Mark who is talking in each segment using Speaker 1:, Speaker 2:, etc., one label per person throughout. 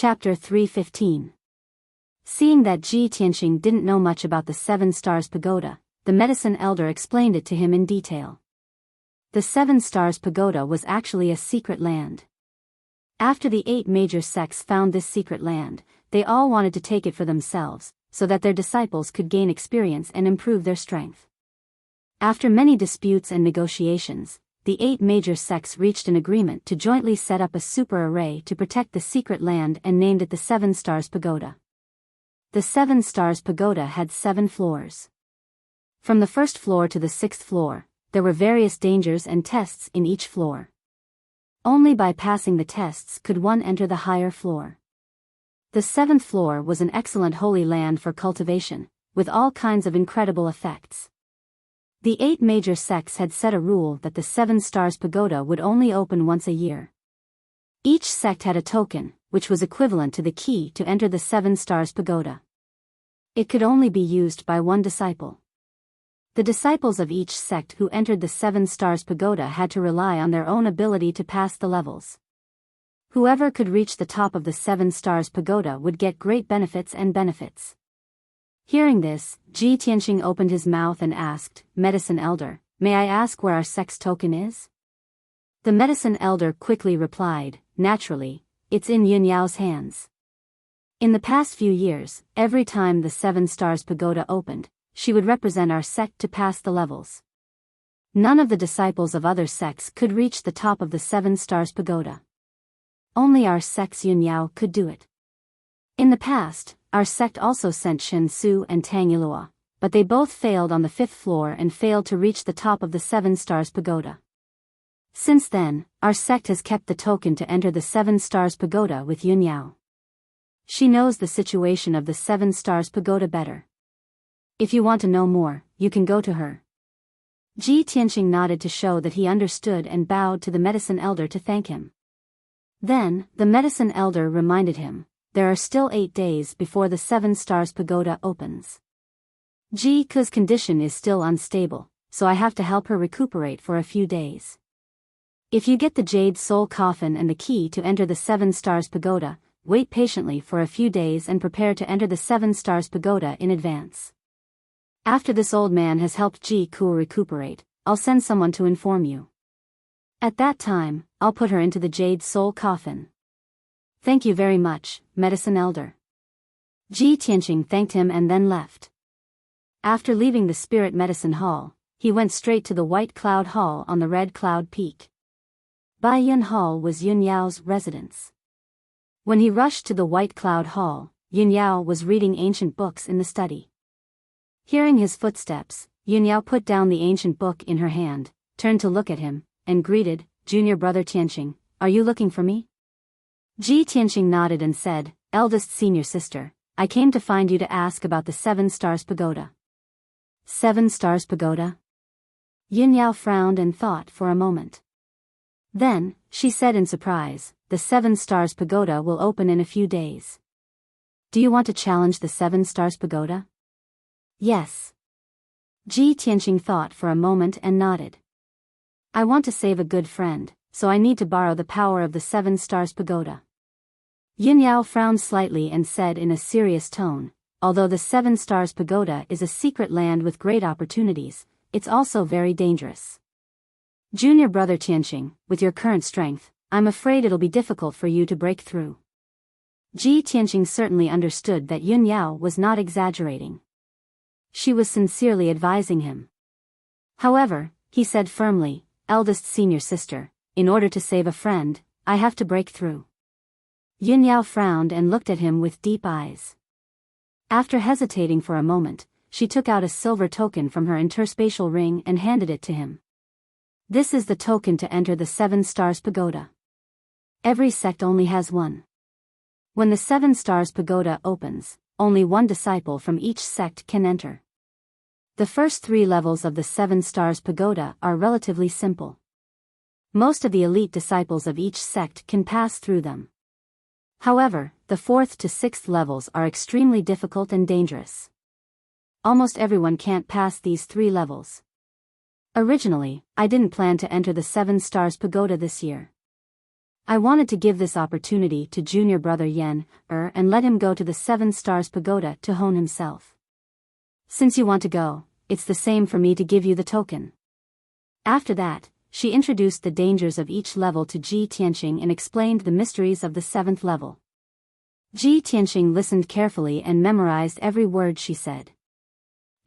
Speaker 1: Chapter 315. Seeing that Ji Tianqing didn't know much about the Seven Stars Pagoda, the medicine elder explained it to him in detail. The Seven Stars Pagoda was actually a secret land. After the 8 major sects found this secret land, they all wanted to take it for themselves, so that their disciples could gain experience and improve their strength. After many disputes and negotiations, the 8 major sects reached an agreement to jointly set up a super array to protect the secret land and named it the Seven Stars Pagoda. The Seven Stars Pagoda had 7 floors. From the first floor to the 6th floor, there were various dangers and tests in each floor. Only by passing the tests could one enter the higher floor. The 7th floor was an excellent holy land for cultivation, with all kinds of incredible effects. The 8 major sects had set a rule that the Seven Stars Pagoda would only open once a year. Each sect had a token, which was equivalent to the key to enter the Seven Stars Pagoda. It could only be used by one disciple. The disciples of each sect who entered the Seven Stars Pagoda had to rely on their own ability to pass the levels. Whoever could reach the top of the Seven Stars Pagoda would get great benefits and benefits. Hearing this, Ji Tianqing opened his mouth and asked, "Medicine Elder, may I ask where our sect's token is?" The Medicine Elder quickly replied, "Naturally, it's in Yunyao's hands." In the past few years, every time the Seven Stars Pagoda opened, she would represent our sect to pass the levels. None of the disciples of other sects could reach the top of the Seven Stars Pagoda. Only our sect's Yunyao could do it. In the past, our sect also sent Shen Su and Tang Yilua, but they both failed on the 5th floor and failed to reach the top of the Seven Stars Pagoda. Since then, our sect has kept the token to enter the Seven Stars Pagoda with Yunyao. She knows the situation of the Seven Stars Pagoda better. If you want to know more, you can go to her. Ji Tianqing nodded to show that he understood and bowed to the medicine elder to thank him. Then, the medicine elder reminded him, there are still 8 days before the Seven Stars Pagoda opens. Ji Ke's condition is still unstable, so I have to help her recuperate for a few days. If you get the Jade Soul Coffin and the key to enter the Seven Stars Pagoda, wait patiently for a few days and prepare to enter the Seven Stars Pagoda in advance. After this old man has helped Ji Ke recuperate, I'll send someone to inform you. At that time, I'll put her into the Jade Soul Coffin. Thank you very much, Medicine Elder. Ji Tianqing thanked him and then left. After leaving the Spirit Medicine Hall, he went straight to the White Cloud Hall on the Red Cloud Peak. Baiyun Hall was Yunyao's residence. When he rushed to the White Cloud Hall, Yunyao was reading ancient books in the study. Hearing his footsteps, Yunyao put down the ancient book in her hand, turned to look at him, and greeted, "Junior brother Tianqing, are you looking for me?" Ji Tianqing nodded and said, "Eldest senior sister, I came to find you to ask about the Seven Stars Pagoda." Seven Stars Pagoda? Yunyao frowned and thought for a moment. Then, she said in surprise, "The Seven Stars Pagoda will open in a few days. Do you want to challenge the Seven Stars Pagoda?" "Yes." Ji Tianqing thought for a moment and nodded. "I want to save a good friend, so I need to borrow the power of the Seven Stars Pagoda." Yunyao frowned slightly and said in a serious tone, "Although the Seven Stars Pagoda is a secret land with great opportunities, it's also very dangerous. Junior brother Tianqing, with your current strength, I'm afraid it'll be difficult for you to break through." Ji Tianqing certainly understood that Yunyao was not exaggerating. She was sincerely advising him. However, he said firmly, "Eldest senior sister, in order to save a friend, I have to break through." Yunyao frowned and looked at him with deep eyes. After hesitating for a moment, she took out a silver token from her interspatial ring and handed it to him. "This is the token to enter the Seven Stars Pagoda. Every sect only has one. When the Seven Stars Pagoda opens, only one disciple from each sect can enter. The first 3 levels of the Seven Stars Pagoda are relatively simple. Most of the elite disciples of each sect can pass through them. However, the 4th to 6th levels are extremely difficult and dangerous. Almost everyone can't pass these 3 levels. Originally, I didn't plan to enter the Seven Stars Pagoda this year. I wanted to give this opportunity to junior brother Yen, and let him go to the 7 Stars Pagoda to hone himself. Since you want to go, it's the same for me to give you the token. After that, she introduced the dangers of each level to Ji Tianqing and explained the mysteries of the 7th level. Ji Tianqing listened carefully and memorized every word she said.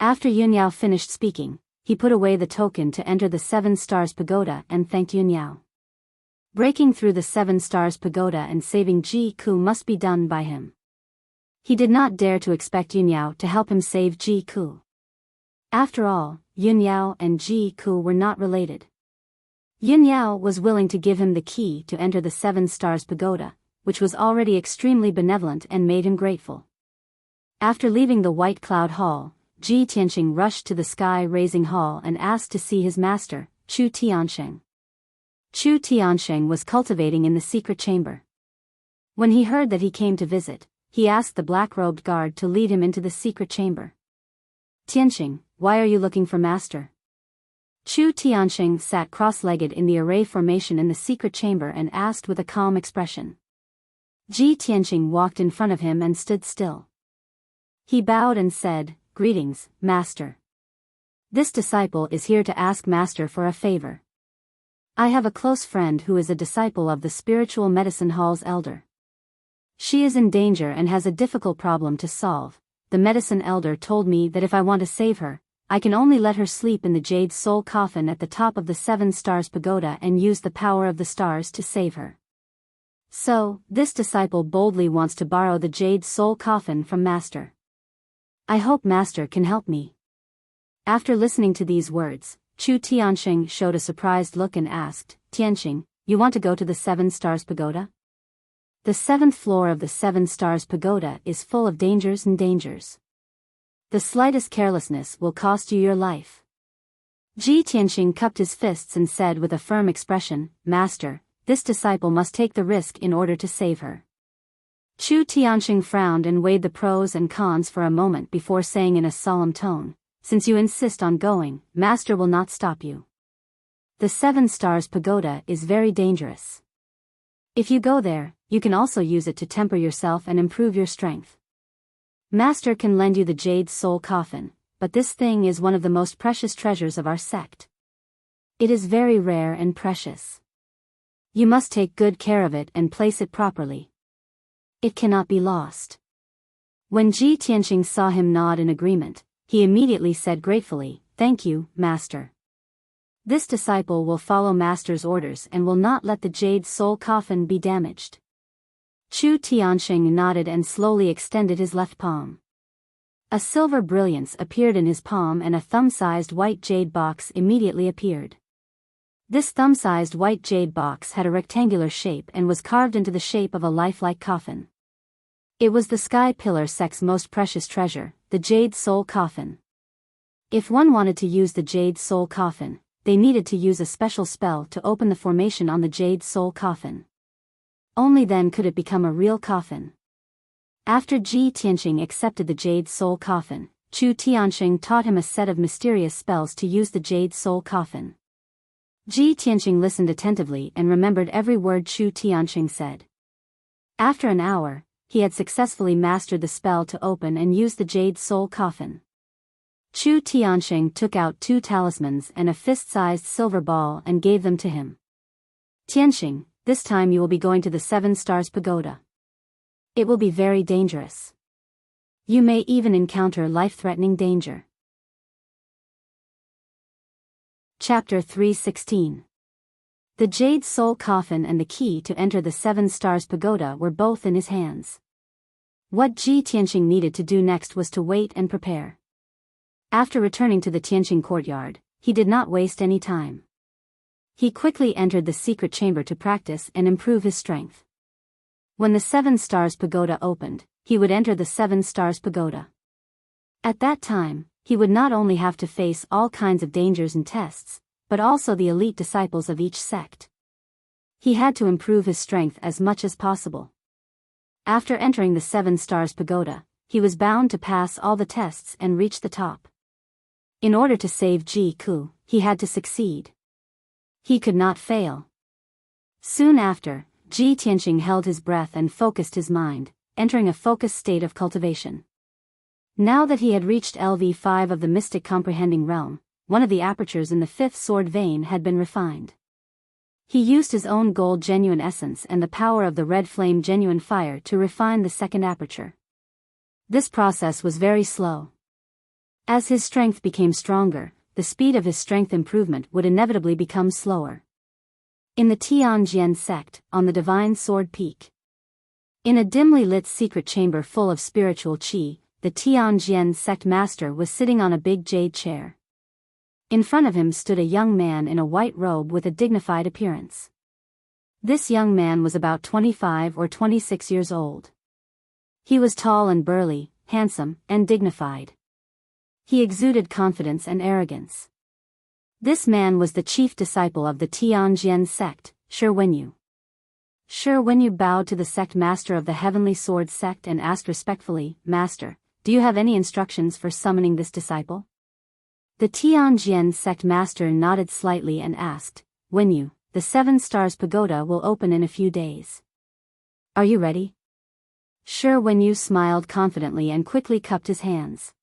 Speaker 1: After Yunyao finished speaking, he put away the token to enter the 7 Stars Pagoda and thanked Yunyao. Breaking through the 7 Stars Pagoda and saving Ji Ku must be done by him. He did not dare to expect Yunyao to help him save Ji Ku. After all, Yunyao and Ji Ku were not related. Yunyao was willing to give him the key to enter the 7 Stars Pagoda, which was already extremely benevolent and made him grateful. After leaving the White Cloud Hall, Ji Tianqing rushed to the Sky-Raising Hall and asked to see his master, Chu Tiansheng. Chu Tiansheng was cultivating in the secret chamber. When he heard that he came to visit, he asked the black-robed guard to lead him into the secret chamber. Tiansheng, why are you looking for master? Chu Tiansheng sat cross-legged in the array formation in the secret chamber and asked with a calm expression. Ji Tianqing walked in front of him and stood still. He bowed and said, "Greetings, master. This disciple is here to ask master for a favor. I have a close friend who is a disciple of the spiritual medicine hall's elder. She is in danger and has a difficult problem to solve. The medicine elder told me that if I want to save her, I can only let her sleep in the jade soul coffin at the top of the 7 Stars Pagoda and use the power of the stars to save her. So, this disciple boldly wants to borrow the jade soul coffin from master. I hope master can help me." After listening to these words, Chu Tiansheng showed a surprised look and asked, "Tianqing, you want to go to the 7 Stars Pagoda? The 7th floor of the 7 Stars Pagoda is full of dangers and dangers. The slightest carelessness will cost you your life." Ji Tianqing cupped his fists and said with a firm expression, "Master, this disciple must take the risk in order to save her." Chu Tianqing frowned and weighed the pros and cons for a moment before saying in a solemn tone, "Since you insist on going, master will not stop you. The 7 Stars Pagoda is very dangerous. If you go there, you can also use it to temper yourself and improve your strength. Master can lend you the jade soul coffin, but this thing is one of the most precious treasures of our sect. It is very rare and precious. You must take good care of it and place it properly. It cannot be lost." When Ji Tianqing saw him nod in agreement, he immediately said gratefully, "Thank you, master. This disciple will follow master's orders and will not let the jade soul coffin be damaged." Chu Tiansheng nodded and slowly extended his left palm. A silver brilliance appeared in his palm and a thumb-sized white jade box immediately appeared. This thumb-sized white jade box had a rectangular shape and was carved into the shape of a lifelike coffin. It was the Sky Pillar sect's most precious treasure, the jade soul coffin. If one wanted to use the jade soul coffin, they needed to use a special spell to open the formation on the jade soul coffin. Only then could it become a real coffin. After Ji Tianqing accepted the jade soul coffin, Chu Tiansheng taught him a set of mysterious spells to use the jade soul coffin. Ji Tianqing listened attentively and remembered every word Chu Tiansheng said. After an hour, he had successfully mastered the spell to open and use the jade soul coffin. Chu Tiansheng took out 2 talismans and a fist-sized silver ball and gave them to him. "Tiansheng, this time you will be going to the 7 Stars Pagoda. It will be very dangerous. You may even encounter life-threatening danger." Chapter 316. The jade soul coffin and the key to enter the 7 Stars Pagoda were both in his hands. What Ji Tianqing needed to do next was to wait and prepare. After returning to the Tianqing courtyard, he did not waste any time. He quickly entered the secret chamber to practice and improve his strength. When the 7 Stars Pagoda opened, he would enter the 7 Stars Pagoda. At that time, he would not only have to face all kinds of dangers and tests, but also the elite disciples of each sect. He had to improve his strength as much as possible. After entering the 7 Stars Pagoda, he was bound to pass all the tests and reach the top. In order to save Ji Ku, he had to succeed. He could not fail. Soon after, Ji Tianqing held his breath and focused his mind, entering a focused state of cultivation. Now that he had reached LV5 of the mystic comprehending realm, one of the apertures in the fifth sword vein had been refined. He used his own gold genuine essence and the power of the red flame genuine fire to refine the second aperture. This process was very slow. As his strength became stronger, the speed of his strength improvement would inevitably become slower. In the Tianjian sect, on the Divine Sword Peak. In a dimly lit secret chamber full of spiritual qi, the Tianjian sect master was sitting on a big jade chair. In front of him stood a young man in a white robe with a dignified appearance. This young man was about 25 or 26 years old. He was tall and burly, handsome, and dignified. He exuded confidence and arrogance. This man was the chief disciple of the Tianjian sect, Shi Wenyu. Shi Wenyu bowed to the sect master of the Heavenly Sword sect and asked respectfully, "Master, do you have any instructions for summoning this disciple?" The Tianjian sect master nodded slightly and asked, "Wenyu, the 7 Stars Pagoda will open in a few days. Are you ready?" Shi Wenyu smiled confidently and quickly cupped his hands.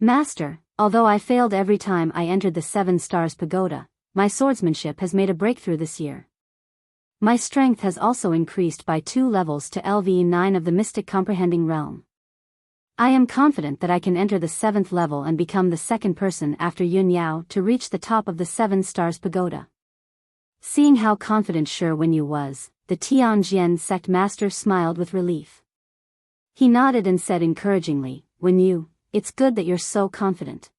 Speaker 1: "Master, although I failed every time I entered the 7 Stars Pagoda, my swordsmanship has made a breakthrough this year. My strength has also increased by 2 levels to LV9 of the mystic comprehending realm. I am confident that I can enter the 7th level and become the second person after Yun Yao to reach the top of the 7 Stars Pagoda." Seeing how confident Shi Wenyu was, the Tianjian sect master smiled with relief. He nodded and said encouragingly, "Wenyu, it's good that you're so confident.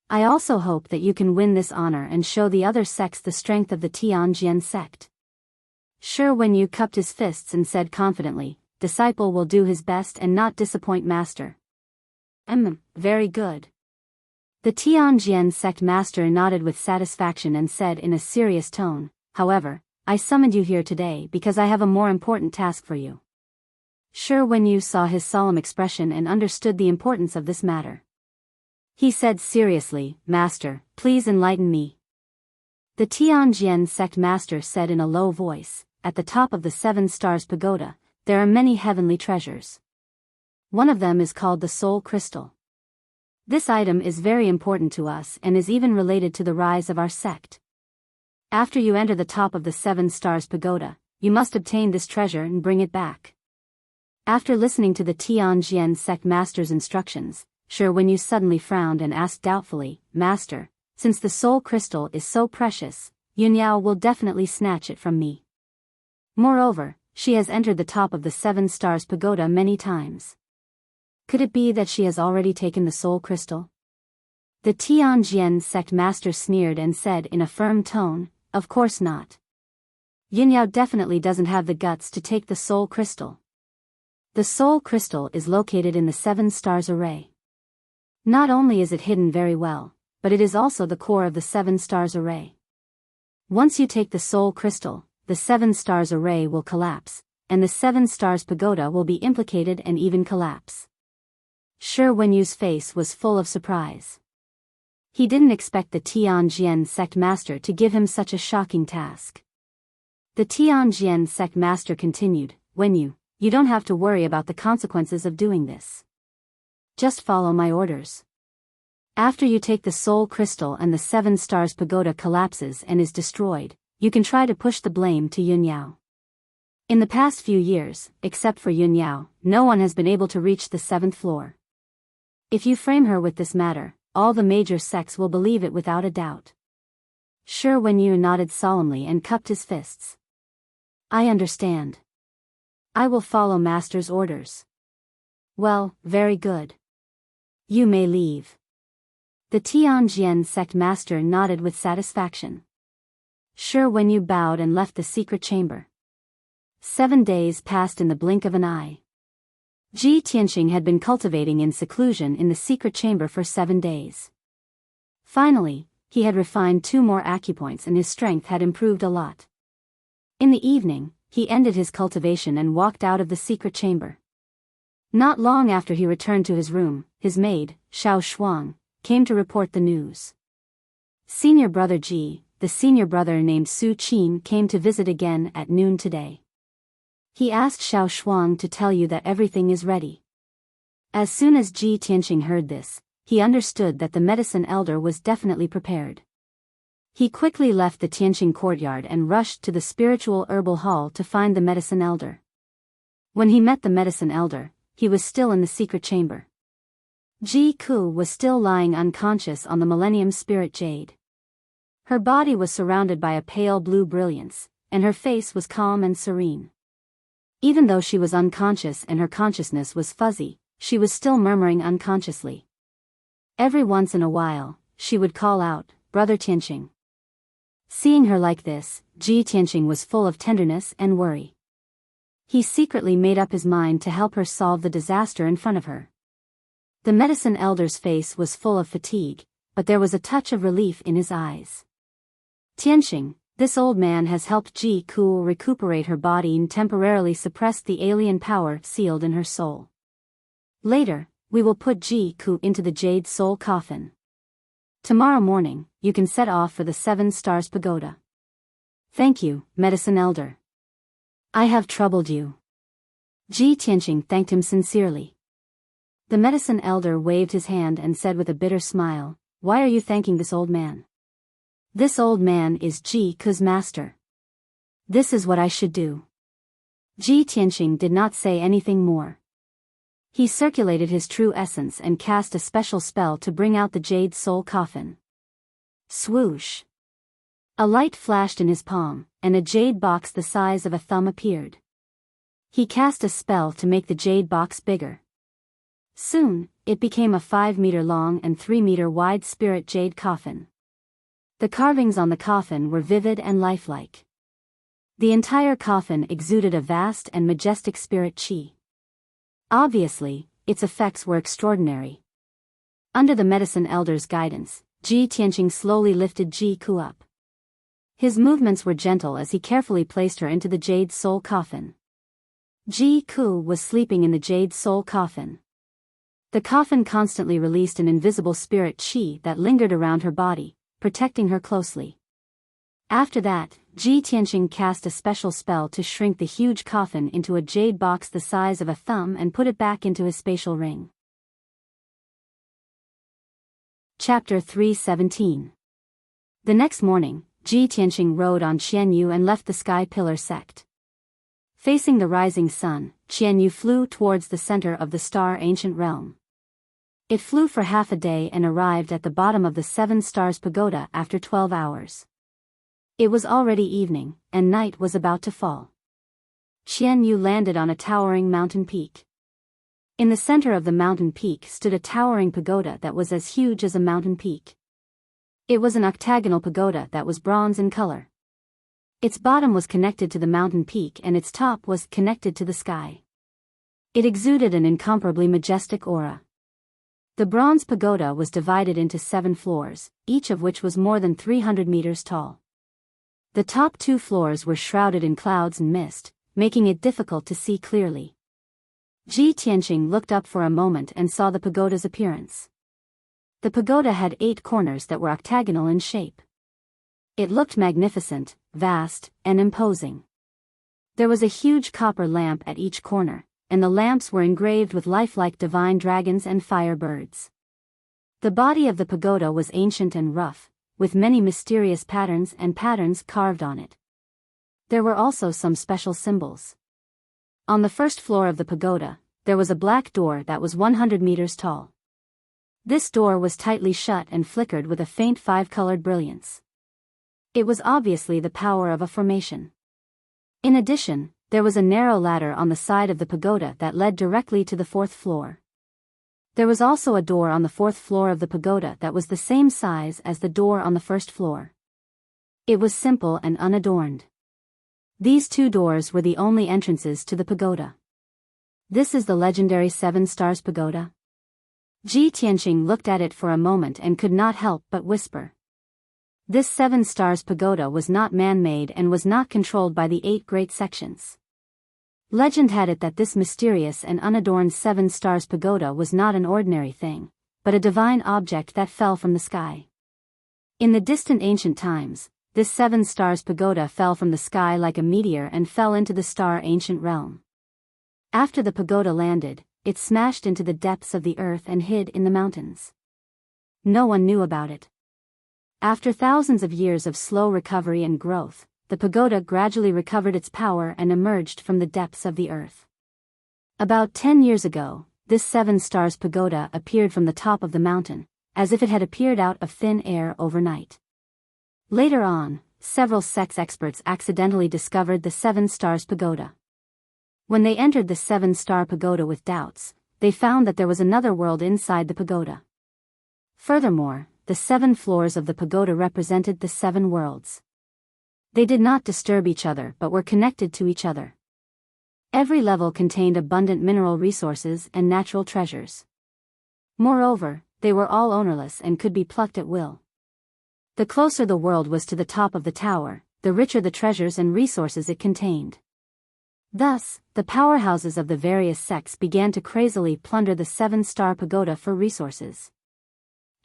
Speaker 1: I also hope that you can win this honor and show the other sects the strength of the Tianjian sect." Shi Wenyu cupped his fists and said confidently, "Disciple will do his best and not disappoint master." Very good." The Tianjian sect master nodded with satisfaction and said in a serious tone, "However, I summoned you here today because I have a more important task for you." Shi Wenyu saw his solemn expression and understood the importance of this matter. He said seriously, "Master, please enlighten me." The Tianjian sect master said in a low voice, "At the top of the 7 Stars Pagoda, there are many heavenly treasures. One of them is called the Soul Crystal. This item is very important to us and is even related to the rise of our sect. After you enter the top of the 7 Stars Pagoda, you must obtain this treasure and bring it back." After listening to the Tianjian sect master's instructions, Shi Wenyu suddenly frowned and asked doubtfully, "Master, since the soul crystal is so precious, Yun Yao will definitely snatch it from me. Moreover, she has entered the top of the 7 Stars Pagoda many times. Could it be that she has already taken the soul crystal?" The Tianjian sect master sneered and said in a firm tone, "Of course not. Yun Yao definitely doesn't have the guts to take the soul crystal. The soul crystal is located in the 7 Stars Array. Not only is it hidden very well, but it is also the core of the 7 Stars Array. Once you take the soul crystal, the 7 Stars Array will collapse, and the 7 Stars Pagoda will be implicated and even collapse." Shi Wenyu's face was full of surprise. He didn't expect the Tianjian sect master to give him such a shocking task. The Tianjian sect master continued, "Wenyu, you don't have to worry about the consequences of doing this. Just follow my orders. After you take the soul crystal and the 7 Stars Pagoda collapses and is destroyed, you can try to push the blame to Yun Yao. In the past few years, except for Yun Yao, no one has been able to reach the 7th floor. If you frame her with this matter, all the major sects will believe it without a doubt." Shi Wenyu nodded solemnly and cupped his fists. "I understand. I will follow master's orders." "Well, very good. You may leave." The Tianjian sect master nodded with satisfaction. Shi Wenyu bowed and left the secret chamber. 7 days passed in the blink of an eye. Ji Tianqing had been cultivating in seclusion in the secret chamber for 7 days. Finally, he had refined 2 more acupoints and his strength had improved a lot. In the evening, he ended his cultivation and walked out of the secret chamber. Not long after he returned to his room, his maid, Xiao Shuang, came to report the news. Senior brother Ji, the senior brother named Su Qin, came to visit again at noon today. He asked Xiao Shuang to tell you that everything is ready. As soon as Ji Tianqing heard this, he understood that the medicine elder was definitely prepared. He quickly left the Tianqing courtyard and rushed to the spiritual herbal hall to find the medicine elder. When he met the medicine elder, he was still in the secret chamber. Ji Ku was still lying unconscious on the Millennium Spirit Jade. Her body was surrounded by a pale blue brilliance, and her face was calm and serene. Even though she was unconscious and her consciousness was fuzzy, she was still murmuring unconsciously. Every once in a while, she would call out, "Brother Tianqing." Seeing her like this, Ji Tianqing was full of tenderness and worry. He secretly made up his mind to help her solve the disaster in front of her. The medicine elder's face was full of fatigue, but there was a touch of relief in his eyes. "Tianqing, this old man has helped Ji Ku recuperate her body and temporarily suppressed the alien power sealed in her soul. Later, we will put Ji Ku into the jade soul coffin. Tomorrow morning, you can set off for the 7 Stars Pagoda." "Thank you, medicine elder. I have troubled you." Ji Tianqing thanked him sincerely. The medicine elder waved his hand and said with a bitter smile, "Why are you thanking this old man? This old man is Ji Ku's master. This is what I should do." Ji Tianqing did not say anything more. He circulated his true essence and cast a special spell to bring out the jade soul coffin. Swoosh! A light flashed in his palm, and a jade box the size of a thumb appeared. He cast a spell to make the jade box bigger. Soon, it became a 5-meter long and 3-meter wide spirit jade coffin. The carvings on the coffin were vivid and lifelike. The entire coffin exuded a vast and majestic spirit qi. Obviously, its effects were extraordinary. Under the medicine elder's guidance, Ji Tianqing slowly lifted Ji Ku up. His movements were gentle as he carefully placed her into the jade soul coffin. Ji Ku was sleeping in the jade soul coffin. The coffin constantly released an invisible spirit qi that lingered around her body, protecting her closely. After that, Ji Tianqing cast a special spell to shrink the huge coffin into a jade box the size of a thumb and put it back into his spatial ring. Chapter 317. The next morning, Ji Tianqing rode on Qianyu and left the Sky Pillar sect. Facing the rising sun, Qianyu flew towards the center of the star ancient realm. It flew for half a day and arrived at the bottom of the 7 Stars Pagoda after 12 hours. It was already evening, and night was about to fall. Qianyu landed on a towering mountain peak. In the center of the mountain peak stood a towering pagoda that was as huge as a mountain peak. It was an octagonal pagoda that was bronze in color. Its bottom was connected to the mountain peak and its top was connected to the sky. It exuded an incomparably majestic aura. The bronze pagoda was divided into 7 floors, each of which was more than 300 meters tall. The top 2 floors were shrouded in clouds and mist, making it difficult to see clearly. Ji Tianqing looked up for a moment and saw the pagoda's appearance. The pagoda had 8 corners that were octagonal in shape. It looked magnificent, vast, and imposing. There was a huge copper lamp at each corner, and the lamps were engraved with lifelike divine dragons and fire birds. The body of the pagoda was ancient and rough, with many mysterious patterns carved on it. There were also some special symbols. On the first floor of the pagoda, there was a black door that was 100 meters tall. This door was tightly shut and flickered with a faint 5-colored brilliance. It was obviously the power of a formation. In addition, there was a narrow ladder on the side of the pagoda that led directly to the 4th floor. There was also a door on the 4th floor of the pagoda that was the same size as the door on the 1st floor. It was simple and unadorned. These 2 doors were the only entrances to the pagoda. This is the legendary 7 Stars Pagoda. Ji Tianqing looked at it for a moment and could not help but whisper. This 7 Stars Pagoda was not man-made and was not controlled by the 8 great sections. Legend had it that this mysterious and unadorned 7 Stars Pagoda was not an ordinary thing, but a divine object that fell from the sky. In the distant ancient times, this 7 stars pagoda fell from the sky like a meteor and fell into the star ancient realm. After the pagoda landed, it smashed into the depths of the earth and hid in the mountains. No one knew about it. After thousands of years of slow recovery and growth, the pagoda gradually recovered its power and emerged from the depths of the earth. About 10 years ago, this 7 stars pagoda appeared from the top of the mountain, as if it had appeared out of thin air overnight. Later on, several sex experts accidentally discovered the 7 stars pagoda. When they entered the 7-star pagoda with doubts, they found that there was another world inside the pagoda. Furthermore, the 7 floors of the pagoda represented the 7 worlds. They did not disturb each other but were connected to each other. Every level contained abundant mineral resources and natural treasures. Moreover, they were all ownerless and could be plucked at will. The closer the world was to the top of the tower, the richer the treasures and resources it contained. Thus, the powerhouses of the various sects began to crazily plunder the 7-star pagoda for resources.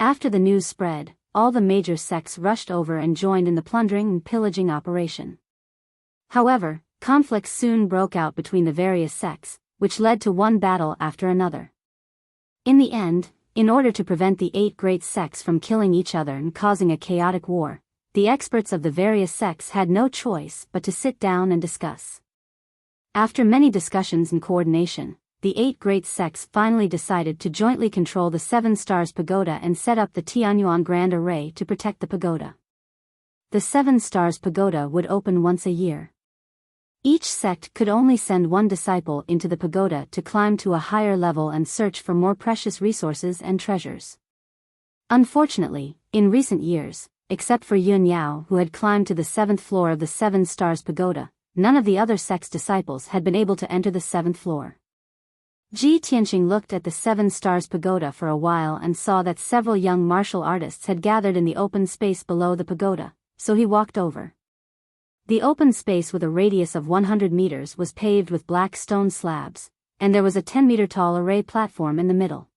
Speaker 1: After the news spread, all the major sects rushed over and joined in the plundering and pillaging operation. However, conflicts soon broke out between the various sects, which led to one battle after another. In the end, in order to prevent the 8 great sects from killing each other and causing a chaotic war, the experts of the various sects had no choice but to sit down and discuss. After many discussions and coordination, the 8 great sects finally decided to jointly control the 7 stars pagoda and set up the Tianyuan Grand Array to protect the pagoda. The 7 stars pagoda would open once a year. Each sect could only send one disciple into the pagoda to climb to a higher level and search for more precious resources and treasures. Unfortunately, in recent years, except for Yun Yao who had climbed to the 7th floor of the 7 stars pagoda, none of the other sect's disciples had been able to enter the 7th floor. Ji Tianqing looked at the 7 stars pagoda for a while and saw that several young martial artists had gathered in the open space below the pagoda, so he walked over. The open space with a radius of 100 meters was paved with black stone slabs, and there was a 10-meter-tall array platform in the middle.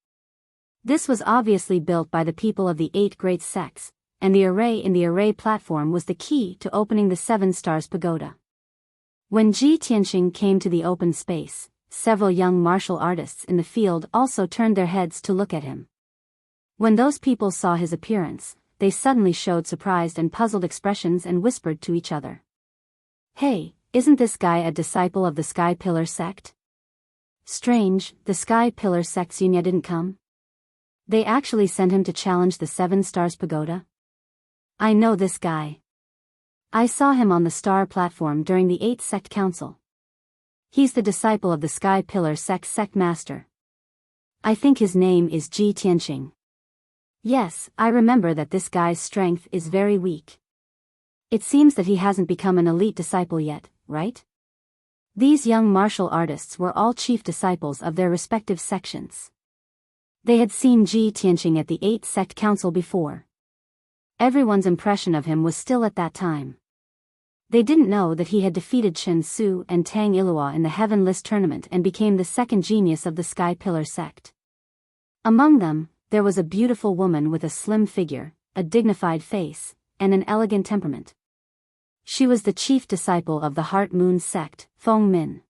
Speaker 1: This was obviously built by the people of the 8 great sects, and the array in the array platform was the key to opening the 7 stars pagoda. When Ji Tianqing came to the open space, several young martial artists in the field also turned their heads to look at him. When those people saw his appearance, they suddenly showed surprised and puzzled expressions and whispered to each other. "Hey, isn't this guy a disciple of the Sky Pillar sect? Strange, the Sky Pillar sect's Yunya didn't come? They actually sent him to challenge the 7 stars pagoda? I know this guy. I saw him on the star platform during the 8th sect council. He's the disciple of the Sky Pillar sect master. I think his name is Ji Tianqing. Yes, I remember that this guy's strength is very weak. It seems that he hasn't become an elite disciple yet, right?" These young martial artists were all chief disciples of their respective sections. They had seen Ji Tianqing at the 8th sect council before. Everyone's impression of him was still at that time. They didn't know that he had defeated Chen Su and Tang Ilua in the Heaven List tournament and became the second genius of the Sky Pillar sect. Among them, there was a beautiful woman with a slim figure, a dignified face, and an elegant temperament. She was the chief disciple of the Heart Moon sect, Feng Min.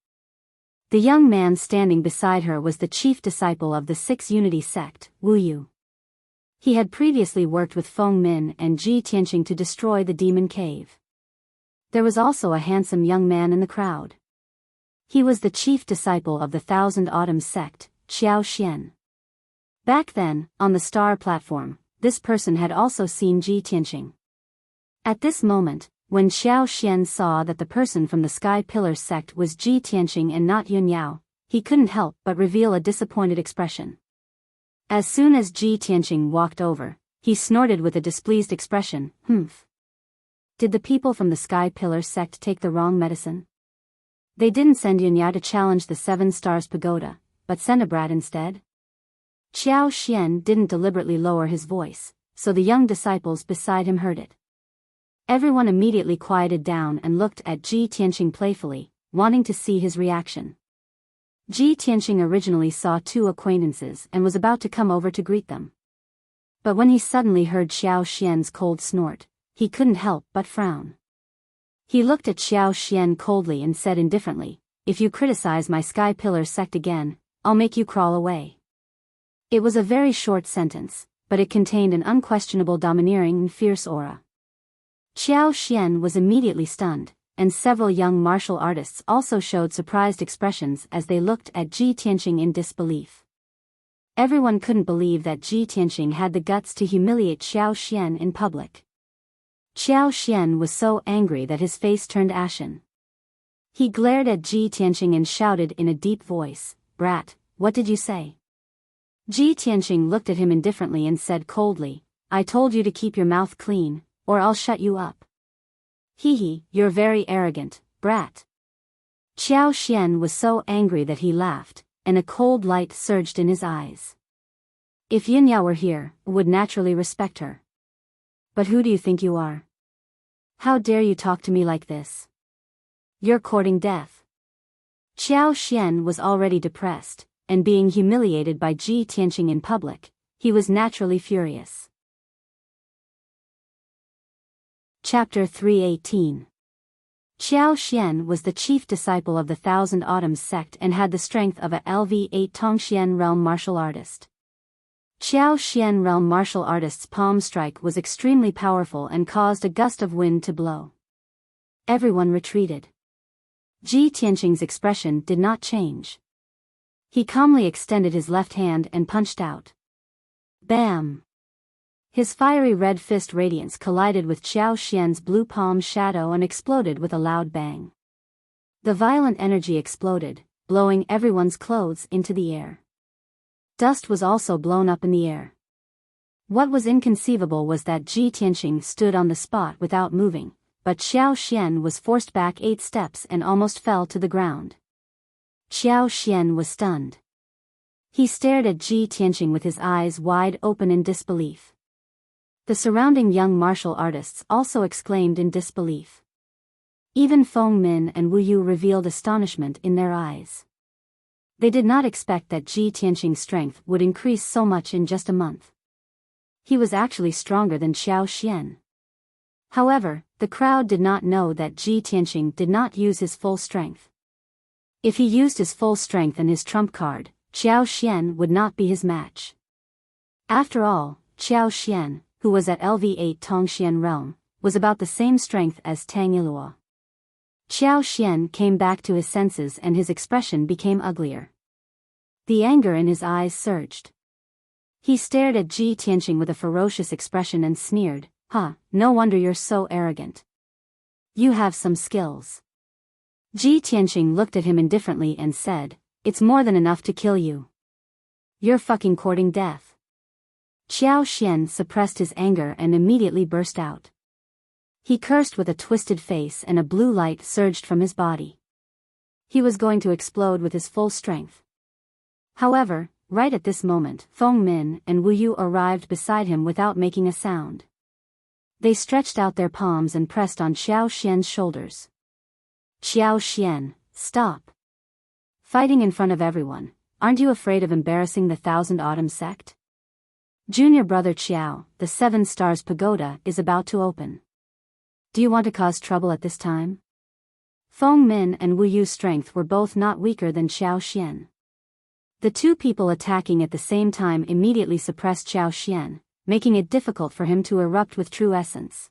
Speaker 1: The young man standing beside her was the chief disciple of the 6 Unity sect, Wu Yu. He had previously worked with Feng Min and Ji Tianqing to destroy the demon cave. There was also a handsome young man in the crowd. He was the chief disciple of the Thousand Autumns sect, Xiao Xian. Back then, on the star platform, this person had also seen Ji Tianqing. At this moment, when Xiao Xian saw that the person from the Sky Pillar sect was Ji Tianqing and not Yun Yao, he couldn't help but reveal a disappointed expression. As soon as Ji Tianqing walked over, he snorted with a displeased expression, "Humph. Did the people from the Sky Pillar sect take the wrong medicine? They didn't send Yun Yao to challenge the 7 stars pagoda, but sent a brat instead?" Xiao Xian didn't deliberately lower his voice, so the young disciples beside him heard it. Everyone immediately quieted down and looked at Ji Tianqing playfully, wanting to see his reaction. Ji Tianqing originally saw 2 acquaintances and was about to come over to greet them. But when he suddenly heard Xiao Xian's cold snort, he couldn't help but frown. He looked at Xiao Xian coldly and said indifferently, "If you criticize my Sky Pillar sect again, I'll make you crawl away." It was a very short sentence, but it contained an unquestionable domineering and fierce aura. Xiao Xian was immediately stunned, and several young martial artists also showed surprised expressions as they looked at Ji Tianqing in disbelief. Everyone couldn't believe that Ji Tianqing had the guts to humiliate Xiao Xian in public. Xiao Xian was so angry that his face turned ashen. He glared at Ji Tianqing and shouted in a deep voice, "Brat, what did you say?" Ji Tianqing looked at him indifferently and said coldly, "I told you to keep your mouth clean, or I'll shut you up." "Hee, you're very arrogant, brat." Xiao Xian was so angry that he laughed, and a cold light surged in his eyes. If Yin Yao were here, would naturally respect her. But who do you think you are? How dare you talk to me like this? You're courting death. Xiao Xian was already depressed, and being humiliated by Ji Tianqing in public, he was naturally furious. Chapter 318. Xiao Xian was the chief disciple of the Thousand Autumns sect and had the strength of a LV8 Tongxian realm martial artist. Xiao Xian realm martial artist's palm strike was extremely powerful and caused a gust of wind to blow. Everyone retreated. Ji Tianqing's expression did not change. He calmly extended his left hand and punched out. Bam! His fiery red fist radiance collided with Xiao Xian's blue palm shadow and exploded with a loud bang. The violent energy exploded, blowing everyone's clothes into the air. Dust was also blown up in the air. What was inconceivable was that Ji Tianqing stood on the spot without moving, but Xiao Xian was forced back 8 steps and almost fell to the ground. Xiao Xian was stunned. He stared at Ji Tianqing with his eyes wide open in disbelief. The surrounding young martial artists also exclaimed in disbelief. Even Feng Min and Wu Yu revealed astonishment in their eyes. They did not expect that Ji Tianqing's strength would increase so much in just a month. He was actually stronger than Xiao Xian. However, the crowd did not know that Ji Tianqing did not use his full strength. If he used his full strength and his trump card, Xiao Xian would not be his match. After all, Xiao Xian, who was at LV8 Tongxian realm, was about the same strength as Tang Yilua. Xiao Xian came back to his senses and his expression became uglier. The anger in his eyes surged. He stared at Ji Tianqing with a ferocious expression and sneered, "Ha, no wonder you're so arrogant. You have some skills." Ji Tianqing looked at him indifferently and said, "It's more than enough to kill you. You're fucking courting death." Xiao Xian suppressed his anger and immediately burst out. He cursed with a twisted face and a blue light surged from his body. He was going to explode with his full strength. However, right at this moment, Feng Min and Wu Yu arrived beside him without making a sound. They stretched out their palms and pressed on Xiao Xian's shoulders. "Xiao Xian, stop. Fighting in front of everyone, aren't you afraid of embarrassing the Thousand Autumns sect? Junior brother Qiao, the 7 Stars Pagoda is about to open. Do you want to cause trouble at this time?" Feng Min and Wu Yu's strength were both not weaker than Xiao Xian. The two people attacking at the same time immediately suppressed Xiao Xian, making it difficult for him to erupt with true essence.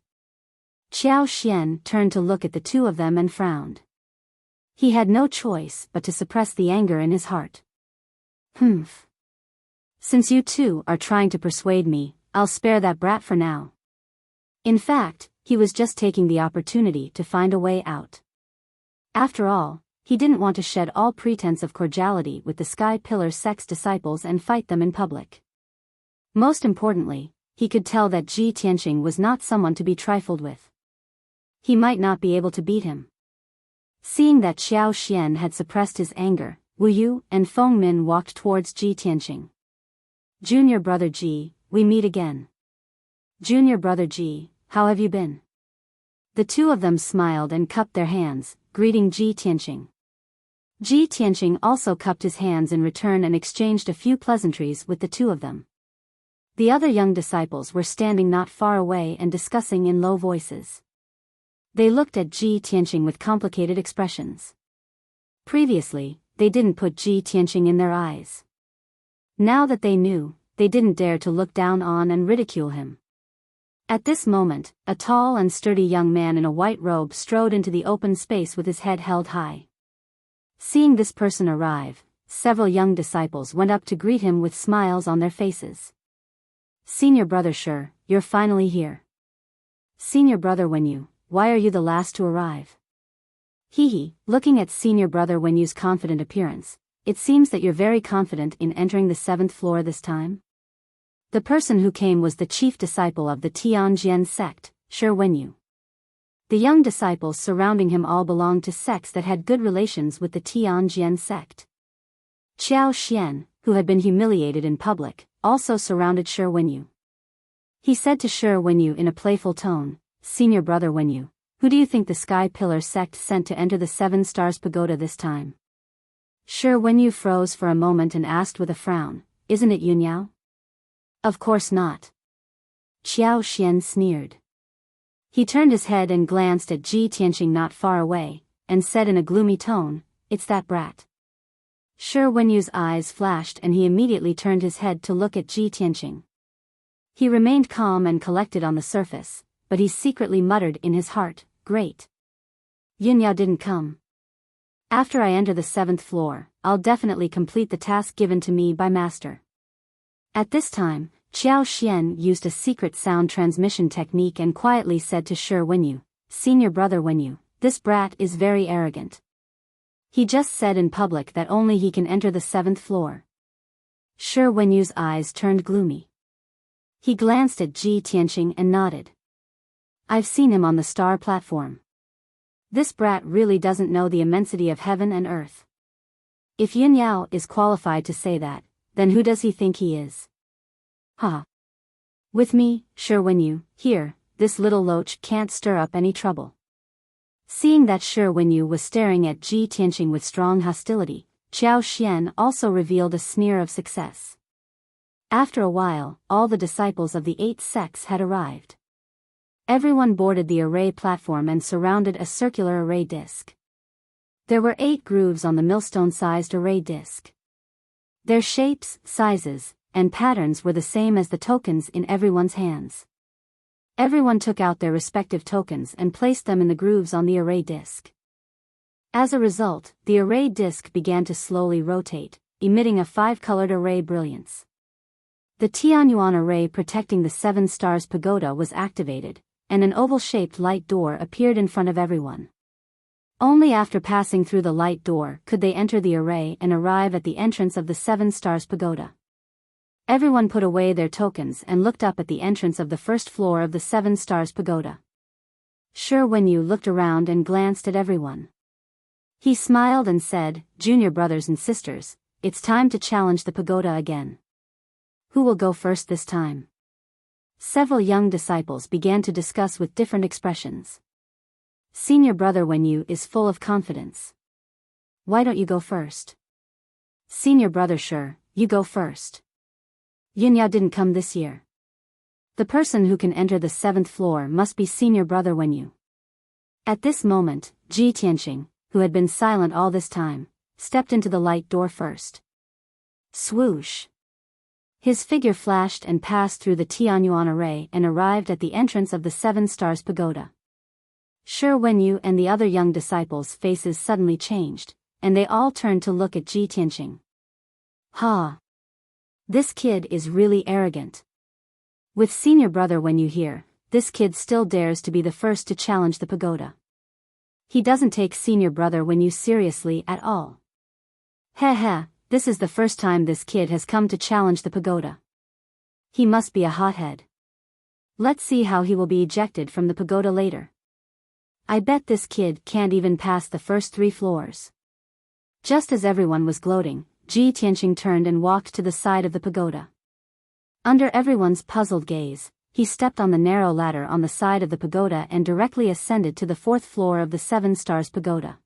Speaker 1: Xiao Xian turned to look at the two of them and frowned. He had no choice but to suppress the anger in his heart. "Humph. Since you two are trying to persuade me, I'll spare that brat for now." In fact, he was just taking the opportunity to find a way out. After all, he didn't want to shed all pretense of cordiality with the Sky Pillar sect's disciples and fight them in public. Most importantly, he could tell that Ji Tianqing was not someone to be trifled with. He might not be able to beat him. Seeing that Xiao Xian had suppressed his anger, Wu Yu and Feng Min walked towards Ji Tianqing. "Junior brother Ji, we meet again. Junior brother Ji, how have you been?" The two of them smiled and cupped their hands, greeting Ji Tianqing. Ji Tianqing also cupped his hands in return and exchanged a few pleasantries with the two of them. The other young disciples were standing not far away and discussing in low voices. They looked at Ji Tianqing with complicated expressions. Previously, they didn't put Ji Tianqing in their eyes. Now that they knew, they didn't dare to look down on and ridicule him. At this moment, a tall and sturdy young man in a white robe strode into the open space with his head held high. Seeing this person arrive, several young disciples went up to greet him with smiles on their faces. "Senior brother Shi, you're finally here. Senior brother Wenyu, why are you the last to arrive?" Hee. Looking at senior brother Wenyu's confident appearance, it seems that you're very confident in entering the 7th floor this time? The person who came was the chief disciple of the Tianjian sect, Shi Wenyu. The young disciples surrounding him all belonged to sects that had good relations with the Tianjian sect. Qiao Xian, who had been humiliated in public, also surrounded Shi Wenyu. He said to Shi Wenyu in a playful tone, "Senior brother Wenyu, who do you think the Sky Pillar sect sent to enter the 7 Stars Pagoda this time?" Shi Wenyu froze for a moment and asked with a frown, "Isn't it Yunyao?" "Of course not." Qiao Xian sneered. He turned his head and glanced at Ji Tianqing not far away, and said in a gloomy tone, "It's that brat." Shi Wenyu's eyes flashed and he immediately turned his head to look at Ji Tianqing. He remained calm and collected on the surface, but he secretly muttered in his heart, "Great. Yunyao didn't come. After I enter the 7th floor, I'll definitely complete the task given to me by Master." At this time, Qiao Xian used a secret sound transmission technique and quietly said to Shi Wenyu, "Senior brother Wenyu, this brat is very arrogant. He just said in public that only he can enter the 7th floor." Shi Wenyu's eyes turned gloomy. He glanced at Ji Tianqing and nodded. "I've seen him on the star platform. This brat really doesn't know the immensity of heaven and earth. If Yunyao is qualified to say that, then who does he think he is? Ha! With me, Shi Wenyu, here, this little loach can't stir up any trouble." Seeing that Shi Wenyu was staring at Ji Tianqing with strong hostility, Qiao Xian also revealed a sneer of success. After a while, all the disciples of the 8 sects had arrived. Everyone boarded the array platform and surrounded a circular array disc. There were 8 grooves on the millstone-sized array disc. Their shapes, sizes, and patterns were the same as the tokens in everyone's hands. Everyone took out their respective tokens and placed them in the grooves on the array disc. As a result, the array disc began to slowly rotate, emitting a 5-colored array brilliance. The Tianyuan array protecting the 7 Stars Pagoda was activated, and an oval-shaped light door appeared in front of everyone. Only after passing through the light door could they enter the array and arrive at the entrance of the 7 Stars Pagoda. Everyone put away their tokens and looked up at the entrance of the first floor of the 7 Stars Pagoda. Shi Wenyu looked around and glanced at everyone. He smiled and said, "Junior brothers and sisters, it's time to challenge the pagoda again. Who will go first this time?" Several young disciples began to discuss with different expressions. "Senior brother Wenyu is full of confidence. Why don't you go first?" "Senior brother Shi, you go first. Yunyao didn't come this year. The person who can enter the 7th floor must be senior brother Wenyu." At this moment, Ji Tianqing, who had been silent all this time, stepped into the light door first. Swoosh! His figure flashed and passed through the Tianyuan array and arrived at the entrance of the 7 Stars Pagoda. Shi Wenyu and the other young disciples' faces suddenly changed, and they all turned to look at Ji Tianqing. Ha! This kid is really arrogant. With senior brother Wenyu here, this kid still dares to be the first to challenge the pagoda. He doesn't take senior brother Wenyu seriously at all. Heh, this is the first time this kid has come to challenge the pagoda. He must be a hothead. Let's see how he will be ejected from the pagoda later. I bet this kid can't even pass the first 3 floors. Just as everyone was gloating, Ji Tianqing turned and walked to the side of the pagoda. Under everyone's puzzled gaze, he stepped on the narrow ladder on the side of the pagoda and directly ascended to the 4th floor of the 7 Stars Pagoda.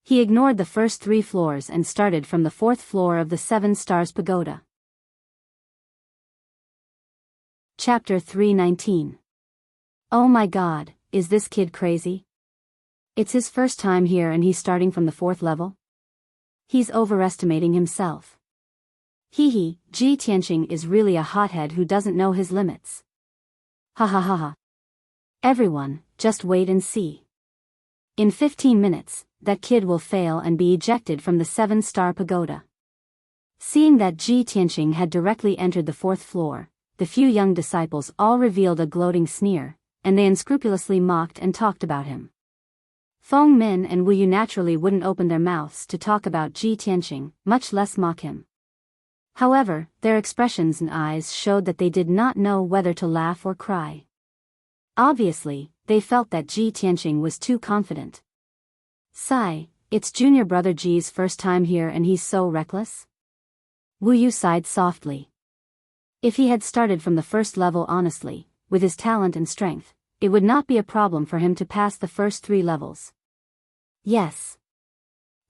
Speaker 1: He ignored the first 3 floors and started from the 4th floor of the 7 Stars Pagoda. Chapter 319. Oh my god, is this kid crazy? It's his first time here and he's starting from the 4th level? He's overestimating himself. Ji Tianqing is really a hothead who doesn't know his limits. Ha ha ha ha. Everyone, just wait and see. In 15 minutes, that kid will fail and be ejected from the 7-star pagoda. Seeing that Ji Tianqing had directly entered the 4th floor, the few young disciples all revealed a gloating sneer, and they unscrupulously mocked and talked about him. Feng Min and Wu Yu naturally wouldn't open their mouths to talk about Ji Tianqing, much less mock him. However, their expressions and eyes showed that they did not know whether to laugh or cry. Obviously, they felt that Ji Tianqing was too confident. Sigh, it's junior brother Ji's first time here and he's so reckless? Wu Yu sighed softly. If he had started from the 1st level honestly, with his talent and strength, it would not be a problem for him to pass the first 3 levels. Yes.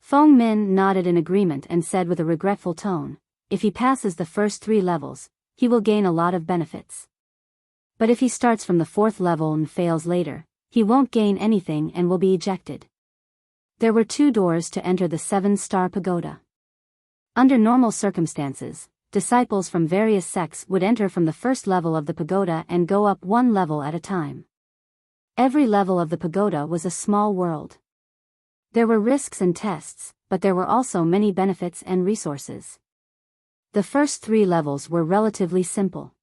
Speaker 1: Feng Min nodded in agreement and said with a regretful tone, if he passes the first 3 levels, he will gain a lot of benefits. But if he starts from the 4th level and fails later, he won't gain anything and will be ejected. There were 2 doors to enter the 7-star pagoda. Under normal circumstances, disciples from various sects would enter from the 1st level of the pagoda and go up 1 level at a time. Every level of the pagoda was a small world. There were risks and tests, but there were also many benefits and resources. The first 3 levels were relatively simple.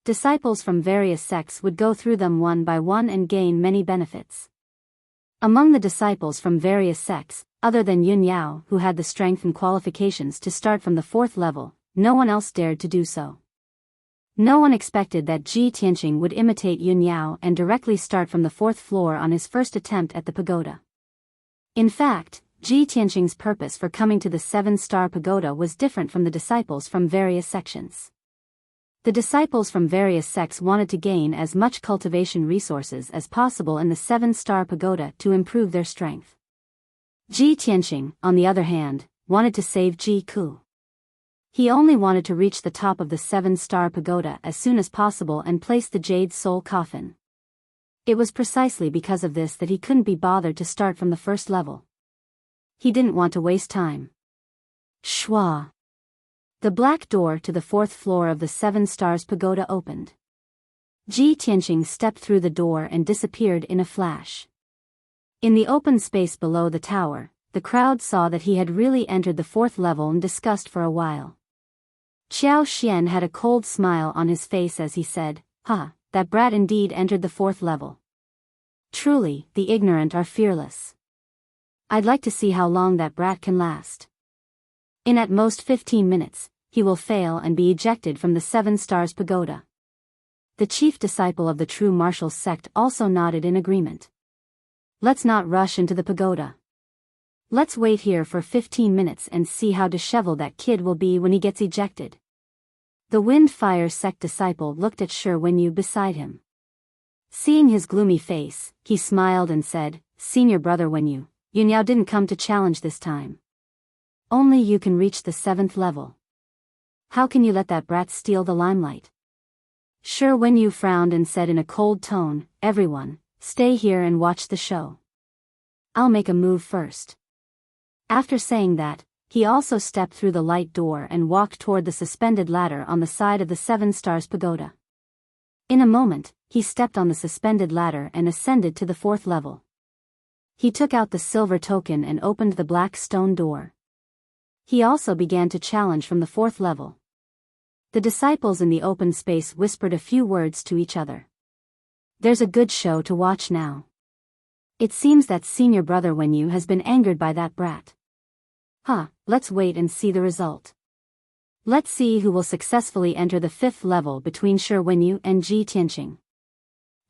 Speaker 1: Disciples from various sects would go through them one by one and gain many benefits. Among the disciples from various sects, other than Yun Yao who had the strength and qualifications to start from the 4th level, no one else dared to do so. No one expected that Ji Tianqing would imitate Yun Yao and directly start from the 4th floor on his first attempt at the pagoda. In fact, Ji Tianqing's purpose for coming to the 7-star pagoda was different from the disciples from various sections. The disciples from various sects wanted to gain as much cultivation resources as possible in the 7-star pagoda to improve their strength. Ji Tianqing, on the other hand, wanted to save Ji Ku. He only wanted to reach the top of the 7-star pagoda as soon as possible and place the jade soul coffin. It was precisely because of this that he couldn't be bothered to start from the 1st level. He didn't want to waste time. Shwa. The black door to the 4th floor of the 7 stars pagoda opened. Ji Tianqing stepped through the door and disappeared in a flash. In the open space below the tower, the crowd saw that he had really entered the 4th level and discussed for a while. Qiao Xian had a cold smile on his face as he said, that brat indeed entered the 4th level. Truly, the ignorant are fearless. I'd like to see how long that brat can last. In at most 15 minutes, he will fail and be ejected from the 7 stars pagoda. The chief disciple of the true martial sect also nodded in agreement. Let's not rush into the pagoda. Let's wait here for 15 minutes and see how disheveled that kid will be when he gets ejected. The Wind-Fire sect disciple looked at Shi Wenyu beside him. Seeing his gloomy face, he smiled and said, Senior brother Wenyu, Yun Yao didn't come to challenge this time. Only you can reach the 7th level. How can you let that brat steal the limelight? Shi Wenyu frowned and said in a cold tone, Everyone, stay here and watch the show. I'll make a move first. After saying that, he also stepped through the light door and walked toward the suspended ladder on the side of the 7 stars pagoda. In a moment, he stepped on the suspended ladder and ascended to the 4th level. He took out the silver token and opened the black stone door. He also began to challenge from the 4th level. The disciples in the open space whispered a few words to each other. There's a good show to watch now. It seems that senior brother Wenyu has been angered by that brat. Let's wait and see the result. Let's see who will successfully enter the 5th level between Shi Wenyu and Ji Tianqing.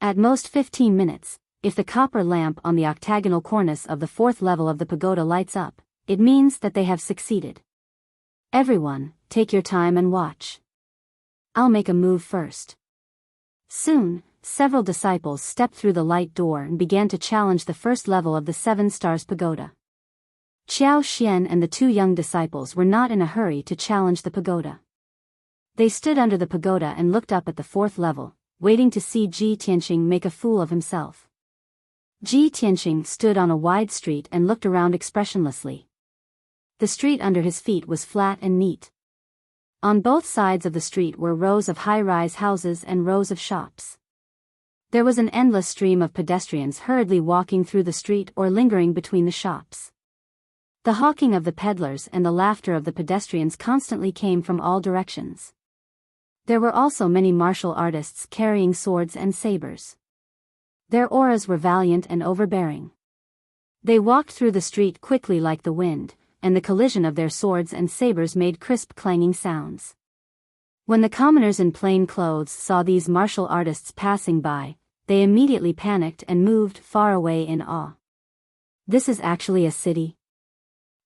Speaker 1: At most 15 minutes, if the copper lamp on the octagonal cornice of the 4th level of the pagoda lights up, it means that they have succeeded. Everyone, take your time and watch. I'll make a move first. Soon, several disciples stepped through the light door and began to challenge the 1st level of the 7 stars pagoda. Qiao Xian and the 2 young disciples were not in a hurry to challenge the pagoda. They stood under the pagoda and looked up at the fourth level, waiting to see Ji Tianqing make a fool of himself. Ji Tianqing stood on a wide street and looked around expressionlessly. The street under his feet was flat and neat. On both sides of the street were rows of high-rise houses and rows of shops. There was an endless stream of pedestrians hurriedly walking through the street or lingering between the shops. The hawking of the peddlers and the laughter of the pedestrians constantly came from all directions. There were also many martial artists carrying swords and sabers. Their auras were valiant and overbearing. They walked through the street quickly like the wind, and the collision of their swords and sabers made crisp clanging sounds. When the commoners in plain clothes saw these martial artists passing by, they immediately panicked and moved far away in awe. This is actually a city?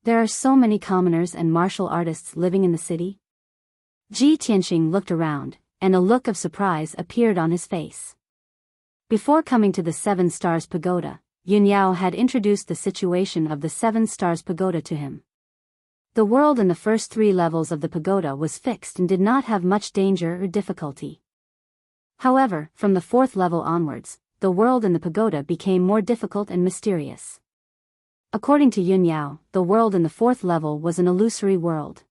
Speaker 1: There are so many commoners and martial artists living in the city? Ji Tianqing looked around, and a look of surprise appeared on his face. Before coming to the Seven Stars Pagoda, Yao had introduced the situation of the Seven Stars Pagoda to him. The world in the first 3 levels of the pagoda was fixed and did not have much danger or difficulty. However, from the 4th level onwards, the world in the pagoda became more difficult and mysterious. According to Yao, the world in the 4th level was an illusory world.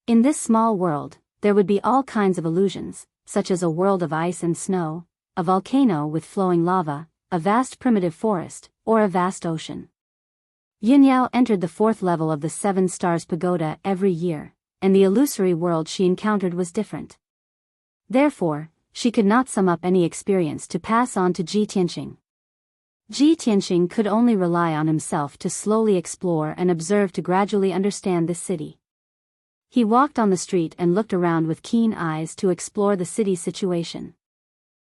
Speaker 1: In this small world, there would be all kinds of illusions, such as a world of ice and snow, a volcano with flowing lava, a vast primitive forest, or a vast ocean. Yao entered the 4th level of the Seven Stars Pagoda every year, and the illusory world she encountered was different. Therefore, she could not sum up any experience to pass on to Ji Tianqing. Ji Tianqing could only rely on himself to slowly explore and observe to gradually understand this city. He walked on the street and looked around with keen eyes to explore the city's situation.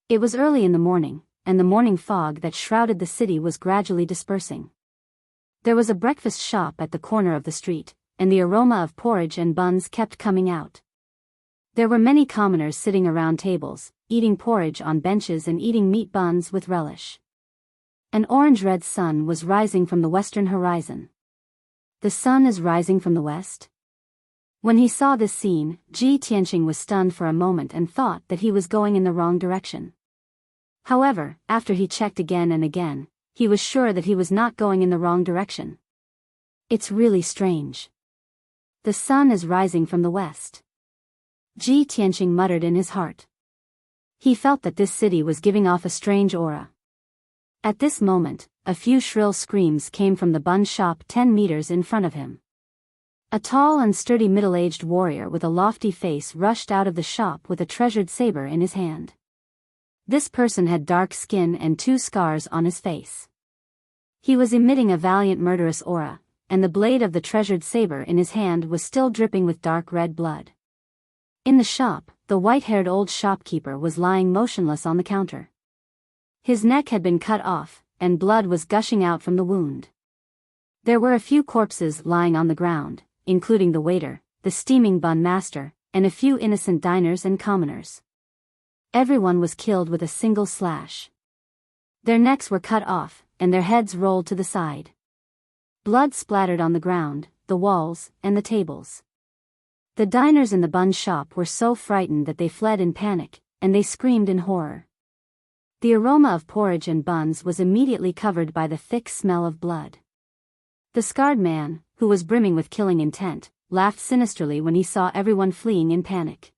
Speaker 1: It was early in the morning, and the morning fog that shrouded the city was gradually dispersing. There was a breakfast shop at the corner of the street, and the aroma of porridge and buns kept coming out. There were many commoners sitting around tables, eating porridge on benches and eating meat buns with relish. An orange-red sun was rising from the western horizon. The sun is rising from the west? When he saw this scene, Ji Tianqing was stunned for a moment and thought that he was going in the wrong direction. However, after he checked again and again, he was sure that he was not going in the wrong direction. It's really strange. The sun is rising from the west. Ji Tianqing muttered in his heart. He felt that this city was giving off a strange aura. At this moment, a few shrill screams came from the bun shop 10 meters in front of him. A tall and sturdy middle-aged warrior with a lofty face rushed out of the shop with a treasured saber in his hand. This person had dark skin and 2 scars on his face. He was emitting a valiant murderous aura, and the blade of the treasured saber in his hand was still dripping with dark red blood. In the shop, the white-haired old shopkeeper was lying motionless on the counter. His neck had been cut off, and blood was gushing out from the wound. There were a few corpses lying on the ground, including the waiter, the steaming bun master, and a few innocent diners and commoners. Everyone was killed with a single slash. Their necks were cut off, and their heads rolled to the side. Blood splattered on the ground, the walls, and the tables. The diners in the bun shop were so frightened that they fled in panic, and they screamed in horror. The aroma of porridge and buns was immediately covered by the thick smell of blood. The scarred man, who was brimming with killing intent, laughed sinisterly when he saw everyone fleeing in panic.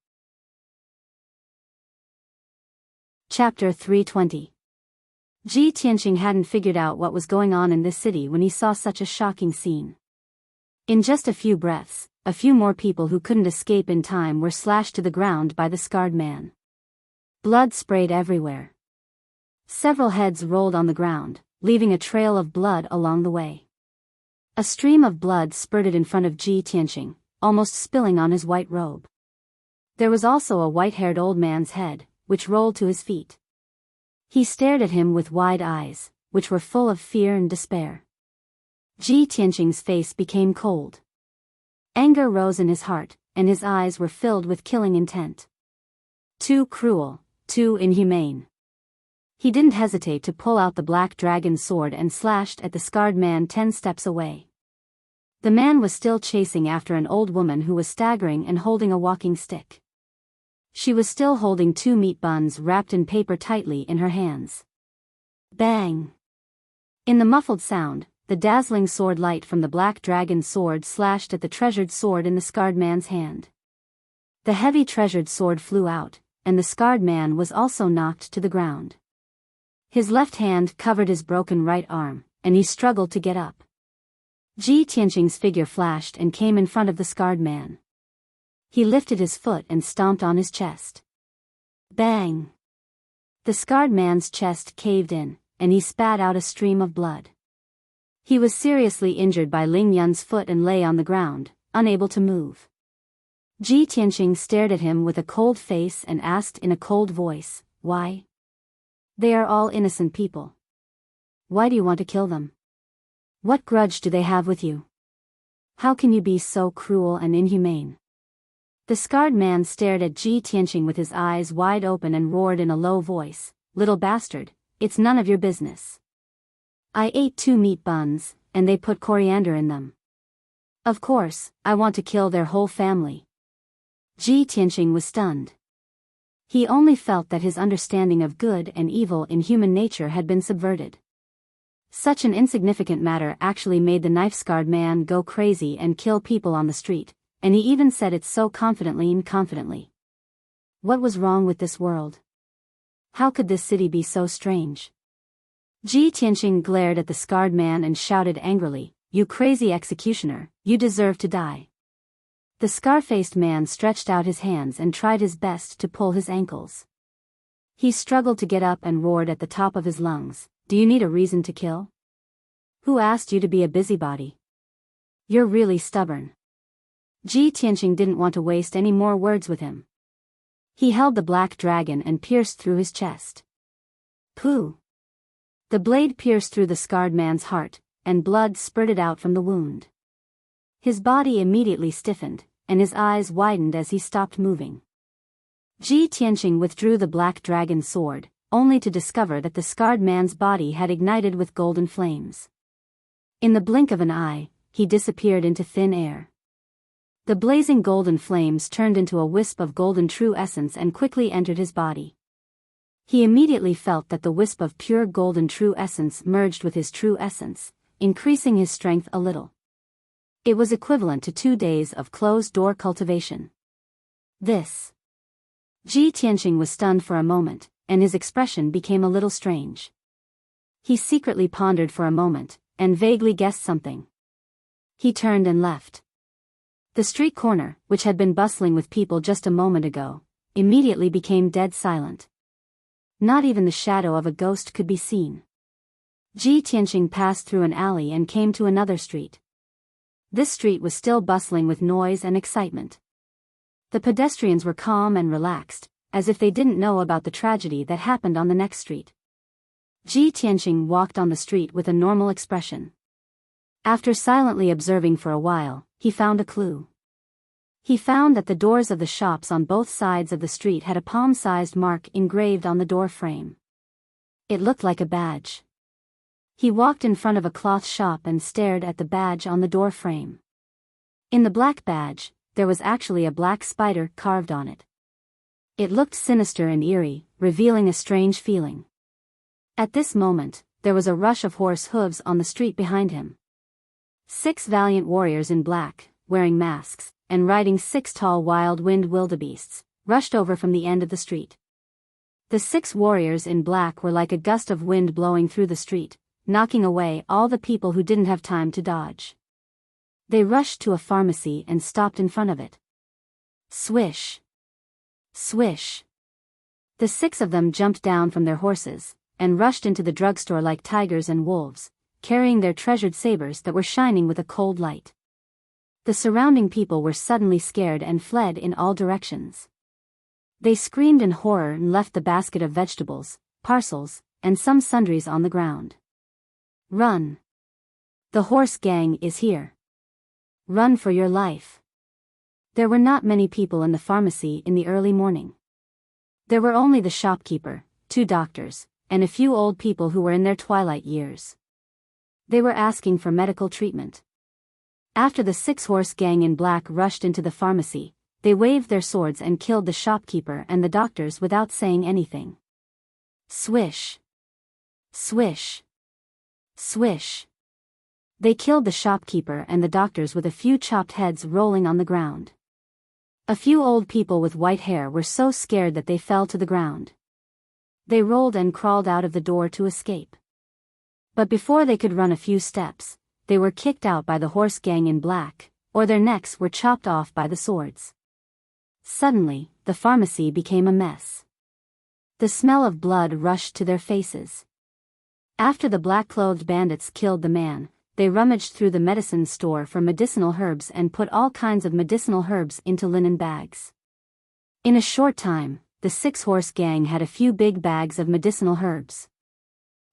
Speaker 1: Chapter 320. Ji Tianqing hadn't figured out what was going on in this city when he saw such a shocking scene. In just a few breaths, a few more people who couldn't escape in time were slashed to the ground by the scarred man. Blood sprayed everywhere. Several heads rolled on the ground, leaving a trail of blood along the way. A stream of blood spurted in front of Ji Tianqing, almost spilling on his white robe. There was also a white-haired old man's head, which rolled to his feet. He stared at him with wide eyes, which were full of fear and despair. Ji Tianqing's face became cold. Anger rose in his heart, and his eyes were filled with killing intent. Too cruel, too inhumane. He didn't hesitate to pull out the black dragon sword and slashed at the scarred man 10 steps away. The man was still chasing after an old woman who was staggering and holding a walking stick. She was still holding 2 meat buns wrapped in paper tightly in her hands. Bang! In the muffled sound, the dazzling sword light from the black dragon's sword slashed at the treasured sword in the scarred man's hand. The heavy treasured sword flew out, and the scarred man was also knocked to the ground. His left hand covered his broken right arm, and he struggled to get up. Ji Tianqing's figure flashed and came in front of the scarred man. He lifted his foot and stomped on his chest. Bang! The scarred man's chest caved in, and he spat out a stream of blood. He was seriously injured by Ling Yun's foot and lay on the ground, unable to move. Ji Tianqing stared at him with a cold face and asked in a cold voice, "Why? They are all innocent people. Why do you want to kill them? What grudge do they have with you? How can you be so cruel and inhumane?" The scarred man stared at Ji Tianqing with his eyes wide open and roared in a low voice, "Little bastard, it's none of your business. I ate 2 meat buns, and they put coriander in them. Of course, I want to kill their whole family." Ji Tianqing was stunned. He only felt that his understanding of good and evil in human nature had been subverted. Such an insignificant matter actually made the knife-scarred man go crazy and kill people on the street, and he even said it so confidently and confidently. What was wrong with this world? How could this city be so strange? Ji Tianqing glared at the scarred man and shouted angrily, "You crazy executioner, you deserve to die." The scar-faced man stretched out his hands and tried his best to pull his ankles. He struggled to get up and roared at the top of his lungs, "Do you need a reason to kill? Who asked you to be a busybody? You're really stubborn." Ji Tianqing didn't want to waste any more words with him. He held the black dragon and pierced through his chest. Pooh! The blade pierced through the scarred man's heart, and blood spurted out from the wound. His body immediately stiffened, and his eyes widened as he stopped moving. Ji Tianqing withdrew the black dragon sword, only to discover that the scarred man's body had ignited with golden flames. In the blink of an eye, he disappeared into thin air. The blazing golden flames turned into a wisp of golden true essence and quickly entered his body. He immediately felt that the wisp of pure golden true essence merged with his true essence, increasing his strength a little. It was equivalent to 2 days of closed-door cultivation. This. Ji Tianqing was stunned for a moment, and his expression became a little strange. He secretly pondered for a moment, and vaguely guessed something. He turned and left. The street corner, which had been bustling with people just a moment ago, immediately became dead silent. Not even the shadow of a ghost could be seen. Ji Tianqing passed through an alley and came to another street. This street was still bustling with noise and excitement. The pedestrians were calm and relaxed, as if they didn't know about the tragedy that happened on the next street. Ji Tianqing walked on the street with a normal expression. After silently observing for a while, he found a clue. He found that the doors of the shops on both sides of the street had a palm-sized mark engraved on the door frame. It looked like a badge. He walked in front of a cloth shop and stared at the badge on the door frame. In the black badge, there was actually a black spider carved on it. It looked sinister and eerie, revealing a strange feeling. At this moment, there was a rush of horse hooves on the street behind him. 6 valiant warriors in black, wearing masks, and riding 6 tall wild-wind wildebeests, rushed over from the end of the street. The 6 warriors in black were like a gust of wind blowing through the street, knocking away all the people who didn't have time to dodge. They rushed to a pharmacy and stopped in front of it. Swish! Swish! The 6 of them jumped down from their horses, and rushed into the drugstore like tigers and wolves, carrying their treasured sabers that were shining with a cold light. The surrounding people were suddenly scared and fled in all directions. They screamed in horror and left the basket of vegetables, parcels, and some sundries on the ground. Run! The horse gang is here. Run for your life. There were not many people in the pharmacy in the early morning. There were only the shopkeeper, 2 doctors, and a few old people who were in their twilight years. They were asking for medical treatment. After the 6-horse gang in black rushed into the pharmacy, they waved their swords and killed the shopkeeper and the doctors without saying anything. Swish. Swish. Swish. They killed the shopkeeper and the doctors with a few chopped heads rolling on the ground. A few old people with white hair were so scared that they fell to the ground. They rolled and crawled out of the door to escape. But before they could run a few steps, they were kicked out by the horse gang in black, or their necks were chopped off by the swords. Suddenly, the pharmacy became a mess. The smell of blood rushed to their faces. After the black-clothed bandits killed the man, they rummaged through the medicine store for medicinal herbs and put all kinds of medicinal herbs into linen bags. In a short time, the six-horse gang had a few big bags of medicinal herbs.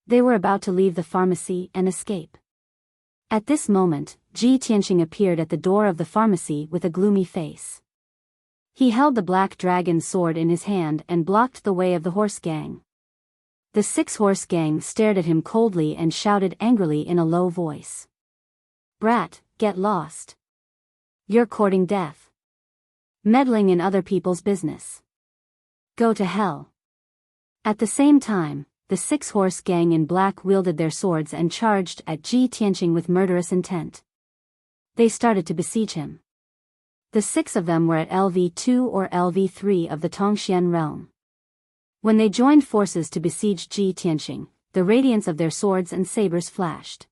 Speaker 1: They were about to leave the pharmacy and escape. At this moment, Ji Tianqing appeared at the door of the pharmacy with a gloomy face. He held the black dragon sword in his hand and blocked the way of the horse gang. The six-horse gang stared at him coldly and shouted angrily in a low voice. "Brat, get lost. You're courting death. Meddling in other people's business. Go to hell." At the same time, the six-horse gang in black wielded their swords and charged at Ji Tianqing with murderous intent. They started to besiege him. The six of them were at LV2 or LV3 of the Tongxian realm. When they joined forces to besiege Ji Tianqing, the radiance of their swords and sabers flashed.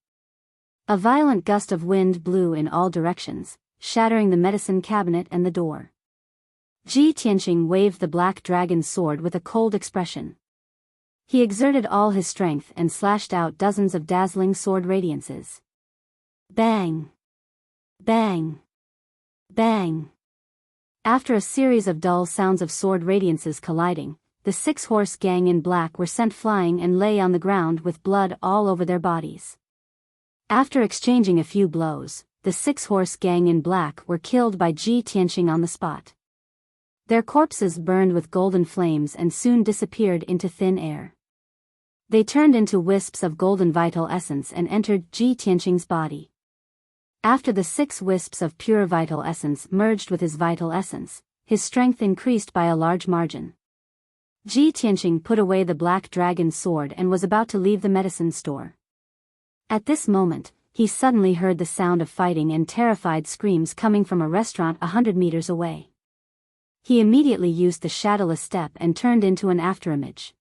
Speaker 1: A violent gust of wind blew in all directions, shattering the medicine cabinet and the door. Ji Tianqing waved the black dragon's sword with a cold expression. He exerted all his strength and slashed out dozens of dazzling sword radiances. Bang! Bang! Bang! After a series of dull sounds of sword radiances colliding, the six-horse gang in black were sent flying and lay on the ground with blood all over their bodies. After exchanging a few blows, the six-horse gang in black were killed by Ji Tianqing on the spot. Their corpses burned with golden flames and soon disappeared into thin air. They turned into wisps of golden vital essence and entered Ji Tianqing's body. After the 6 wisps of pure vital essence merged with his vital essence, his strength increased by a large margin. Ji Tianqing put away the black dragon's sword and was about to leave the medicine store. At this moment, he suddenly heard the sound of fighting and terrified screams coming from a restaurant 100 meters away. He immediately used the shadowless step and turned into an afterimage.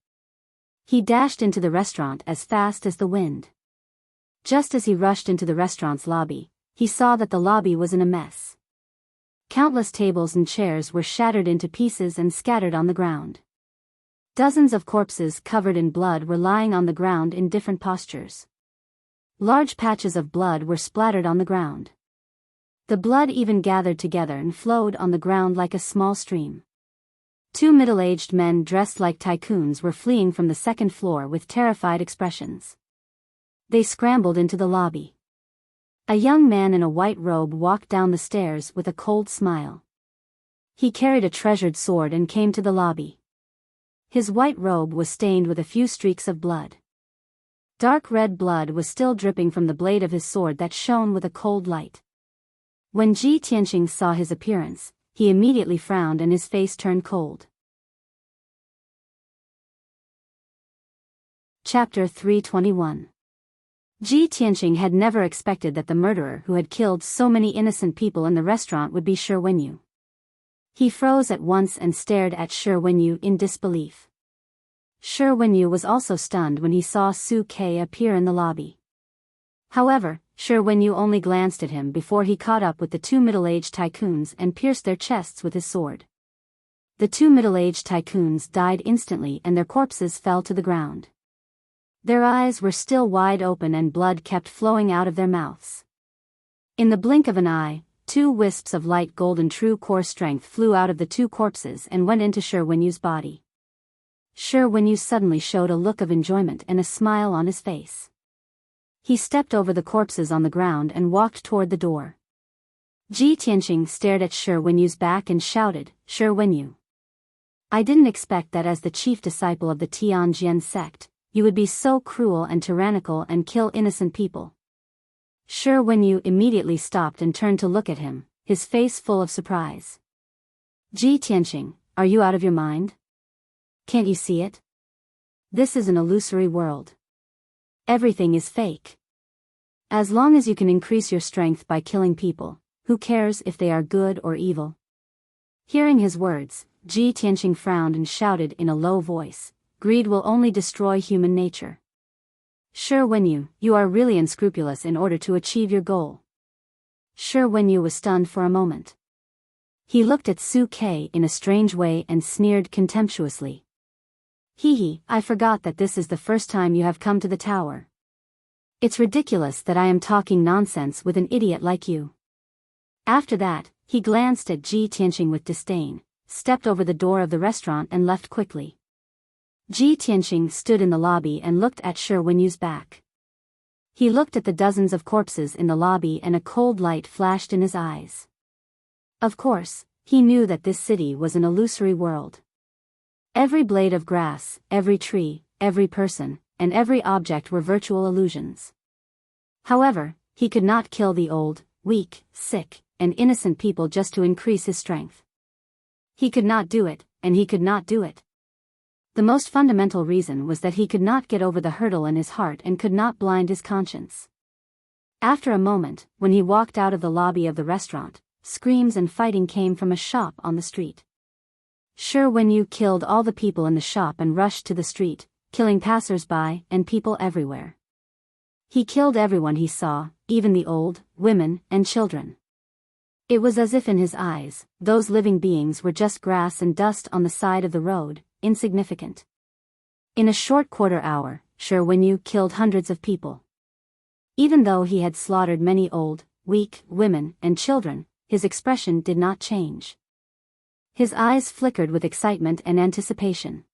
Speaker 1: He dashed into the restaurant as fast as the wind. Just as he rushed into the restaurant's lobby, he saw that the lobby was in a mess. Countless tables and chairs were shattered into pieces and scattered on the ground. Dozens of corpses covered in blood were lying on the ground in different postures. Large patches of blood were splattered on the ground. The blood even gathered together and flowed on the ground like a small stream. 2 middle-aged men dressed like tycoons were fleeing from the second floor with terrified expressions. They scrambled into the lobby. A young man in a white robe walked down the stairs with a cold smile. He carried a treasured sword and came to the lobby. His white robe was stained with a few streaks of blood. Dark red blood was still dripping from the blade of his sword that shone with a cold light. When Ji Tianqing saw his appearance, he immediately frowned and his face turned cold. Chapter 321. Ji Tianqing had never expected that the murderer who had killed so many innocent people in the restaurant would be Shi Wenyu. He froze at once and stared at Shi Wenyu in disbelief. Shi Wenyu was also stunned when he saw Su Ke appear in the lobby. However, Shi Wenyu only glanced at him before he caught up with the 2 middle-aged tycoons and pierced their chests with his sword. The 2 middle-aged tycoons died instantly and their corpses fell to the ground. Their eyes were still wide open and blood kept flowing out of their mouths. In the blink of an eye, 2 wisps of light golden true core strength flew out of the 2 corpses and went into Shi Wenyu's body. Shi Wenyu suddenly showed a look of enjoyment and a smile on his face. He stepped over the corpses on the ground and walked toward the door. Ji Tianqing stared at Shi Wenyu's back and shouted, "Shi Wenyu. I didn't expect that as the chief disciple of the Tianjian sect, you would be so cruel and tyrannical and kill innocent people." Shi Wenyu immediately stopped and turned to look at him, his face full of surprise. Ji Tianqing, are you out of your mind? Can't you see it? This is an illusory world. Everything is fake. As long as you can increase your strength by killing people, who cares if they are good or evil? Hearing his words, Ji Tianqing frowned and shouted in a low voice, greed will only destroy human nature. Shi Wenyu, you are really unscrupulous in order to achieve your goal. Shi Wenyu was stunned for a moment. He looked at Su Ke in a strange way and sneered contemptuously. Hee, I forgot that this is the first time you have come to the tower. It's ridiculous that I am talking nonsense with an idiot like you. After that, he glanced at Ji Tianqing with disdain, stepped over the door of the restaurant and left quickly. Ji Tianqing stood in the lobby and looked at Shi Wenyu's back. He looked at the dozens of corpses in the lobby and a cold light flashed in his eyes. Of course, he knew that this city was an illusory world. Every blade of grass, every tree, every person, and every object were virtual illusions. However, he could not kill the old, weak, sick, and innocent people just to increase his strength. He could not do it, and he could not do it. The most fundamental reason was that he could not get over the hurdle in his heart and could not blind his conscience. After a moment, when he walked out of the lobby of the restaurant, screams and fighting came from a shop on the street. Shi Wenyu killed all the people in the shop and rushed to the street, killing passers-by and people everywhere. He killed everyone he saw, even the old, women, and children. It was as if in his eyes, those living beings were just grass and dust on the side of the road, insignificant. In a short quarter hour, Shi Wenyu killed hundreds of people. Even though he had slaughtered many old, weak, women, and children, his expression did not change. His eyes flickered with excitement and anticipation.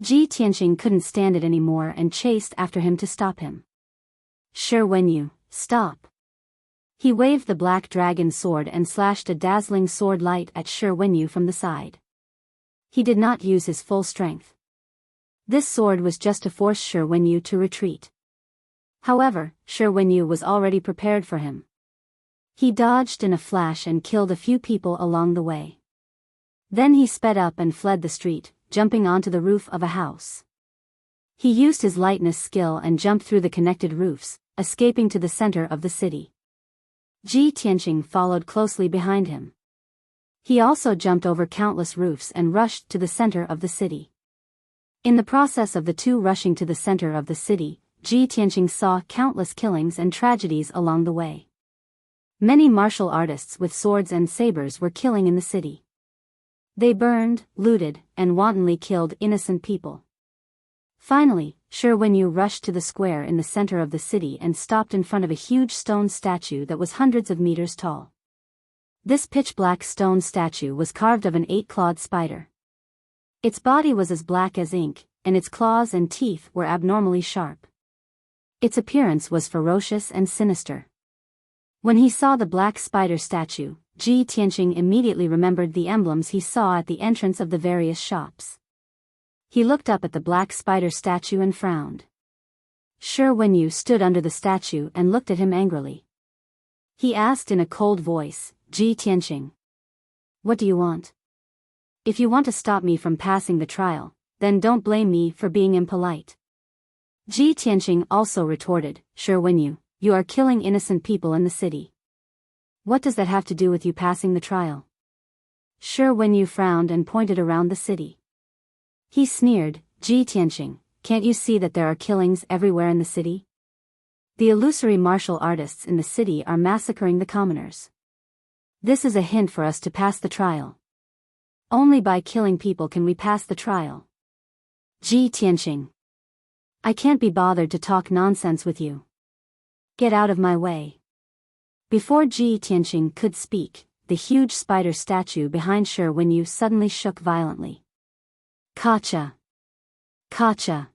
Speaker 1: Ji Tianqing couldn't stand it anymore and chased after him to stop him. Shi Wenyu, stop! He waved the black dragon sword and slashed a dazzling sword light at Shi Wenyu from the side. He did not use his full strength. This sword was just to force Shi Wenyu to retreat. However, Shi Wenyu was already prepared for him. He dodged in a flash and killed a few people along the way. Then he sped up and fled the street, jumping onto the roof of a house. He used his lightness skill and jumped through the connected roofs, escaping to the center of the city. Ji Tianqing followed closely behind him. He also jumped over countless roofs and rushed to the center of the city. In the process of the two rushing to the center of the city, Ji Tianqing saw countless killings and tragedies along the way. Many martial artists with swords and sabers were killing in the city. They burned, looted, and wantonly killed innocent people. Finally, Shi Wenyu rushed to the square in the center of the city and stopped in front of a huge stone statue that was hundreds of meters tall. This pitch-black stone statue was carved of an 8-clawed spider. Its body was as black as ink, and its claws and teeth were abnormally sharp. Its appearance was ferocious and sinister. When he saw the black spider statue, Ji Tianqing immediately remembered the emblems he saw at the entrance of the various shops. He looked up at the black spider statue and frowned. Shi Wenyu stood under the statue and looked at him angrily. He asked in a cold voice, Ji Tianqing, what do you want? If you want to stop me from passing the trial, then don't blame me for being impolite. Ji Tianqing also retorted, Shi Wenyu, you are killing innocent people in the city. What does that have to do with you passing the trial? Shi Wenyu frowned and pointed around the city. He sneered, Ji Tianqing, can't you see that there are killings everywhere in the city? The illusory martial artists in the city are massacring the commoners. This is a hint for us to pass the trial. Only by killing people can we pass the trial. Ji Tianqing, I can't be bothered to talk nonsense with you. Get out of my way. Before Ji Tianqing could speak, the huge spider statue behind Shi Wenyu suddenly shook violently. Kacha! Kacha!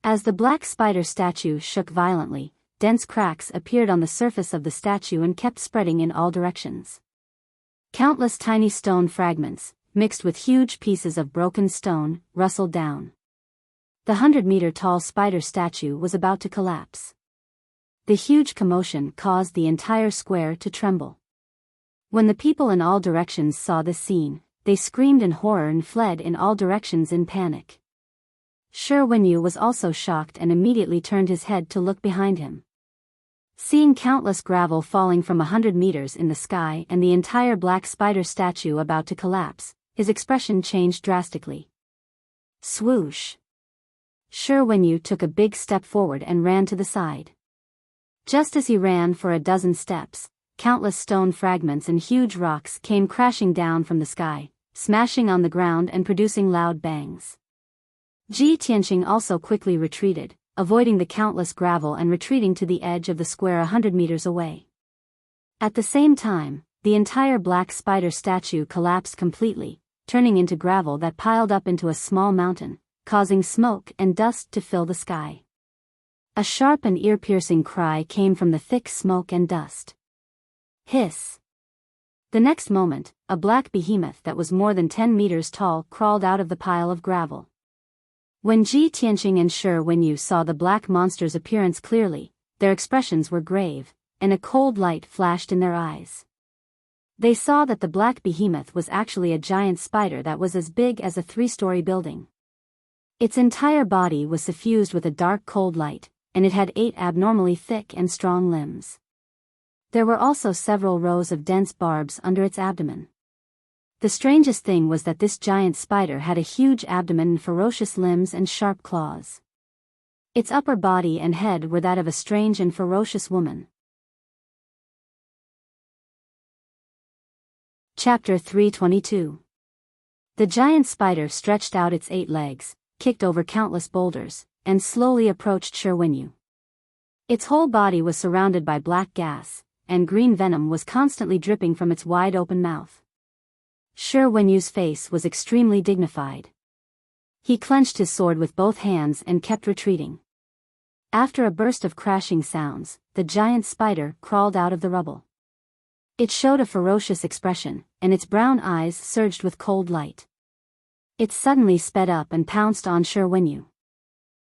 Speaker 1: As the black spider statue shook violently, dense cracks appeared on the surface of the statue and kept spreading in all directions. Countless tiny stone fragments, mixed with huge pieces of broken stone, rustled down. The 100-meter-tall spider statue was about to collapse. The huge commotion caused the entire square to tremble. When the people in all directions saw this scene, they screamed in horror and fled in all directions in panic. Shi Wenyu was also shocked and immediately turned his head to look behind him. Seeing countless gravel falling from 100 meters in the sky and the entire black spider statue about to collapse, his expression changed drastically. Swoosh! Shi Wenyu took a big step forward and ran to the side. Just as he ran for a dozen steps, countless stone fragments and huge rocks came crashing down from the sky, smashing on the ground and producing loud bangs. Ji Tianqing also quickly retreated, avoiding the countless gravel and retreating to the edge of the square 100 meters away. At the same time, the entire black spider statue collapsed completely, turning into gravel that piled up into a small mountain, causing smoke and dust to fill the sky. A sharp and ear-piercing cry came from the thick smoke and dust. Hiss! The next moment, a black behemoth that was more than 10 meters tall crawled out of the pile of gravel. When Ji Tianqing and Shi Wenyu saw the black monster's appearance clearly, their expressions were grave, and a cold light flashed in their eyes. They saw that the black behemoth was actually a giant spider that was as big as a 3-story building. Its entire body was suffused with a dark cold light, and it had 8 abnormally thick and strong limbs. There were also several rows of dense barbs under its abdomen. The strangest thing was that this giant spider had a huge abdomen and ferocious limbs and sharp claws. Its upper body and head were that of a strange and ferocious woman. Chapter 322. The giant spider stretched out its 8 legs, kicked over countless boulders, and slowly approached Shi Wenyu. Its whole body was surrounded by black gas, and green venom was constantly dripping from its wide-open mouth. Shi Wenyu's face was extremely dignified. He clenched his sword with both hands and kept retreating. After a burst of crashing sounds, the giant spider crawled out of the rubble. It showed a ferocious expression, and its brown eyes surged with cold light. It suddenly sped up and pounced on Shi Wenyu.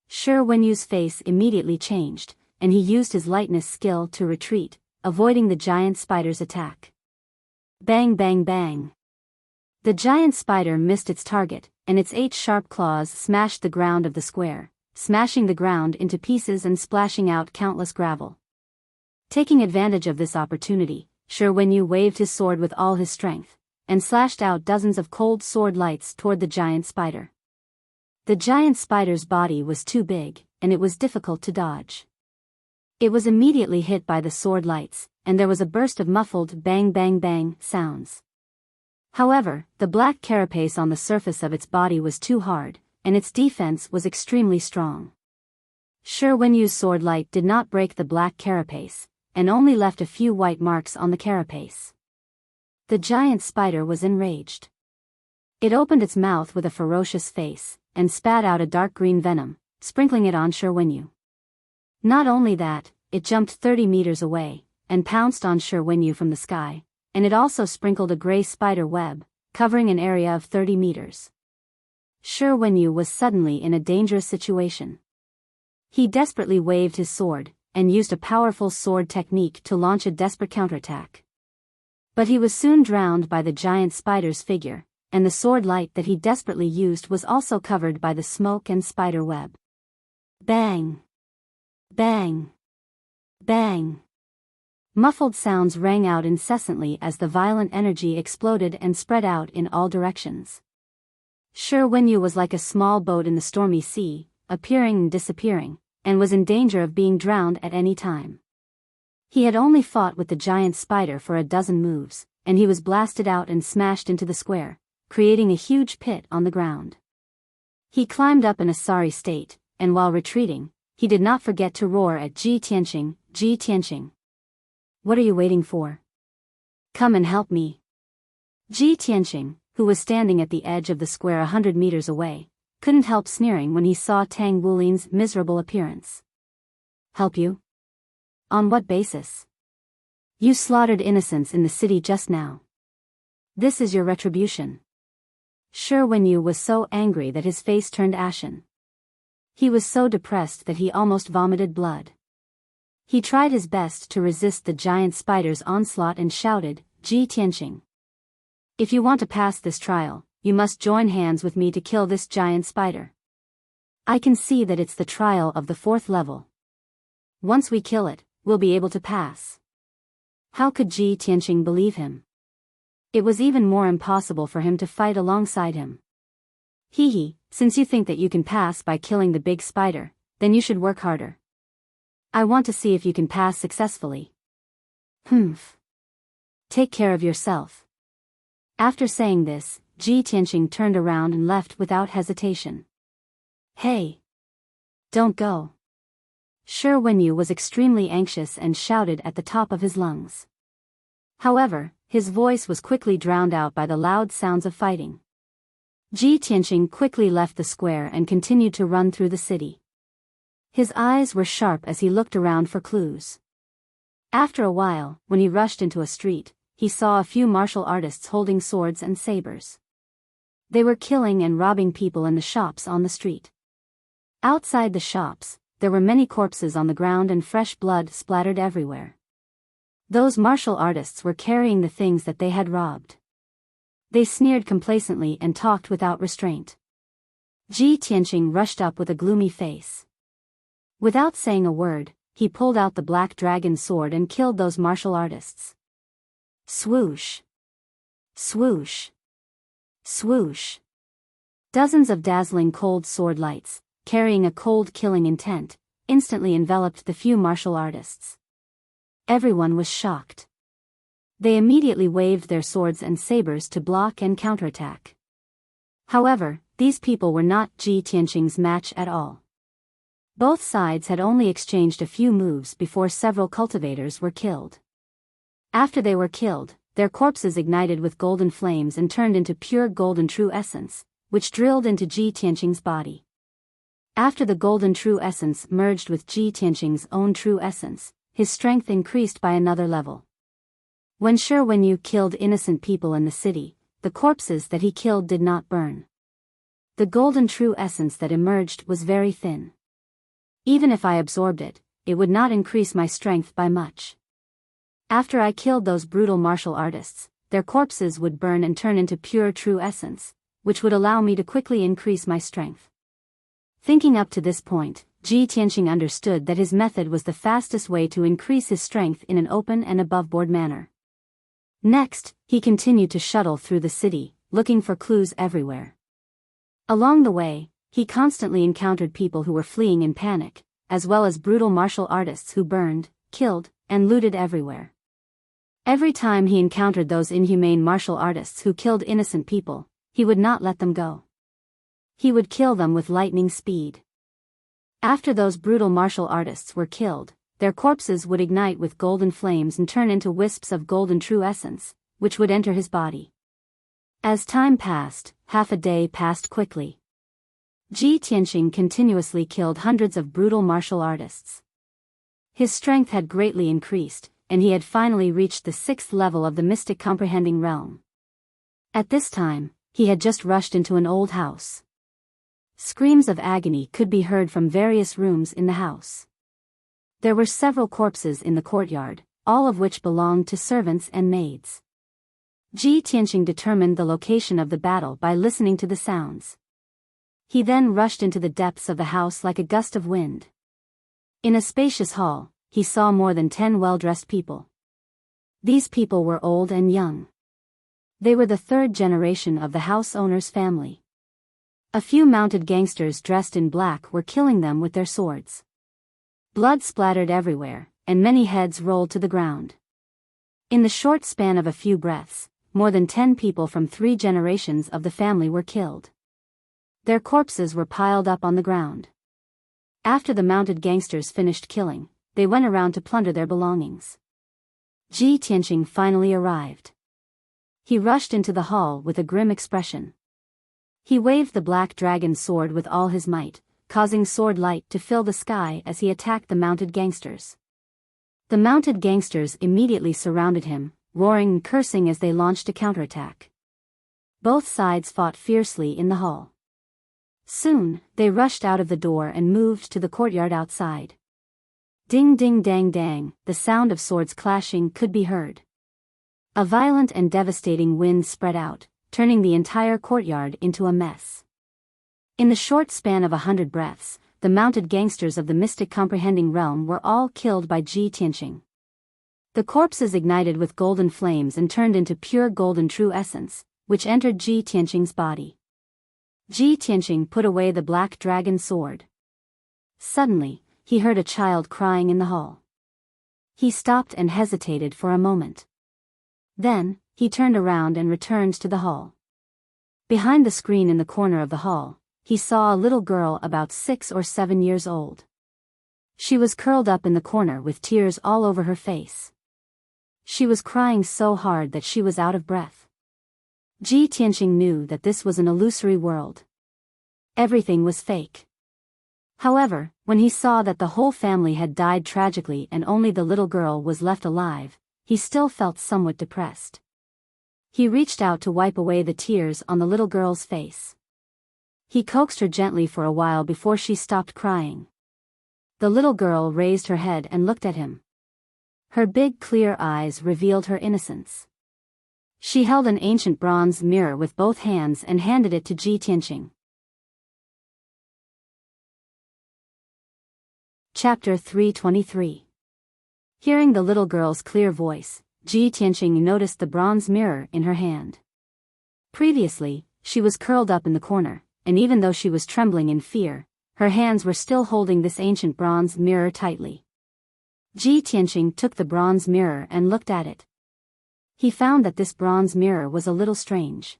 Speaker 1: Shi Wenyu's face immediately changed, and he used his lightness skill to retreat, avoiding the giant spider's attack. Bang bang bang! The giant spider missed its target, and its 8 sharp claws smashed the ground of the square, smashing the ground into pieces and splashing out countless gravel. Taking advantage of this opportunity, Shi Wenyu waved his sword with all his strength, and slashed out dozens of cold sword lights toward the giant spider. The giant spider's body was too big, and it was difficult to dodge. It was immediately hit by the sword lights, and there was a burst of muffled bang bang bang sounds. However, the black carapace on the surface of its body was too hard, and its defense was extremely strong. Shi Wenyu's sword light did not break the black carapace, and only left a few white marks on the carapace. The giant spider was enraged. It opened its mouth with a ferocious face, and spat out a dark green venom, sprinkling it on Shi Wenyu. Not only that, it jumped 30 meters away, and pounced on Shi Wenyu from the sky, and it also sprinkled a gray spider web, covering an area of 30 meters. Shi Wenyu was suddenly in a dangerous situation. He desperately waved his sword, and used a powerful sword technique to launch a desperate counterattack. But he was soon drowned by the giant spider's figure, and the sword light that he desperately used was also covered by the smoke and spider web. Bang! Bang! Bang! Muffled sounds rang out incessantly as the violent energy exploded and spread out in all directions. Shi Wenyu was like a small boat in the stormy sea, appearing and disappearing, and was in danger of being drowned at any time. He had only fought with the giant spider for a dozen moves, and he was blasted out and smashed into the square, creating a huge pit on the ground. He climbed up in a sorry state, and while retreating, he did not forget to roar at Ji Tianqing, Ji Tianqing. What are you waiting for? Come and help me. Ji Tianqing, who was standing at the edge of the square 100 meters away, couldn't help sneering when he saw Tang Wulin's miserable appearance. Help you? On what basis? You slaughtered innocents in the city just now. This is your retribution. Shi Wenyu was so angry that his face turned ashen. He was so depressed that he almost vomited blood. He tried his best to resist the giant spider's onslaught and shouted, Ji Tianqing. If you want to pass this trial, you must join hands with me to kill this giant spider. I can see that it's the trial of the 4th level. Once we kill it, we'll be able to pass. How could Ji Tianqing believe him? It was even more impossible for him to fight alongside him. Hee, since you think that you can pass by killing the big spider, then you should work harder. I want to see if you can pass successfully. Humph. Take care of yourself. After saying this, Ji Tianqing turned around and left without hesitation. Hey! Don't go. Shi Wenyu was extremely anxious and shouted at the top of his lungs. However, his voice was quickly drowned out by the loud sounds of fighting. Ji Tianqing quickly left the square and continued to run through the city. His eyes were sharp as he looked around for clues. After a while, when he rushed into a street, he saw a few martial artists holding swords and sabers. They were killing and robbing people in the shops on the street. Outside the shops, there were many corpses on the ground and fresh blood splattered everywhere. Those martial artists were carrying the things that they had robbed. They sneered complacently and talked without restraint. Ji Tianqing rushed up with a gloomy face. Without saying a word, he pulled out the black dragon sword and killed those martial artists. Swoosh! Swoosh! Swoosh! Dozens of dazzling cold sword lights, carrying a cold killing intent, instantly enveloped the few martial artists. Everyone was shocked. They immediately waved their swords and sabers to block and counterattack. However, these people were not Ji Tianqing's match at all. Both sides had only exchanged a few moves before several cultivators were killed. After they were killed, their corpses ignited with golden flames and turned into pure golden true essence, which drilled into Ji Tianqing's body. After the golden true essence merged with Ji Tianqing's own true essence, his strength increased by another level. When Shi Wenyu killed innocent people in the city, the corpses that he killed did not burn. The golden true essence that emerged was very thin. Even if I absorbed it, it would not increase my strength by much. After I killed those brutal martial artists, their corpses would burn and turn into pure true essence, which would allow me to quickly increase my strength. Thinking up to this point, Ji Tianqing understood that his method was the fastest way to increase his strength in an open and above-board manner. Next, he continued to shuttle through the city, looking for clues everywhere. Along the way, he constantly encountered people who were fleeing in panic, as well as brutal martial artists who burned, killed, and looted everywhere. Every time he encountered those inhumane martial artists who killed innocent people, he would not let them go. He would kill them with lightning speed. After those brutal martial artists were killed, their corpses would ignite with golden flames and turn into wisps of golden true essence, which would enter his body. As time passed, half a day passed quickly. Ji Tianqing continuously killed hundreds of brutal martial artists. His strength had greatly increased, and he had finally reached the 6th level of the mystic comprehending realm. At this time, he had just rushed into an old house. Screams of agony could be heard from various rooms in the house. There were several corpses in the courtyard, all of which belonged to servants and maids. Ji Tianqing determined the location of the battle by listening to the sounds. He then rushed into the depths of the house like a gust of wind. In a spacious hall, he saw more than 10 well-dressed people. These people were old and young. They were the 3rd generation of the house owner's family. A few mounted gangsters dressed in black were killing them with their swords. Blood splattered everywhere, and many heads rolled to the ground. In the short span of a few breaths, more than 10 people from 3 generations of the family were killed. Their corpses were piled up on the ground. After the mounted gangsters finished killing, they went around to plunder their belongings. Ji Tianqing finally arrived. He rushed into the hall with a grim expression. He waved the black dragon sword with all his might, causing sword light to fill the sky as he attacked the mounted gangsters. The mounted gangsters immediately surrounded him, roaring and cursing as they launched a counterattack. Both sides fought fiercely in the hall. Soon, they rushed out of the door and moved to the courtyard outside. Ding ding dang dang, the sound of swords clashing could be heard. A violent and devastating wind spread out, turning the entire courtyard into a mess. In the short span of 100 breaths, the mounted gangsters of the mystic comprehending realm were all killed by Ji Tianqing. The corpses ignited with golden flames and turned into pure golden true essence, which entered Ji Tianqing's body. Ji Tianqing put away the black dragon sword. Suddenly, he heard a child crying in the hall. He stopped and hesitated for a moment. Then, he turned around and returned to the hall. Behind the screen in the corner of the hall, he saw a little girl about 6 or 7 years old. She was curled up in the corner with tears all over her face. She was crying so hard that she was out of breath. Ji Tianqing knew that this was an illusory world. Everything was fake. However, when he saw that the whole family had died tragically and only the little girl was left alive, he still felt somewhat depressed. He reached out to wipe away the tears on the little girl's face. He coaxed her gently for a while before she stopped crying. The little girl raised her head and looked at him. Her big clear eyes revealed her innocence. She held an ancient bronze mirror with both hands and handed it to Ji Tianqing. Chapter 323. Hearing the little girl's clear voice, Ji Tianqing noticed the bronze mirror in her hand. Previously, she was curled up in the corner, and even though she was trembling in fear, her hands were still holding this ancient bronze mirror tightly. Ji Tianqing took the bronze mirror and looked at it. He found that this bronze mirror was a little strange.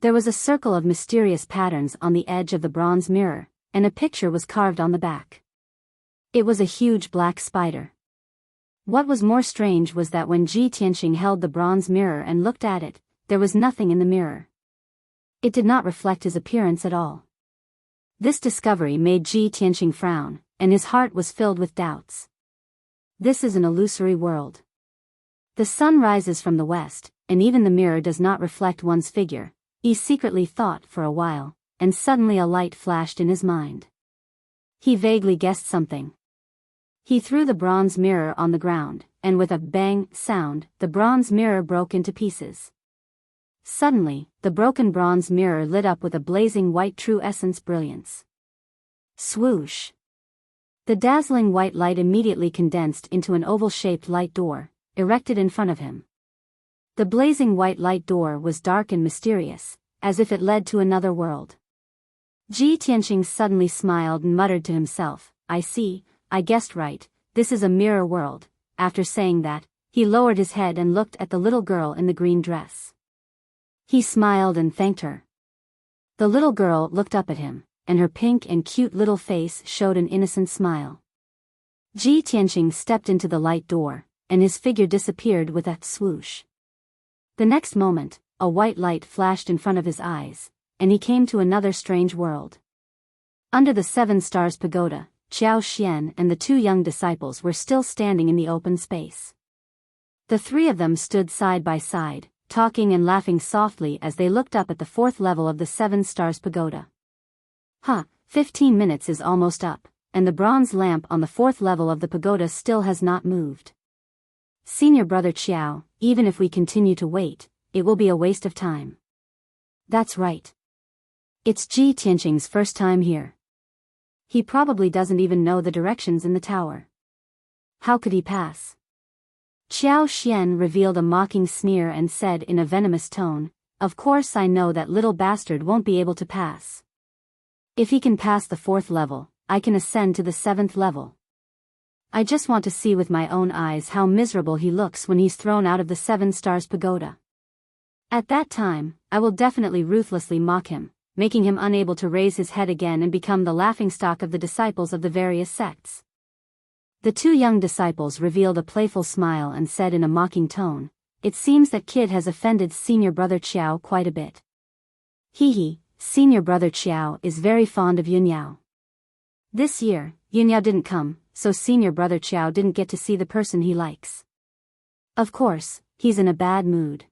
Speaker 1: There was a circle of mysterious patterns on the edge of the bronze mirror, and a picture was carved on the back. It was a huge black spider. What was more strange was that when Ji Tianqing held the bronze mirror and looked at it, there was nothing in the mirror. It did not reflect his appearance at all. This discovery made Ji Tianqing frown, and his heart was filled with doubts. This is an illusory world. The sun rises from the west, and even the mirror does not reflect one's figure, he secretly thought for a while, and suddenly a light flashed in his mind. He vaguely guessed something. He threw the bronze mirror on the ground, and with a bang sound, the bronze mirror broke into pieces. Suddenly, the broken bronze mirror lit up with a blazing white true essence brilliance. Swoosh! The dazzling white light immediately condensed into an oval-shaped light door, erected in front of him. The blazing white light door was dark and mysterious, as if it led to another world. Ji Tianqing suddenly smiled and muttered to himself, "I see, I guessed right, this is a mirror world." After saying that, he lowered his head and looked at the little girl in the green dress. He smiled and thanked her. The little girl looked up at him, and her pink and cute little face showed an innocent smile. Ji Tianqing stepped into the light door, and his figure disappeared with a swoosh. The next moment, a white light flashed in front of his eyes, and he came to another strange world. Under the 7 Stars Pagoda, Qiao Xian and the 2 young disciples were still standing in the open space. The 3 of them stood side by side, talking and laughing softly as they looked up at the 4th level of the 7 Stars Pagoda. 15 minutes is almost up, and the bronze lamp on the 4th level of the pagoda still has not moved. Senior brother Qiao, even if we continue to wait, it will be a waste of time. That's right. It's Ji Tianqing's first time here. He probably doesn't even know the directions in the tower. How could he pass? Qiao Xian revealed a mocking sneer and said in a venomous tone, "Of course I know that little bastard won't be able to pass. If he can pass the 4th level, I can ascend to the 7th level. I just want to see with my own eyes how miserable he looks when he's thrown out of the 7 Stars Pagoda. At that time, I will definitely ruthlessly mock him, making him unable to raise his head again and become the laughingstock of the disciples of the various sects." The 2 young disciples revealed a playful smile and said in a mocking tone, "It seems that kid has offended senior brother Qiao quite a bit. Hee, senior brother Qiao is very fond of Yunyao. This year, Yunyao didn't come, so senior brother Qiao didn't get to see the person he likes. Of course, he's in a bad mood."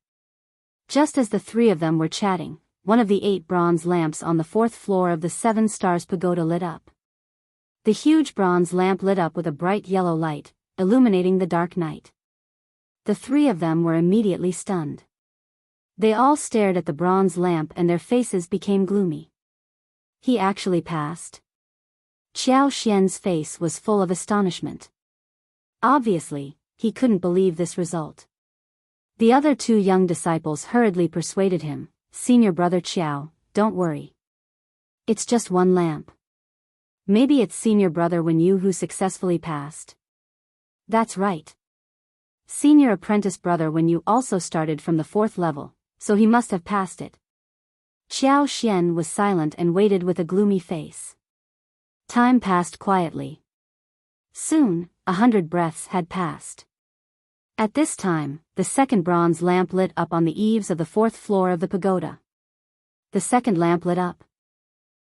Speaker 1: Just as the 3 of them were chatting, one of the 8 bronze lamps on the 4th floor of the 7 Stars Pagoda lit up. The huge bronze lamp lit up with a bright yellow light, illuminating the dark night. The three of them were immediately stunned. They all stared at the bronze lamp and their faces became gloomy. He actually passed? Qiao Xian's face was full of astonishment. Obviously, he couldn't believe this result. The other two young disciples hurriedly persuaded him, "Senior brother Qiao, don't worry. It's just one lamp. Maybe it's senior brother Wenyu who successfully passed." That's right. Senior apprentice brother Wenyu also started from the 4th level, so he must have passed it. Qiao Xian was silent and waited with a gloomy face. Time passed quietly. Soon, 100 breaths had passed. At this time, the second bronze lamp lit up on the eaves of the 4th floor of the pagoda. The second lamp lit up.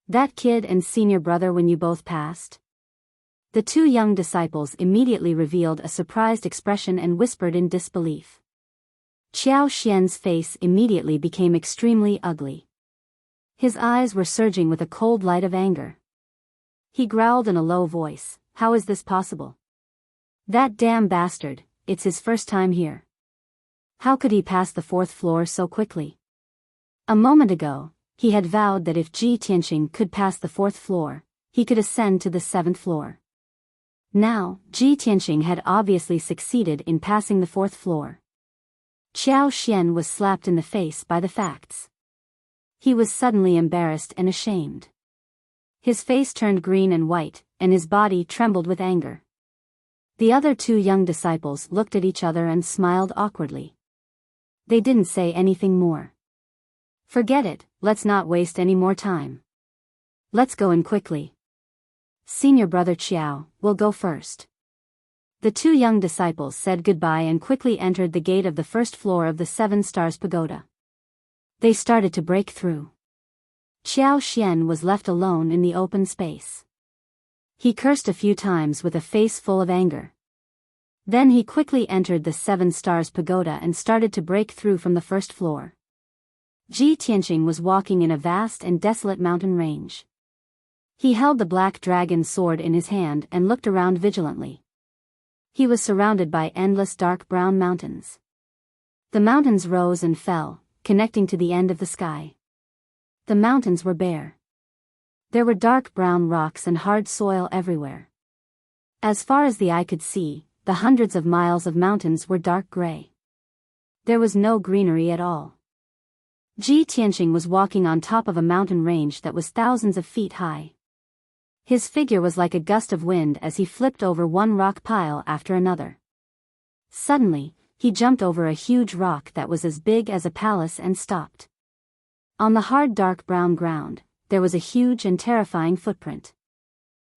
Speaker 1: That kid and senior brother when you both passed? The two young disciples immediately revealed a surprised expression and whispered in disbelief. Qiao Xian's face immediately became extremely ugly. His eyes were surging with a cold light of anger. He growled in a low voice, "How is this possible? That damn bastard, it's his first time here. How could he pass the 4th floor so quickly? A moment ago, he had vowed that if Ji Tianqing could pass the 4th floor, he could ascend to the 7th floor. Now, Ji Tianqing had obviously succeeded in passing the 4th floor. Qiao Xian was slapped in the face by the facts. He was suddenly embarrassed and ashamed. His face turned green and white, and his body trembled with anger. The other two young disciples looked at each other and smiled awkwardly. They didn't say anything more. "Forget it, let's not waste any more time. Let's go in quickly. Senior brother Qiao, will go first." The two young disciples said goodbye and quickly entered the gate of the 1st floor of the 7 Stars Pagoda. They started to break through. Qiao Xian was left alone in the open space. He cursed a few times with a face full of anger. Then he quickly entered the 7 Stars Pagoda and started to break through from the 1st floor. Ji Tianqing was walking in a vast and desolate mountain range. He held the black dragon sword in his hand and looked around vigilantly. He was surrounded by endless dark brown mountains. The mountains rose and fell, connecting to the end of the sky. The mountains were bare. There were dark brown rocks and hard soil everywhere. As far as the eye could see, the hundreds of miles of mountains were dark gray. There was no greenery at all. Ji Tianqing was walking on top of a mountain range that was thousands of feet high. His figure was like a gust of wind as he flipped over one rock pile after another. Suddenly, he jumped over a huge rock that was as big as a palace and stopped. On the hard dark brown ground, there was a huge and terrifying footprint.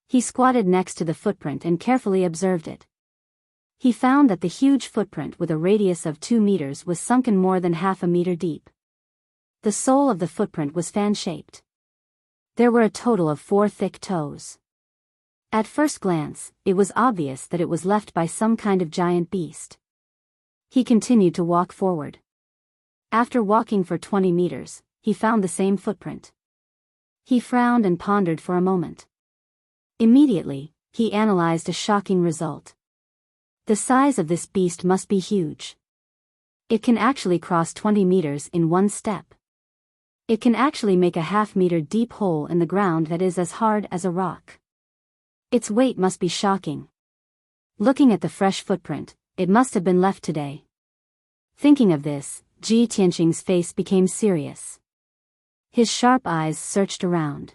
Speaker 1: He squatted next to the footprint and carefully observed it. He found that the huge footprint with a radius of 2 meters was sunken more than half a meter deep. The sole of the footprint was fan-shaped. There were a total of 4 thick toes. At first glance, it was obvious that it was left by some kind of giant beast. He continued to walk forward. After walking for 20 meters, he found the same footprint. He frowned and pondered for a moment. Immediately, he analyzed a shocking result. The size of this beast must be huge. It can actually cross 20 meters in one step. It can actually make a half-meter deep hole in the ground that is as hard as a rock. Its weight must be shocking. Looking at the fresh footprint, it must have been left today. Thinking of this, Ji Tianqing's face became serious. His sharp eyes searched around.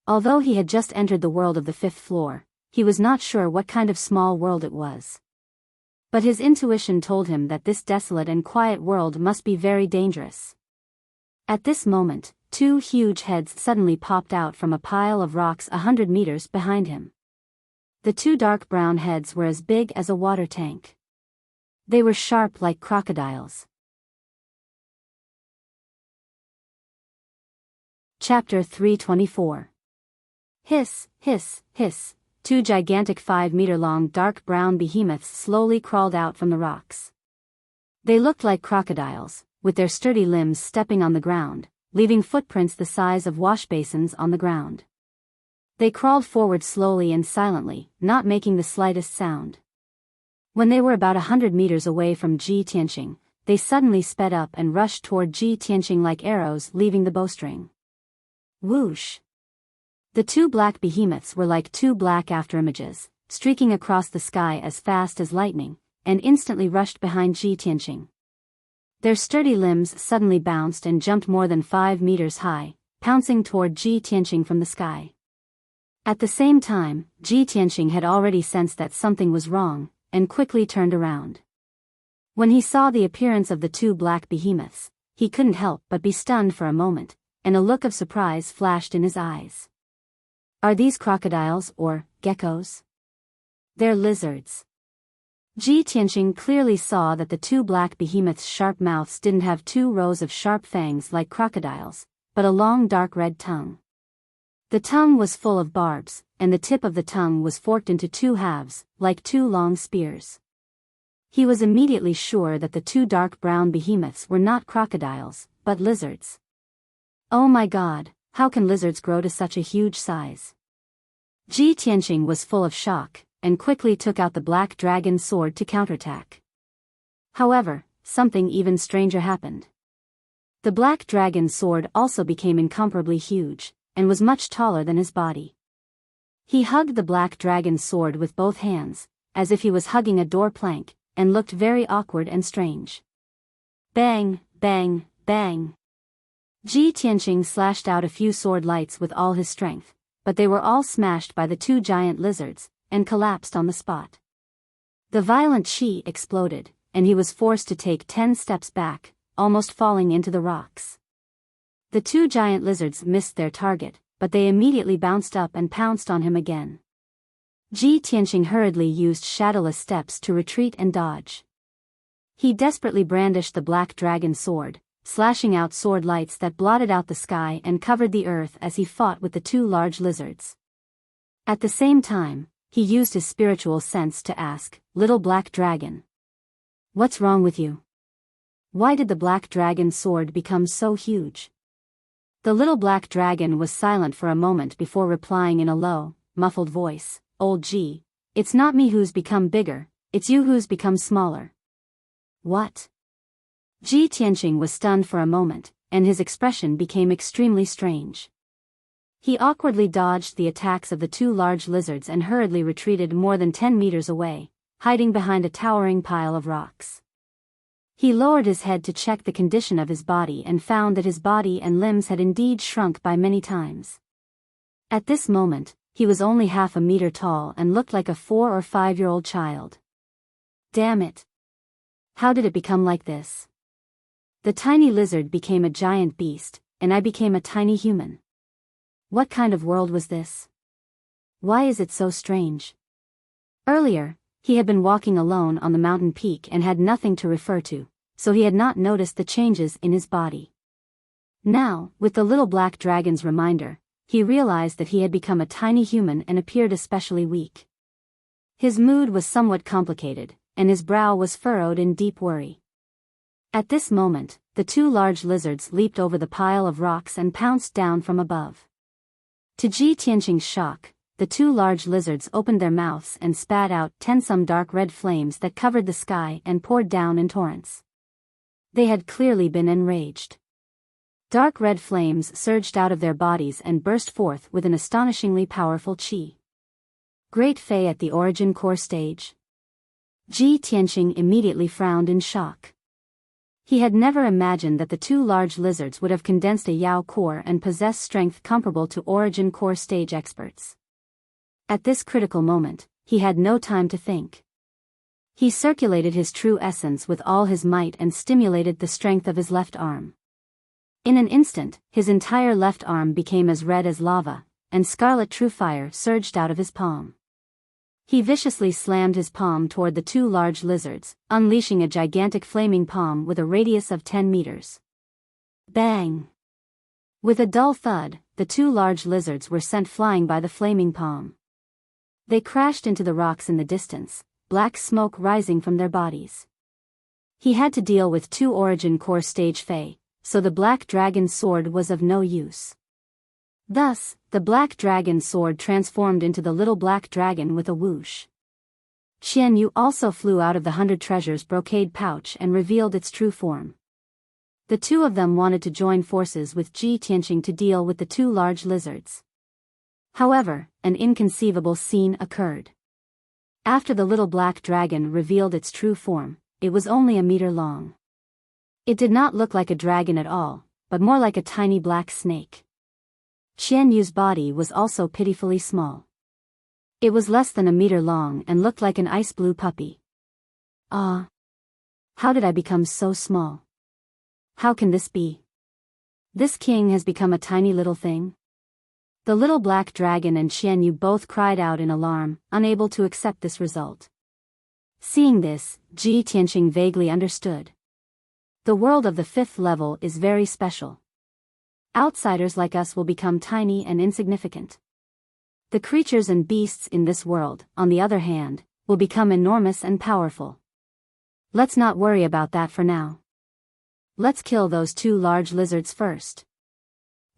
Speaker 1: Although he had just entered the world of the 5th floor, he was not sure what kind of small world it was. But his intuition told him that this desolate and quiet world must be very dangerous. At this moment, 2 huge heads suddenly popped out from a pile of rocks 100 meters behind him. The 2 dark brown heads were as big as a water tank. They were sharp like crocodiles. Chapter 324. Hiss, hiss, hiss. 2 gigantic 5-meter-long dark brown behemoths slowly crawled out from the rocks. They looked like crocodiles, with their sturdy limbs stepping on the ground, leaving footprints the size of washbasins on the ground. They crawled forward slowly and silently, not making the slightest sound. When they were about 100 meters away from Ji Tianqing, they suddenly sped up and rushed toward Ji Tianqing like arrows leaving the bowstring. Whoosh! The two black behemoths were like two black afterimages, streaking across the sky as fast as lightning, and instantly rushed behind Ji Tianqing. Their sturdy limbs suddenly bounced and jumped more than 5 meters high, pouncing toward Ji Tianqing from the sky. At the same time, Ji Tianqing had already sensed that something was wrong, and quickly turned around. When he saw the appearance of the two black behemoths, he couldn't help but be stunned for a moment, and a look of surprise flashed in his eyes. Are these crocodiles or geckos? They're lizards. Ji Tianqing clearly saw that the two black behemoths' sharp mouths didn't have 2 rows of sharp fangs like crocodiles, but a long dark red tongue. The tongue was full of barbs, and the tip of the tongue was forked into 2 halves, like 2 long spears. He was immediately sure that the 2 dark brown behemoths were not crocodiles, but lizards. Oh my God, how can lizards grow to such a huge size? Ji Tianqing was full of shock, and quickly took out the black dragon sword to counterattack. However, something even stranger happened. The black dragon sword also became incomparably huge, and was much taller than his body. He hugged the black dragon sword with both hands, as if he was hugging a door plank, and looked very awkward and strange. Bang, bang, bang. Ji Tianqing slashed out a few sword lights with all his strength, but they were all smashed by the 2 giant lizards, and collapsed on the spot. The violent chi exploded, and he was forced to take 10 steps back, almost falling into the rocks. The 2 giant lizards missed their target, but they immediately bounced up and pounced on him again. Ji Tianqing hurriedly used shadowless steps to retreat and dodge. He desperately brandished the black dragon sword, slashing out sword lights that blotted out the sky and covered the earth as he fought with the 2 large lizards. At the same time, he used his spiritual sense to ask, "Little black dragon, what's wrong with you? Why did the black dragon sword become so huge?" The little black dragon was silent for a moment before replying in a low, muffled voice, "Old Ji, it's not me who's become bigger, it's you who's become smaller." What? Ji Tianqing was stunned for a moment, and his expression became extremely strange. He awkwardly dodged the attacks of the 2 large lizards and hurriedly retreated more than 10 meters away, hiding behind a towering pile of rocks. He lowered his head to check the condition of his body and found that his body and limbs had indeed shrunk by many times. At this moment, he was only half a meter tall and looked like a 4 or 5-year-old child. Damn it! How did it become like this? The tiny lizard became a giant beast, and I became a tiny human. What kind of world was this? Why is it so strange? Earlier, he had been walking alone on the mountain peak and had nothing to refer to, so he had not noticed the changes in his body. Now, with the little black dragon's reminder, he realized that he had become a tiny human and appeared especially weak. His mood was somewhat complicated, and his brow was furrowed in deep worry. At this moment, the 2 large lizards leaped over the pile of rocks and pounced down from above. To Ji Tianqing's shock, the 2 large lizards opened their mouths and spat out 10 some dark red flames that covered the sky and poured down in torrents. They had clearly been enraged. Dark red flames surged out of their bodies and burst forth with an astonishingly powerful chi. Great Fei at the origin core stage? Ji Tianqing immediately frowned in shock. He had never imagined that the 2 large lizards would have condensed a Yao core and possess strength comparable to origin core stage experts. At this critical moment, he had no time to think. He circulated his true essence with all his might and stimulated the strength of his left arm. In an instant, his entire left arm became as red as lava, and scarlet true fire surged out of his palm. He viciously slammed his palm toward the 2 large lizards, unleashing a gigantic flaming palm with a radius of 10 meters. Bang! With a dull thud, the 2 large lizards were sent flying by the flaming palm. They crashed into the rocks in the distance, black smoke rising from their bodies. He had to deal with 2 origin core stage Fei, so the black dragon sword was of no use. Thus, the black dragon sword transformed into the little black dragon with a whoosh. Qianyu also flew out of the 100 treasures brocade pouch and revealed its true form. The two of them wanted to join forces with Ji Tianqing to deal with the two large lizards. However, an inconceivable scene occurred. After the little black dragon revealed its true form, it was only a meter long. It did not look like a dragon at all, but more like a tiny black snake. Qianyu's body was also pitifully small. It was less than a meter long and looked like an ice blue puppy. Ah! How did I become so small? How can this be? This king has become a tiny little thing? The little black dragon and Qianyu both cried out in alarm, unable to accept this result. Seeing this, Ji Tianqing vaguely understood. The world of the 5th level is very special. Outsiders like us will become tiny and insignificant. The creatures and beasts in this world, on the other hand, will become enormous and powerful. Let's not worry about that for now. Let's kill those two large lizards first.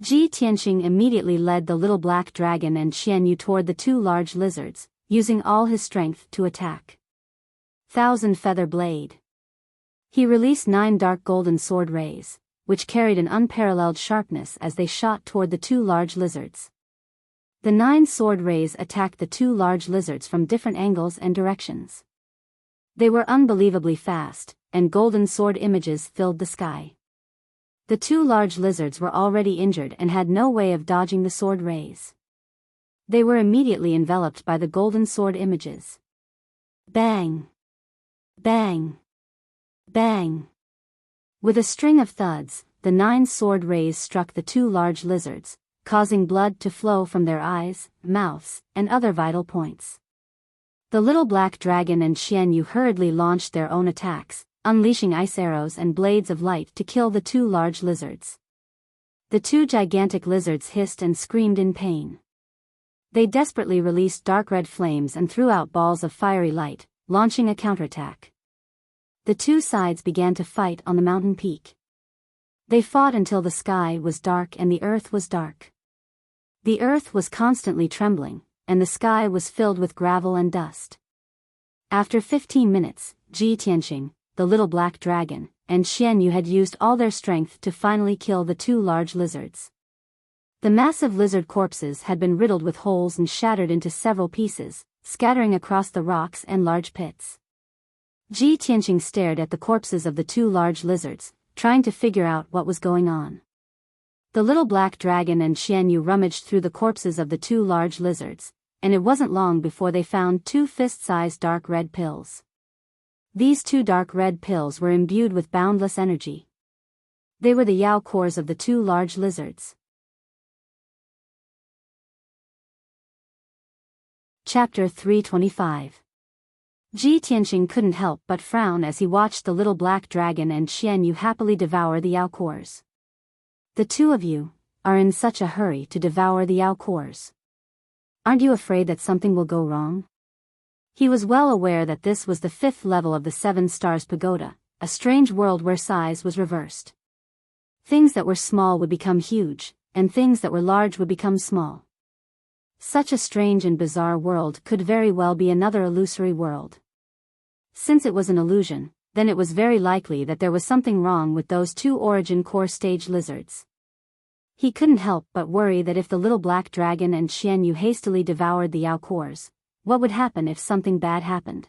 Speaker 1: Ji Tianqing immediately led the little black dragon and Qianyu toward the two large lizards, using all his strength to attack. 1,000 Feather Blade. He released 9 dark golden sword rays, which carried an unparalleled sharpness as they shot toward the two large lizards. The 9 sword rays attacked the two large lizards from different angles and directions. They were unbelievably fast, and golden sword images filled the sky. The two large lizards were already injured and had no way of dodging the sword rays. They were immediately enveloped by the golden sword images. Bang! Bang! Bang! With a string of thuds, the 9 sword rays struck the two large lizards, causing blood to flow from their eyes, mouths, and other vital points. The little black dragon and Qianyu hurriedly launched their own attacks, unleashing ice arrows and blades of light to kill the two large lizards. The two gigantic lizards hissed and screamed in pain. They desperately released dark red flames and threw out balls of fiery light, launching a counterattack. The two sides began to fight on the mountain peak. They fought until the sky was dark and the earth was dark. The earth was constantly trembling, and the sky was filled with gravel and dust. After 15 minutes, Ji Tianqing, the little black dragon, and Qianyu had used all their strength to finally kill the two large lizards. The massive lizard corpses had been riddled with holes and shattered into several pieces, scattering across the rocks and large pits. Ji Tianqing stared at the corpses of the two large lizards, trying to figure out what was going on. The little black dragon and Qianyu rummaged through the corpses of the two large lizards, and it wasn't long before they found 2 fist-sized dark red pills. These 2 dark red pills were imbued with boundless energy. They were the Yao cores of the two large lizards. Chapter 325. Ji Tianqing couldn't help but frown as he watched the little black dragon and Qianyu happily devour the Yao cores. The two of you are in such a hurry to devour the Yao cores. Aren't you afraid that something will go wrong? He was well aware that this was the 5th level of the 7 Stars Pagoda, a strange world where size was reversed. Things that were small would become huge, and things that were large would become small. Such a strange and bizarre world could very well be another illusory world. Since it was an illusion, then it was very likely that there was something wrong with those 2 origin core stage lizards. He couldn't help but worry that if the little black dragon and Qianyu hastily devoured the Yao cores, what would happen if something bad happened?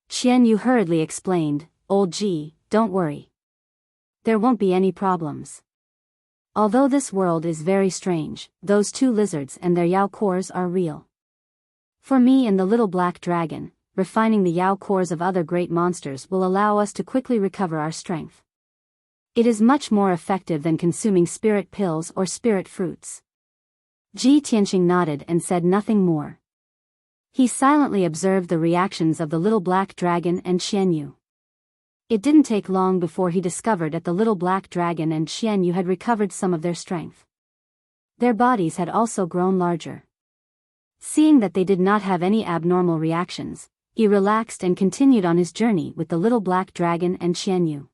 Speaker 1: Qianyu hurriedly explained, "Old Ji, don't worry. There won't be any problems. Although this world is very strange, those 2 lizards and their Yao cores are real. For me and the little black dragon, refining the Yao cores of other great monsters will allow us to quickly recover our strength. It is much more effective than consuming spirit pills or spirit fruits." Ji Tianqing nodded and said nothing more. He silently observed the reactions of the little black dragon and Qianyu. It didn't take long before he discovered that the little black dragon and Qianyu had recovered some of their strength. Their bodies had also grown larger. Seeing that they did not have any abnormal reactions, he relaxed and continued on his journey with the little black dragon and Qianyu.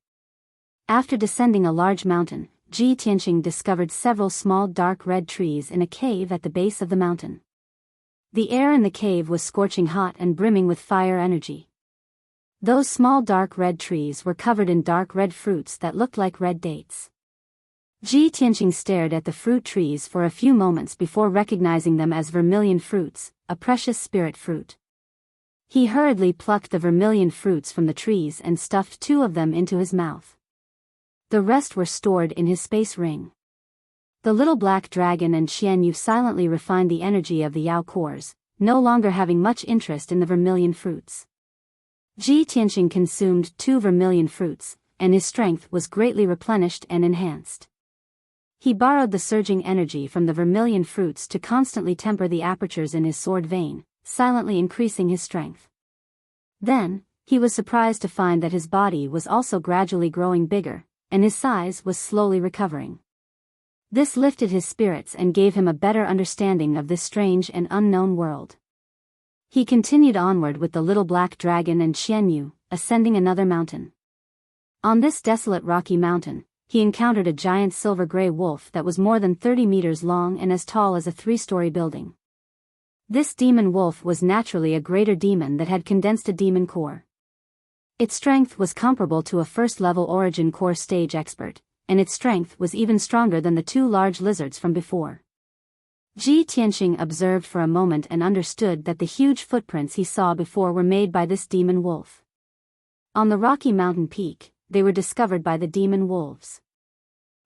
Speaker 1: After descending a large mountain, Ji Tianqing discovered several small dark red trees in a cave at the base of the mountain. The air in the cave was scorching hot and brimming with fire energy. Those small dark red trees were covered in dark red fruits that looked like red dates. Ji Tianqing stared at the fruit trees for a few moments before recognizing them as vermilion fruits, a precious spirit fruit. He hurriedly plucked the vermilion fruits from the trees and stuffed 2 of them into his mouth. The rest were stored in his space ring. The little black dragon and Xian Yu silently refined the energy of the Yao cores, no longer having much interest in the vermilion fruits. Ji Tianqing consumed 2 vermilion fruits, and his strength was greatly replenished and enhanced. He borrowed the surging energy from the vermilion fruits to constantly temper the apertures in his sword vein, silently increasing his strength. Then, he was surprised to find that his body was also gradually growing bigger, and his size was slowly recovering. This lifted his spirits and gave him a better understanding of this strange and unknown world. He continued onward with the little black dragon and Xian Yu, ascending another mountain. On this desolate rocky mountain, he encountered a giant silver-gray wolf that was more than 30 meters long and as tall as a 3-story building. This demon wolf was naturally a greater demon that had condensed a demon core. Its strength was comparable to a first-level origin core stage expert, and its strength was even stronger than the 2 large lizards from before. Ji Tianqing observed for a moment and understood that the huge footprints he saw before were made by this demon wolf. On the rocky mountain peak, they were discovered by the demon wolves.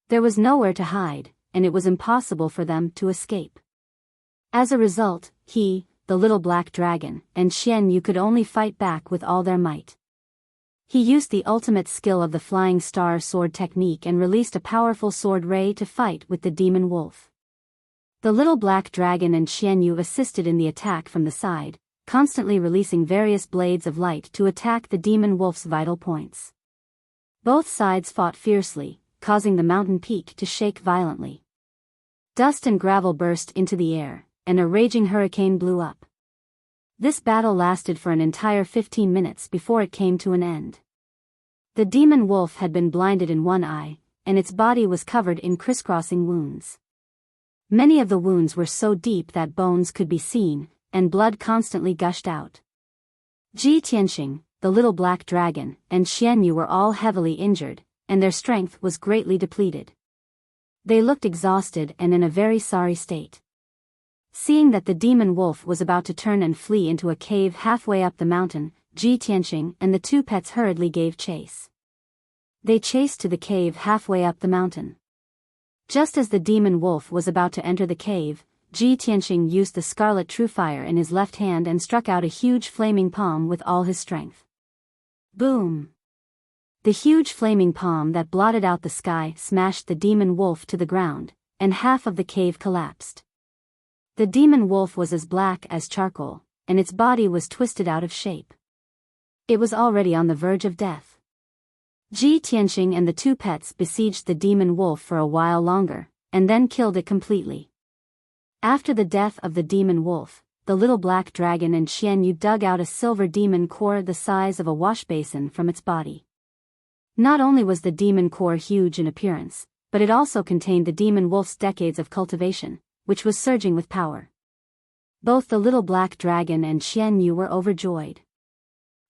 Speaker 1: There was nowhere to hide, and it was impossible for them to escape. As a result, he, the little black dragon, and Xian Yu could only fight back with all their might. He used the ultimate skill of the flying star sword technique and released a powerful sword ray to fight with the demon wolf. The little black dragon and Xian Yu assisted in the attack from the side, constantly releasing various blades of light to attack the demon wolf's vital points. Both sides fought fiercely, causing the mountain peak to shake violently. Dust and gravel burst into the air, and a raging hurricane blew up. This battle lasted for an entire 15 minutes before it came to an end. The demon wolf had been blinded in one eye, and its body was covered in crisscrossing wounds. Many of the wounds were so deep that bones could be seen, and blood constantly gushed out. Ji Tianqing, the little black dragon, and Xian Yu were all heavily injured, and their strength was greatly depleted. They looked exhausted and in a very sorry state. Seeing that the demon wolf was about to turn and flee into a cave halfway up the mountain, Ji Tianqing and the 2 pets hurriedly gave chase. They chased to the cave halfway up the mountain. Just as the demon wolf was about to enter the cave, Ji Tianqing used the scarlet true fire in his left hand and struck out a huge flaming palm with all his strength. Boom! The huge flaming palm that blotted out the sky smashed the demon wolf to the ground, and half of the cave collapsed. The demon wolf was as black as charcoal, and its body was twisted out of shape. It was already on the verge of death. Ji Tianqing and the 2 pets besieged the demon wolf for a while longer, and then killed it completely. After the death of the demon wolf, the little black dragon and Xian Yu dug out a silver demon core the size of a wash basin from its body. Not only was the demon core huge in appearance, but it also contained the demon wolf's decades of cultivation, which was surging with power. Both the little black dragon and Xian Yu were overjoyed.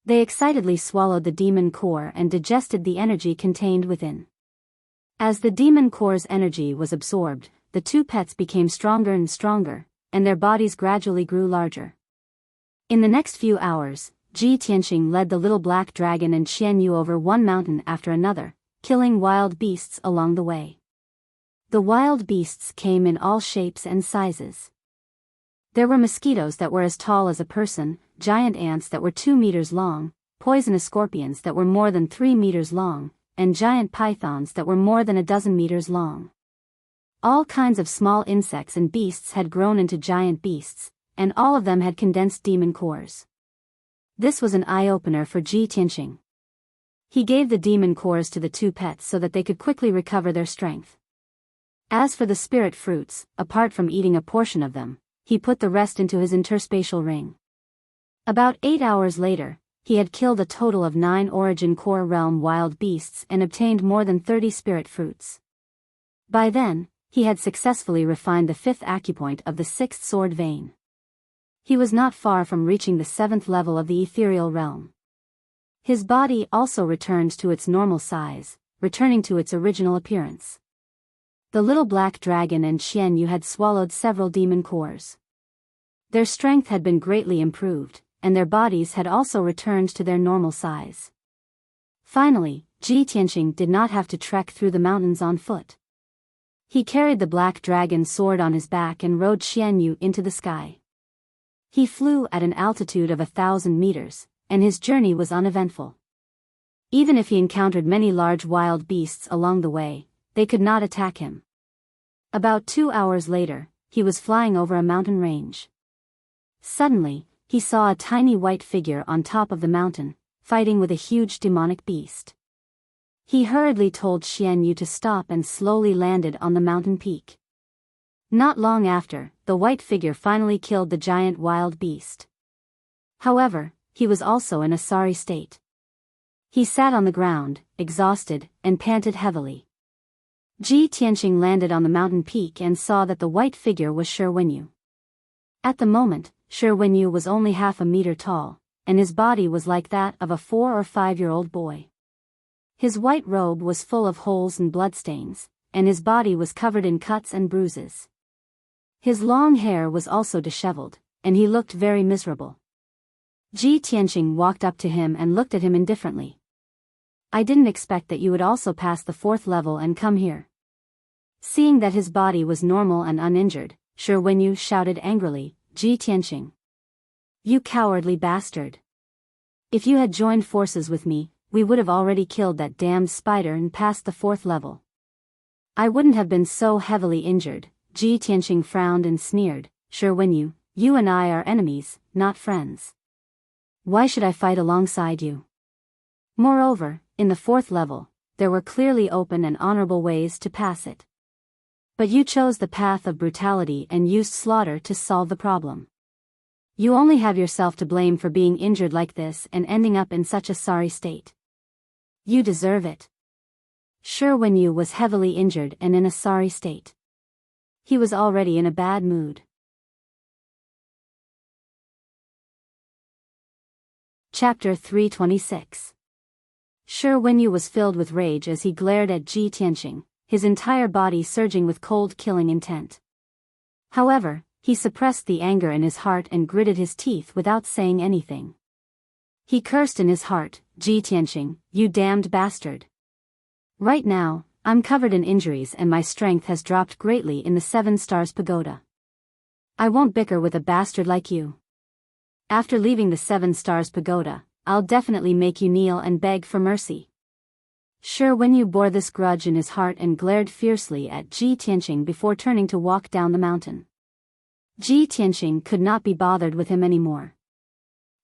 Speaker 1: They excitedly swallowed the demon core and digested the energy contained within. As the demon core's energy was absorbed, the 2 pets became stronger and stronger, and their bodies gradually grew larger. In the next few hours, Ji Tianqing led the little black dragon and Xian Yu over one mountain after another, killing wild beasts along the way. The wild beasts came in all shapes and sizes. There were mosquitoes that were as tall as a person, giant ants that were 2 meters long, poisonous scorpions that were more than 3 meters long, and giant pythons that were more than 12 meters long. All kinds of small insects and beasts had grown into giant beasts, and all of them had condensed demon cores. This was an eye-opener for Ji Tianqing. He gave the demon cores to the 2 pets so that they could quickly recover their strength. As for the spirit fruits, apart from eating a portion of them, he put the rest into his interspatial ring. About 8 hours later, he had killed a total of 9 origin core realm wild beasts and obtained more than 30 spirit fruits. By then, he had successfully refined the 5th acupoint of the 6th sword vein. He was not far from reaching the 7th level of the ethereal realm. His body also returned to its normal size, returning to its original appearance. The little black dragon and Qian Yu had swallowed several demon cores. Their strength had been greatly improved, and their bodies had also returned to their normal size. Finally, Ji Tianqing did not have to trek through the mountains on foot. He carried the black dragon sword on his back and rode Qian Yu into the sky. He flew at an altitude of 1,000 meters, and his journey was uneventful. Even if he encountered many large wild beasts along the way, they could not attack him. About 2 hours later, he was flying over a mountain range. Suddenly, he saw a tiny white figure on top of the mountain, fighting with a huge demonic beast. He hurriedly told Qian Yu to stop and slowly landed on the mountain peak. Not long after, the white figure finally killed the giant wild beast. However, he was also in a sorry state. He sat on the ground, exhausted, and panted heavily. Ji Tianqing landed on the mountain peak and saw that the white figure was Shi Wenyu. At the moment, Shi Wenyu was only half a meter tall, and his body was like that of a 4 or 5-year-old boy. His white robe was full of holes and bloodstains, and his body was covered in cuts and bruises. His long hair was also disheveled, and he looked very miserable. Ji Tianqing walked up to him and looked at him indifferently. "I didn't expect that you would also pass the 4th level and come here." Seeing that his body was normal and uninjured, Shi Wenyu shouted angrily, "Ji Tianqing! You cowardly bastard! If you had joined forces with me, we would have already killed that damned spider and passed the 4th level." "I wouldn't have been so heavily injured." Ji Tianqing frowned and sneered, "Shi Wenyu, you and I are enemies, not friends. Why should I fight alongside you? Moreover, in the 4th level, there were clearly open and honorable ways to pass it. But you chose the path of brutality and used slaughter to solve the problem. You only have yourself to blame for being injured like this and ending up in such a sorry state. You deserve it." Shi Wenyu was heavily injured and in a sorry state. He was already in a bad mood. Chapter 326. Shi Wenyu was filled with rage as he glared at Ji Tianqing, his entire body surging with cold killing intent. However, he suppressed the anger in his heart and gritted his teeth without saying anything. He cursed in his heart, "Ji Tianqing, you damned bastard. Right now, I'm covered in injuries and my strength has dropped greatly in the 7 Stars Pagoda. I won't bicker with a bastard like you. After leaving the 7 Stars Pagoda, I'll definitely make you kneel and beg for mercy." Shi Wenyu bore this grudge in his heart and glared fiercely at Ji Tianqing before turning to walk down the mountain. Ji Tianqing could not be bothered with him anymore.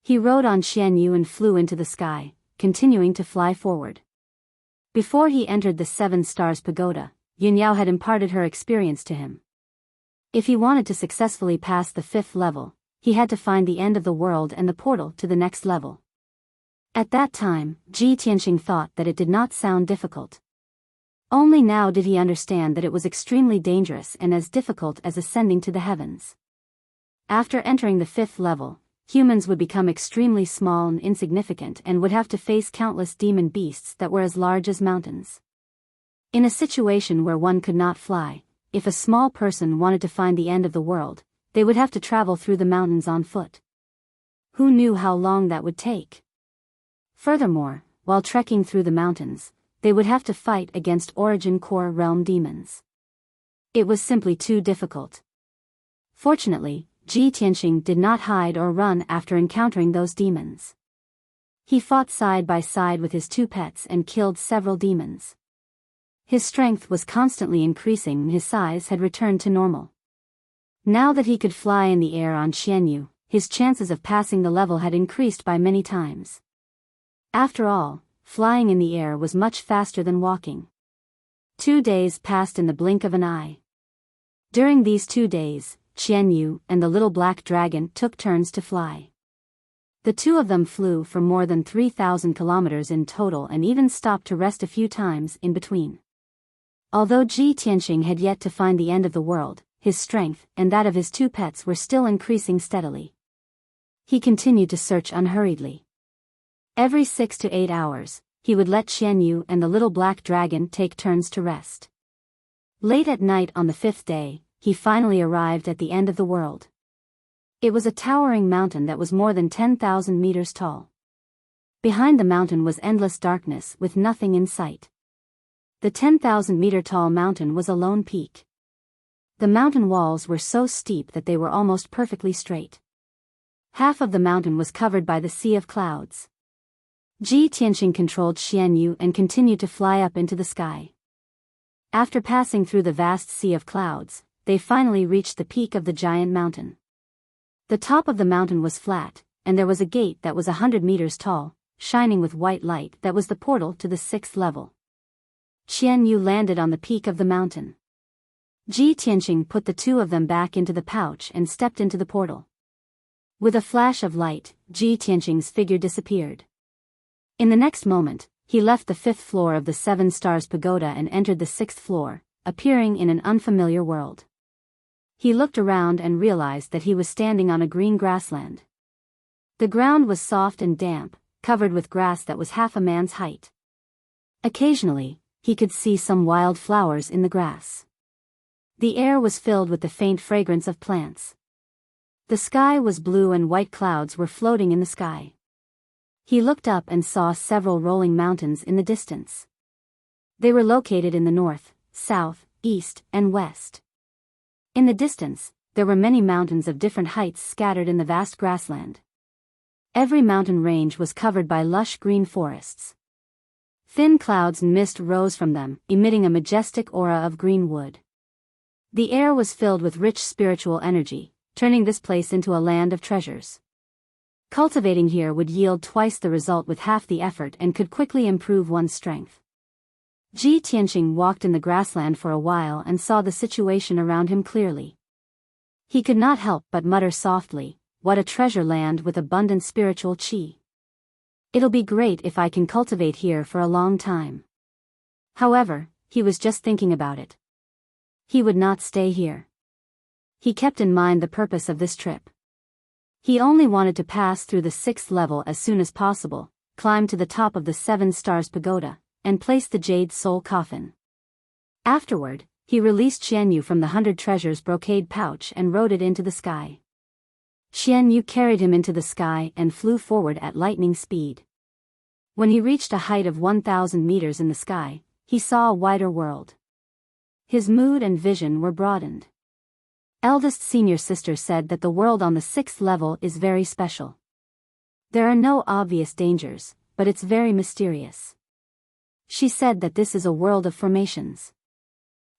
Speaker 1: He rode on Qian Yu and flew into the sky, continuing to fly forward. Before he entered the 7 Stars Pagoda, Yunyao had imparted her experience to him. If he wanted to successfully pass the 5th level, he had to find the end of the world and the portal to the next level. At that time, Ji Tianqing thought that it did not sound difficult. Only now did he understand that it was extremely dangerous and as difficult as ascending to the heavens. After entering the 5th level, humans would become extremely small and insignificant and would have to face countless demon beasts that were as large as mountains. In a situation where one could not fly, if a small person wanted to find the end of the world, they would have to travel through the mountains on foot. Who knew how long that would take? Furthermore, while trekking through the mountains, they would have to fight against Origin Core Realm demons. It was simply too difficult. Fortunately, Ji Tianqing did not hide or run after encountering those demons. He fought side by side with his 2 pets and killed several demons. His strength was constantly increasing and his size had returned to normal. Now that he could fly in the air on Qian Yu, his chances of passing the level had increased by many times. After all, flying in the air was much faster than walking. 2 days passed in the blink of an eye. During these 2 days, Qian Yu and the little black dragon took turns to fly. The 2 of them flew for more than 3,000 kilometers in total and even stopped to rest a few times in between. Although Ji Tianqing had yet to find the end of the world, his strength and that of his 2 pets were still increasing steadily. He continued to search unhurriedly. Every 6 to 8 hours, he would let Qianyu and the little black dragon take turns to rest. Late at night on the 5th day, he finally arrived at the end of the world. It was a towering mountain that was more than 10,000 meters tall. Behind the mountain was endless darkness with nothing in sight. The 10,000-meter tall mountain was a lone peak. The mountain walls were so steep that they were almost perfectly straight. Half of the mountain was covered by the sea of clouds. Ji Tianqing controlled Qianyu and continued to fly up into the sky. After passing through the vast sea of clouds, they finally reached the peak of the giant mountain. The top of the mountain was flat, and there was a gate that was 100 meters tall, shining with white light that was the portal to the 6th level. Qianyu landed on the peak of the mountain. Ji Tianqing put the two of them back into the pouch and stepped into the portal. With a flash of light, Ji Tianqing's figure disappeared. In the next moment, he left the 5th floor of the 7 Stars Pagoda and entered the 6th floor, appearing in an unfamiliar world. He looked around and realized that he was standing on a green grassland. The ground was soft and damp, covered with grass that was half a man's height. Occasionally, he could see some wild flowers in the grass. The air was filled with the faint fragrance of plants. The sky was blue and white clouds were floating in the sky. He looked up and saw several rolling mountains in the distance. They were located in the north, south, east, and west. In the distance, there were many mountains of different heights scattered in the vast grassland. Every mountain range was covered by lush green forests. Thin clouds and mist rose from them, emitting a majestic aura of green wood. The air was filled with rich spiritual energy, turning this place into a land of treasures. Cultivating here would yield twice the result with half the effort and could quickly improve one's strength. Ji Tianqing walked in the grassland for a while and saw the situation around him clearly. He could not help but mutter softly, "What a treasure land with abundant spiritual qi. It'll be great if I can cultivate here for a long time." However, he was just thinking about it. He would not stay here. He kept in mind the purpose of this trip. He only wanted to pass through the 6th level as soon as possible, climb to the top of the 7 Stars Pagoda, and place the Jade Soul Coffin. Afterward, he released Qianyu from the 100 treasures brocade pouch and rode it into the sky. Qianyu carried him into the sky and flew forward at lightning speed. When he reached a height of 1,000 meters in the sky, he saw a wider world. His mood and vision were broadened. Eldest senior sister said that the world on the 6th level is very special. There are no obvious dangers, but it's very mysterious. She said that this is a world of formations.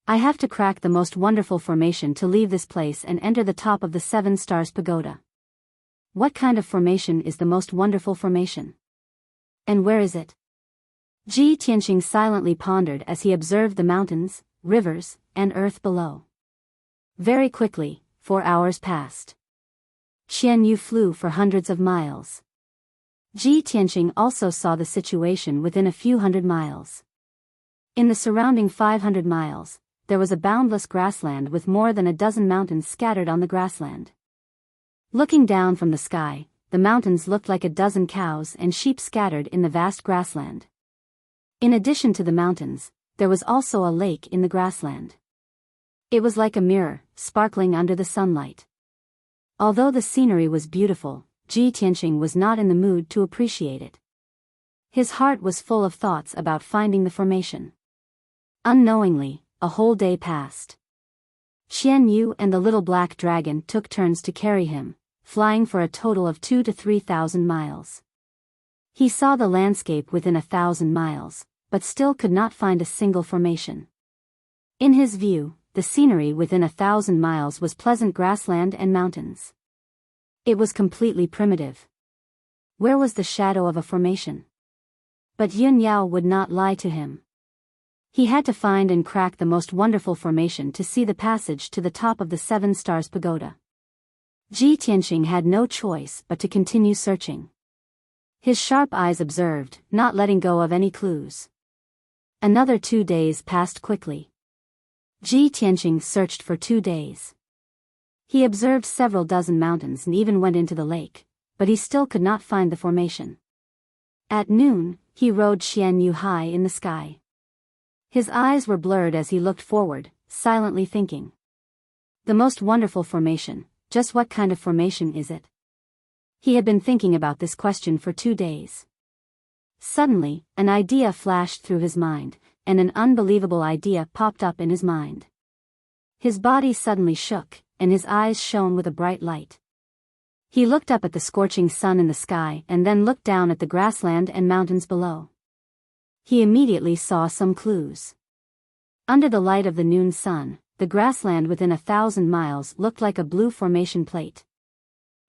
Speaker 1: I have to crack the most wonderful formation to leave this place and enter the top of the 7 Stars Pagoda. What kind of formation is the most wonderful formation? And where is it? Ji Tianqing silently pondered as he observed the mountains, rivers, and earth below. Very quickly, 4 hours passed. Qianyu flew for hundreds of miles. Ji Tianqing also saw the situation within a few hundred miles. In the surrounding 500 miles, there was a boundless grassland with more than a dozen mountains scattered on the grassland. Looking down from the sky, the mountains looked like a dozen cows and sheep scattered in the vast grassland. In addition to the mountains, there was also a lake in the grassland. It was like a mirror, sparkling under the sunlight. Although the scenery was beautiful, Ji Tianqing was not in the mood to appreciate it. His heart was full of thoughts about finding the formation. Unknowingly, a whole day passed. Qianyu and the little black dragon took turns to carry him, flying for a total of 2,000 to 3,000 miles. He saw the landscape within 1,000 miles, but still could not find a single formation. In his view, the scenery within 1,000 miles was pleasant grassland and mountains. It was completely primitive. Where was the shadow of a formation? But Yun Yao would not lie to him. He had to find and crack the most wonderful formation to see the passage to the top of the 7 Stars Pagoda. Ji Tianqing had no choice but to continue searching. His sharp eyes observed, not letting go of any clues. Another 2 days passed quickly. Ji Tianqing searched for 2 days. He observed several dozen mountains and even went into the lake, but he still could not find the formation. At noon, he rode Xian Yu high in the sky. His eyes were blurred as he looked forward, silently thinking. The most wonderful formation, just what kind of formation is it? He had been thinking about this question for 2 days. Suddenly, an idea flashed through his mind, and an unbelievable idea popped up in his mind. His body suddenly shook, and his eyes shone with a bright light. He looked up at the scorching sun in the sky and then looked down at the grassland and mountains below. He immediately saw some clues. Under the light of the noon sun, the grassland within 1,000 miles looked like a blue formation plate.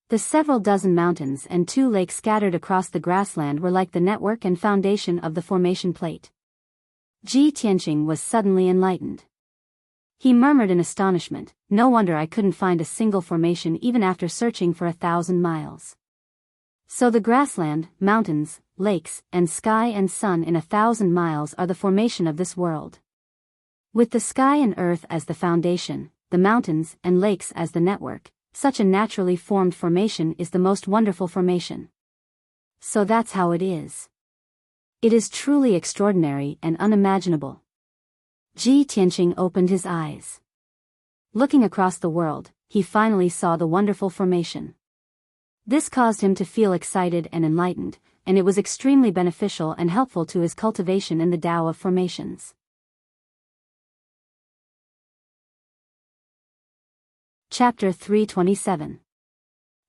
Speaker 1: The several dozen mountains and 2 lakes scattered across the grassland were like the network and foundation of the formation plate. Ji Tianqing was suddenly enlightened. He murmured in astonishment, "No wonder I couldn't find a single formation even after searching for 1,000 miles. So the grassland, mountains, lakes, and sky and sun in 1,000 miles are the formation of this world. With the sky and earth as the foundation, the mountains and lakes as the network, such a naturally formed formation is the most wonderful formation. So that's how it is. It is truly extraordinary and unimaginable." Ji Tianqing opened his eyes. Looking across the world, he finally saw the wonderful formation. This caused him to feel excited and enlightened, and it was extremely beneficial and helpful to his cultivation in the Tao of formations. Chapter 327.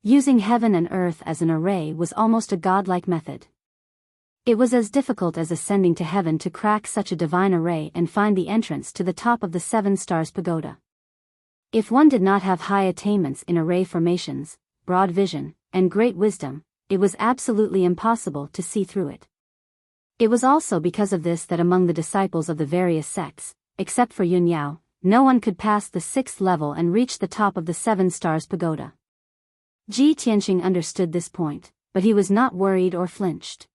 Speaker 1: Using heaven and earth as an array was almost a godlike method. It was as difficult as ascending to heaven to crack such a divine array and find the entrance to the top of the 7 stars pagoda. If one did not have high attainments in array formations, broad vision, and great wisdom, it was absolutely impossible to see through it. It was also because of this that among the disciples of the various sects, except for Yun Yao, no one could pass the 6th level and reach the top of the 7 stars pagoda. Ji Tianqing understood this point, but he was not worried or flinched.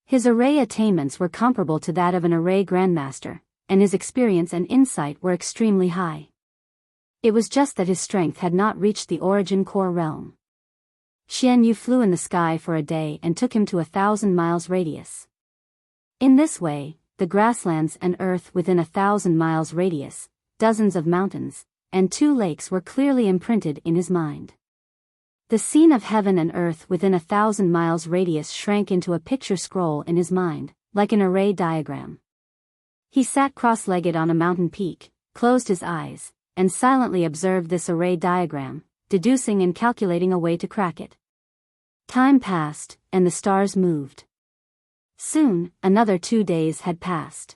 Speaker 1: His array attainments were comparable to that of an array grandmaster, and his experience and insight were extremely high. It was just that his strength had not reached the origin core realm. Xian Yu flew in the sky for a day and took him to 1,000 miles radius. In this way, the grasslands and earth within 1,000 miles radius, dozens of mountains, and 2 lakes were clearly imprinted in his mind. The scene of heaven and earth within 1,000 miles radius shrank into a picture scroll in his mind, like an array diagram. He sat cross-legged on a mountain peak, closed his eyes, and silently observed this array diagram, deducing and calculating a way to crack it. Time passed, and the stars moved. Soon, another 2 days had passed.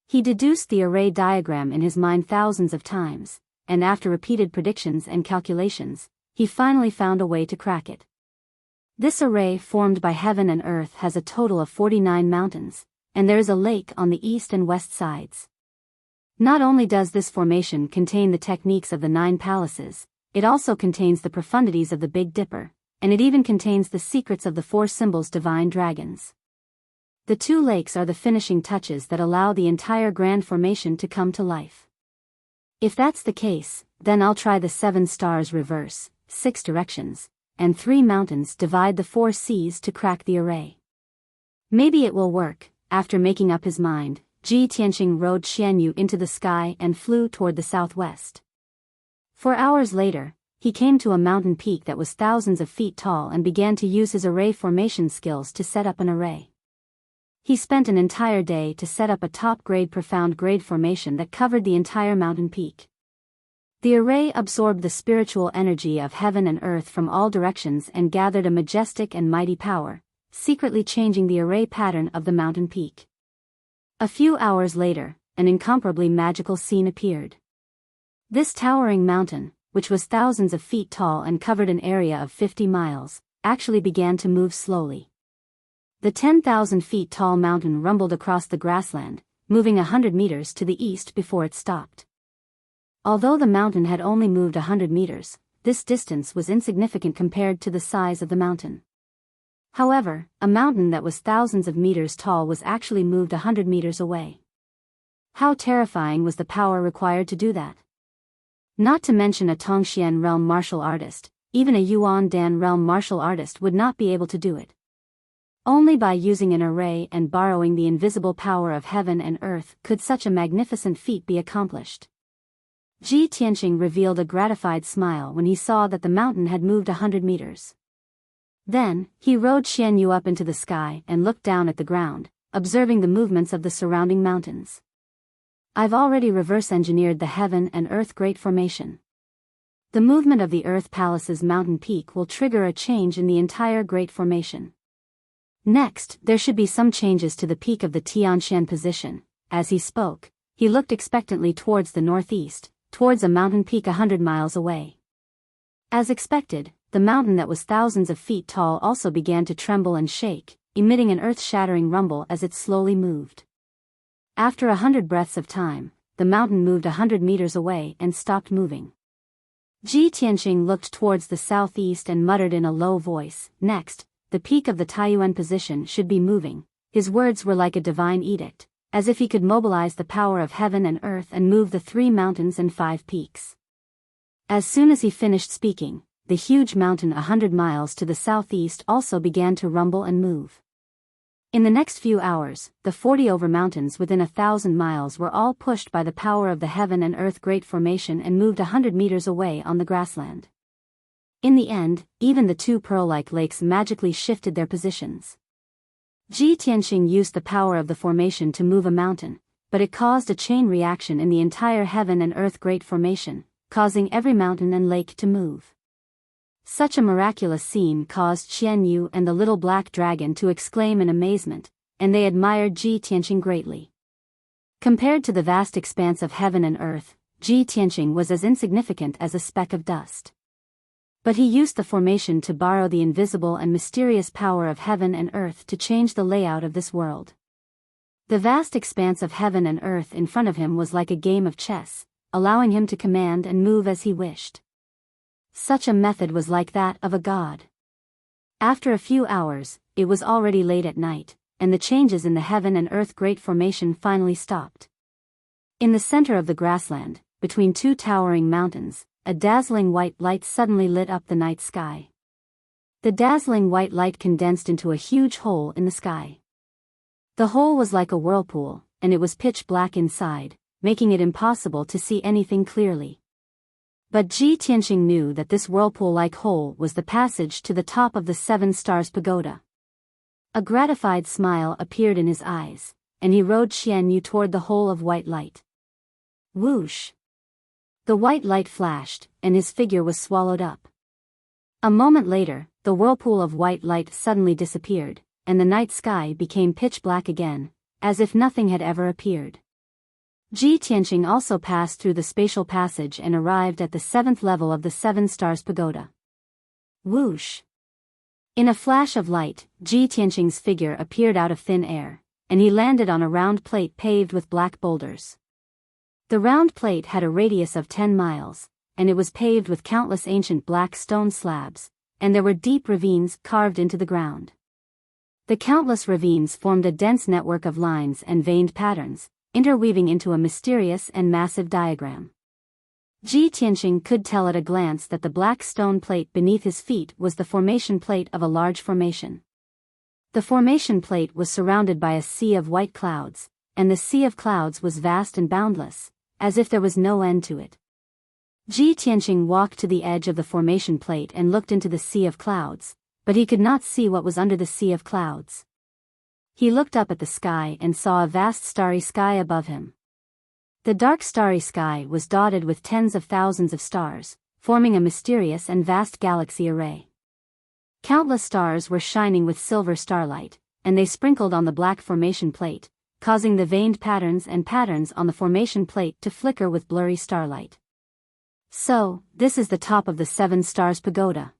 Speaker 1: He deduced the array diagram in his mind thousands of times, and after repeated predictions and calculations, he finally found a way to crack it. This array formed by heaven and earth has a total of 49 mountains, and there is a lake on the east and west sides. Not only does this formation contain the techniques of the 9 palaces, it also contains the profundities of the Big Dipper, and it even contains the secrets of the 4 symbols divine dragons. The 2 lakes are the finishing touches that allow the entire grand formation to come to life. If that's the case, then I'll try the 7 stars reverse, 6 directions, and 3 mountains divide the 4 seas to crack the array. Maybe it will work. After making up his mind, Ji Tianqing rode Xian Yu into the sky and flew toward the southwest. 4 hours later, he came to a mountain peak that was thousands of feet tall and began to use his array formation skills to set up an array. He spent an entire day to set up a top-grade profound grade formation that covered the entire mountain peak. The array absorbed the spiritual energy of heaven and earth from all directions and gathered a majestic and mighty power, secretly changing the array pattern of the mountain peak. A few hours later, an incomparably magical scene appeared. This towering mountain, which was thousands of feet tall and covered an area of 50 miles, actually began to move slowly. The 10,000 feet tall mountain rumbled across the grassland, moving 100 meters to the east before it stopped. Although the mountain had only moved 100 meters, this distance was insignificant compared to the size of the mountain. However, a mountain that was thousands of meters tall was actually moved 100 meters away. How terrifying was the power required to do that? Not to mention a Tongxian realm martial artist, even a Yuan Dan realm martial artist would not be able to do it. Only by using an array and borrowing the invisible power of heaven and earth could such a magnificent feat be accomplished. Ji Tianqing revealed a gratified smile when he saw that the mountain had moved 100 meters. Then, he rode Xian Yu up into the sky and looked down at the ground, observing the movements of the surrounding mountains. I've already reverse-engineered the heaven and earth great formation. The movement of the Earth Palace's mountain peak will trigger a change in the entire great formation. Next, there should be some changes to the peak of the Tianshan position. As he spoke, he looked expectantly towards the northeast, towards a mountain peak 100 miles away. As expected, the mountain that was thousands of feet tall also began to tremble and shake, emitting an earth-shattering rumble as it slowly moved. After 100 breaths of time, the mountain moved 100 meters away and stopped moving. Ji Tianqing looked towards the southeast and muttered in a low voice, "Next, the peak of the Taiyuan position should be moving." His words were like a divine edict, as if he could mobilize the power of heaven and earth and move the 3 mountains and 5 peaks. As soon as he finished speaking, the huge mountain 100 miles to the southeast also began to rumble and move. In the next few hours, the 40 over mountains within 1,000 miles were all pushed by the power of the heaven and earth great formation and moved 100 meters away on the grassland. In the end, even the 2 pearl-like lakes magically shifted their positions. Ji Tianqing used the power of the formation to move a mountain, but it caused a chain reaction in the entire heaven and earth great formation, causing every mountain and lake to move. Such a miraculous scene caused Xian Yu and the little black dragon to exclaim in amazement, and they admired Ji Tianqing greatly. Compared to the vast expanse of heaven and earth, Ji Tianqing was as insignificant as a speck of dust. But he used the formation to borrow the invisible and mysterious power of heaven and earth to change the layout of this world. The vast expanse of heaven and earth in front of him was like a game of chess, allowing him to command and move as he wished. Such a method was like that of a god. After a few hours, it was already late at night, and the changes in the heaven and earth great formation finally stopped. In the center of the grassland, between 2 towering mountains, a dazzling white light suddenly lit up the night sky. The dazzling white light condensed into a huge hole in the sky. The hole was like a whirlpool, and it was pitch black inside, making it impossible to see anything clearly. But Ji Tianqing knew that this whirlpool-like hole was the passage to the top of the 7 Stars Pagoda. A gratified smile appeared in his eyes, and he rode Xian Yu toward the hole of white light. Whoosh! The white light flashed, and his figure was swallowed up. A moment later, the whirlpool of white light suddenly disappeared, and the night sky became pitch black again, as if nothing had ever appeared. Ji Tianqing also passed through the spatial passage and arrived at the 7th level of the 7 Stars Pagoda. Whoosh! In a flash of light, Ji Tianqing's figure appeared out of thin air, and he landed on a round plate paved with black boulders. The round plate had a radius of 10 miles, and it was paved with countless ancient black stone slabs, and there were deep ravines carved into the ground. The countless ravines formed a dense network of lines and veined patterns, interweaving into a mysterious and massive diagram. Ji Tianqing could tell at a glance that the black stone plate beneath his feet was the formation plate of a large formation. The formation plate was surrounded by a sea of white clouds, and the sea of clouds was vast and boundless, as if there was no end to it. Ji Tianqing walked to the edge of the formation plate and looked into the sea of clouds, but he could not see what was under the sea of clouds. He looked up at the sky and saw a vast starry sky above him. The dark starry sky was dotted with tens of thousands of stars, forming a mysterious and vast galaxy array. Countless stars were shining with silver starlight, and they sprinkled on the black formation plate, causing the veined patterns on the formation plate to flicker with blurry starlight. So, this is the top of the 7 Stars Pagoda.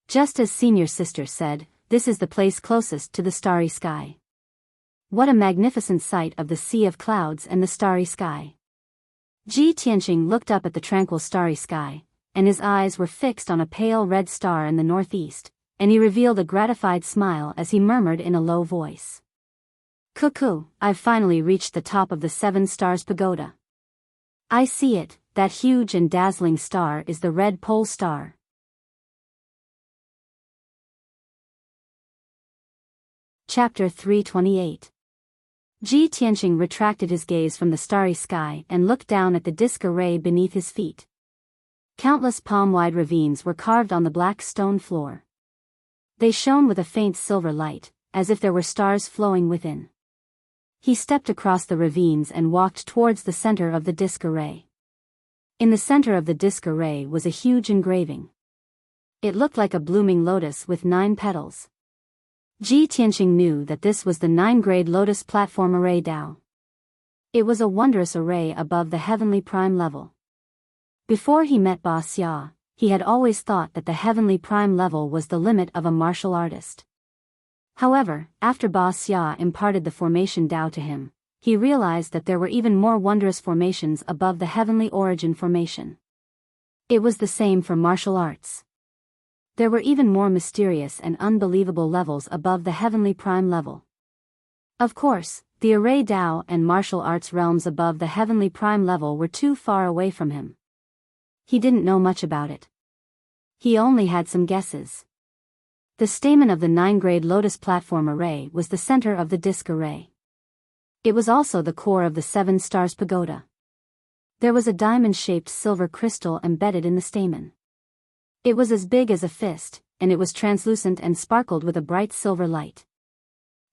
Speaker 1: Just as senior sister said, this is the place closest to the starry sky. What a magnificent sight of the sea of clouds and the starry sky. Ji Tianqing looked up at the tranquil starry sky, and his eyes were fixed on a pale red star in the northeast, and he revealed a gratified smile as he murmured in a low voice. Cuckoo, I've finally reached the top of the 7 Stars Pagoda. I see it, that huge and dazzling star is the red pole star. Chapter 328. Ji Tianqing retracted his gaze from the starry sky and looked down at the disc array beneath his feet. Countless palm-wide ravines were carved on the black stone floor. They shone with a faint silver light, as if there were stars flowing within. He stepped across the ravines and walked towards the center of the disc array. In the center of the disc array was a huge engraving. It looked like a blooming lotus with 9 petals. Ji Tianqing knew that this was the 9-grade lotus platform array Dao. It was a wondrous array above the heavenly prime level. Before he met Ba Xia, he had always thought that the heavenly prime level was the limit of a martial artist. However, after Ba Xia imparted the formation Dao to him, he realized that there were even more wondrous formations above the heavenly origin formation. It was the same for martial arts. There were even more mysterious and unbelievable levels above the heavenly prime level. Of course, the array Dao and martial arts realms above the heavenly prime level were too far away from him. He didn't know much about it. He only had some guesses. The stamen of the 9-grade lotus platform array was the center of the disc array. It was also the core of the 7 stars pagoda. There was a diamond-shaped silver crystal embedded in the stamen. It was as big as a fist, and it was translucent and sparkled with a bright silver light.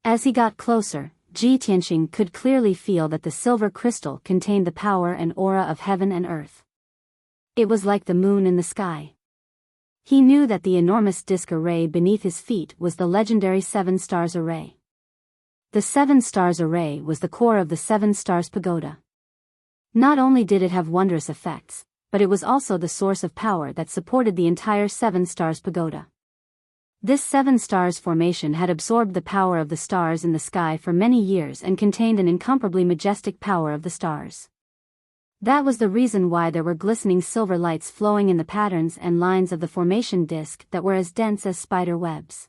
Speaker 1: As he got closer, Ji Tianqing could clearly feel that the silver crystal contained the power and aura of heaven and earth. It was like the moon in the sky. He knew that the enormous disc array beneath his feet was the legendary 7 stars array. The 7 stars array was the core of the 7 stars pagoda. Not only did it have wondrous effects, but it was also the source of power that supported the entire 7 stars pagoda. This 7 stars formation had absorbed the power of the stars in the sky for many years and contained an incomparably majestic power of the stars. That was the reason why there were glistening silver lights flowing in the patterns and lines of the formation disk that were as dense as spider webs.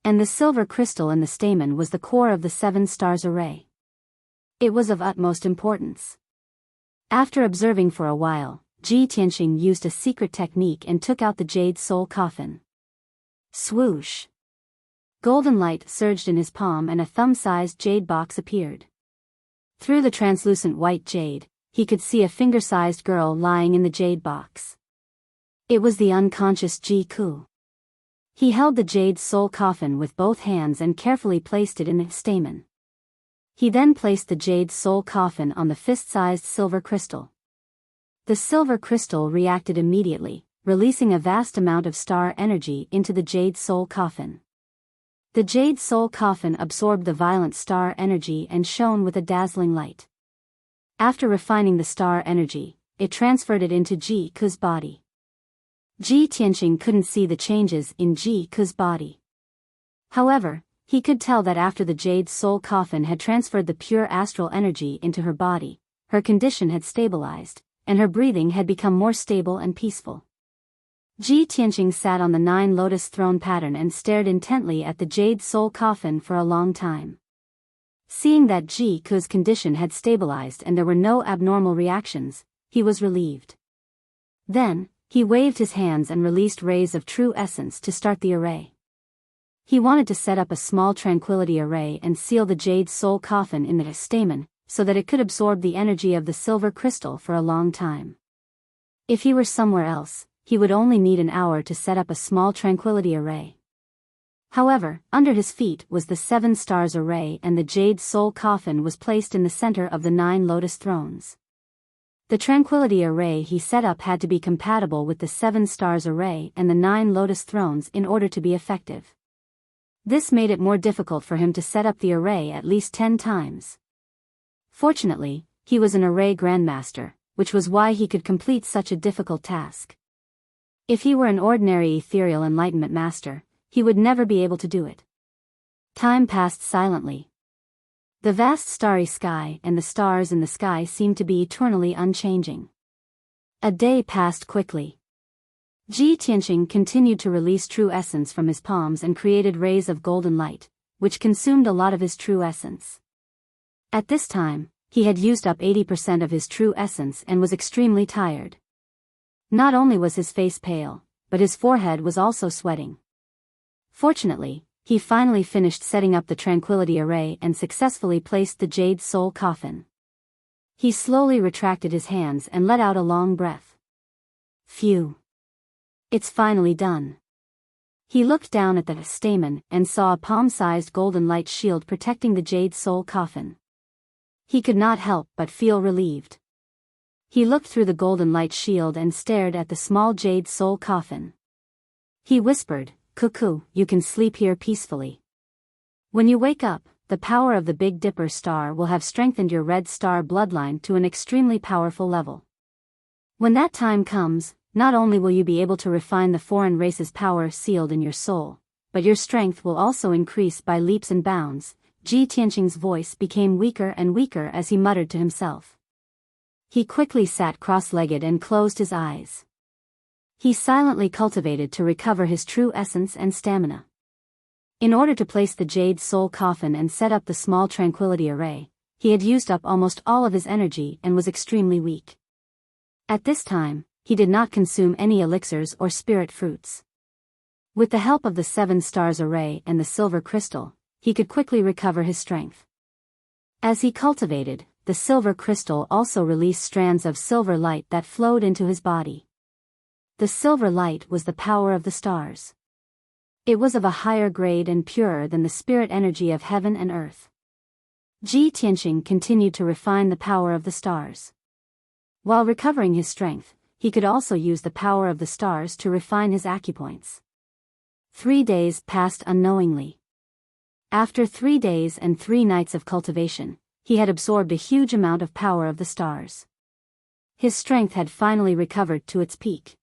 Speaker 1: And the silver crystal in the stamen was the core of the 7 stars array. It was of utmost importance. After observing for a while, Ji Tianqing used a secret technique and took out the jade soul coffin. Swoosh! Golden light surged in his palm and a thumb-sized jade box appeared. Through the translucent white jade, he could see a finger-sized girl lying in the jade box. It was the unconscious Ji Ku. He held the jade soul coffin with both hands and carefully placed it in its stamen. He then placed the jade soul coffin on the fist-sized silver crystal. The silver crystal reacted immediately, releasing a vast amount of star energy into the jade soul coffin. The jade soul coffin absorbed the violent star energy and shone with a dazzling light. After refining the star energy, it transferred it into Ji Ku's body. Ji Tianqing couldn't see the changes in Ji Ku's body. However, he could tell that after the jade soul coffin had transferred the pure astral energy into her body, her condition had stabilized, and her breathing had become more stable and peaceful. Ji Tianqing sat on the 9 lotus throne pattern and stared intently at the jade soul coffin for a long time. Seeing that Ji Ku's condition had stabilized and there were no abnormal reactions, he was relieved. Then, he waved his hands and released rays of true essence to start the array. He wanted to set up a small tranquility array and seal the jade soul coffin in the stamen, so that it could absorb the energy of the silver crystal for a long time. If he were somewhere else, he would only need an hour to set up a small tranquility array. However, under his feet was the 7 stars array and the jade soul coffin was placed in the center of the 9 lotus thrones. The tranquility array he set up had to be compatible with the 7 stars array and the 9 lotus thrones in order to be effective. This made it more difficult for him to set up the array at least 10 times. Fortunately, he was an array grandmaster, which was why he could complete such a difficult task. If he were an ordinary ethereal enlightenment master, he would never be able to do it. Time passed silently. The vast starry sky and the stars in the sky seemed to be eternally unchanging. A day passed quickly. Ji Tianqing continued to release true essence from his palms and created rays of golden light, which consumed a lot of his true essence. At this time, he had used up 80% of his true essence and was extremely tired. Not only was his face pale, but his forehead was also sweating. Fortunately, he finally finished setting up the tranquility array and successfully placed the jade soul coffin. He slowly retracted his hands and let out a long breath. Phew. It's finally done. He looked down at the stamen and saw a palm-sized golden light shield protecting the jade soul coffin. He could not help but feel relieved. He looked through the golden light shield and stared at the small jade soul coffin. He whispered, "Cuckoo, you can sleep here peacefully. When you wake up, the power of the Big Dipper star will have strengthened your red star bloodline to an extremely powerful level. When that time comes, not only will you be able to refine the foreign race's power sealed in your soul, but your strength will also increase by leaps and bounds." Ji Tianqing's voice became weaker and weaker as he muttered to himself. He quickly sat cross-legged and closed his eyes. He silently cultivated to recover his true essence and stamina. In order to place the jade soul coffin and set up the small tranquility array, he had used up almost all of his energy and was extremely weak. At this time, he did not consume any elixirs or spirit fruits. With the help of the 7 stars array and the silver crystal, he could quickly recover his strength. As he cultivated, the silver crystal also released strands of silver light that flowed into his body. The silver light was the power of the stars. It was of a higher grade and purer than the spirit energy of heaven and earth. Ji Tianqing continued to refine the power of the stars. While recovering his strength, he could also use the power of the stars to refine his acupoints. 3 days passed unknowingly. After 3 days and 3 nights of cultivation, he had absorbed a huge amount of power of the stars. His strength had finally recovered to its peak.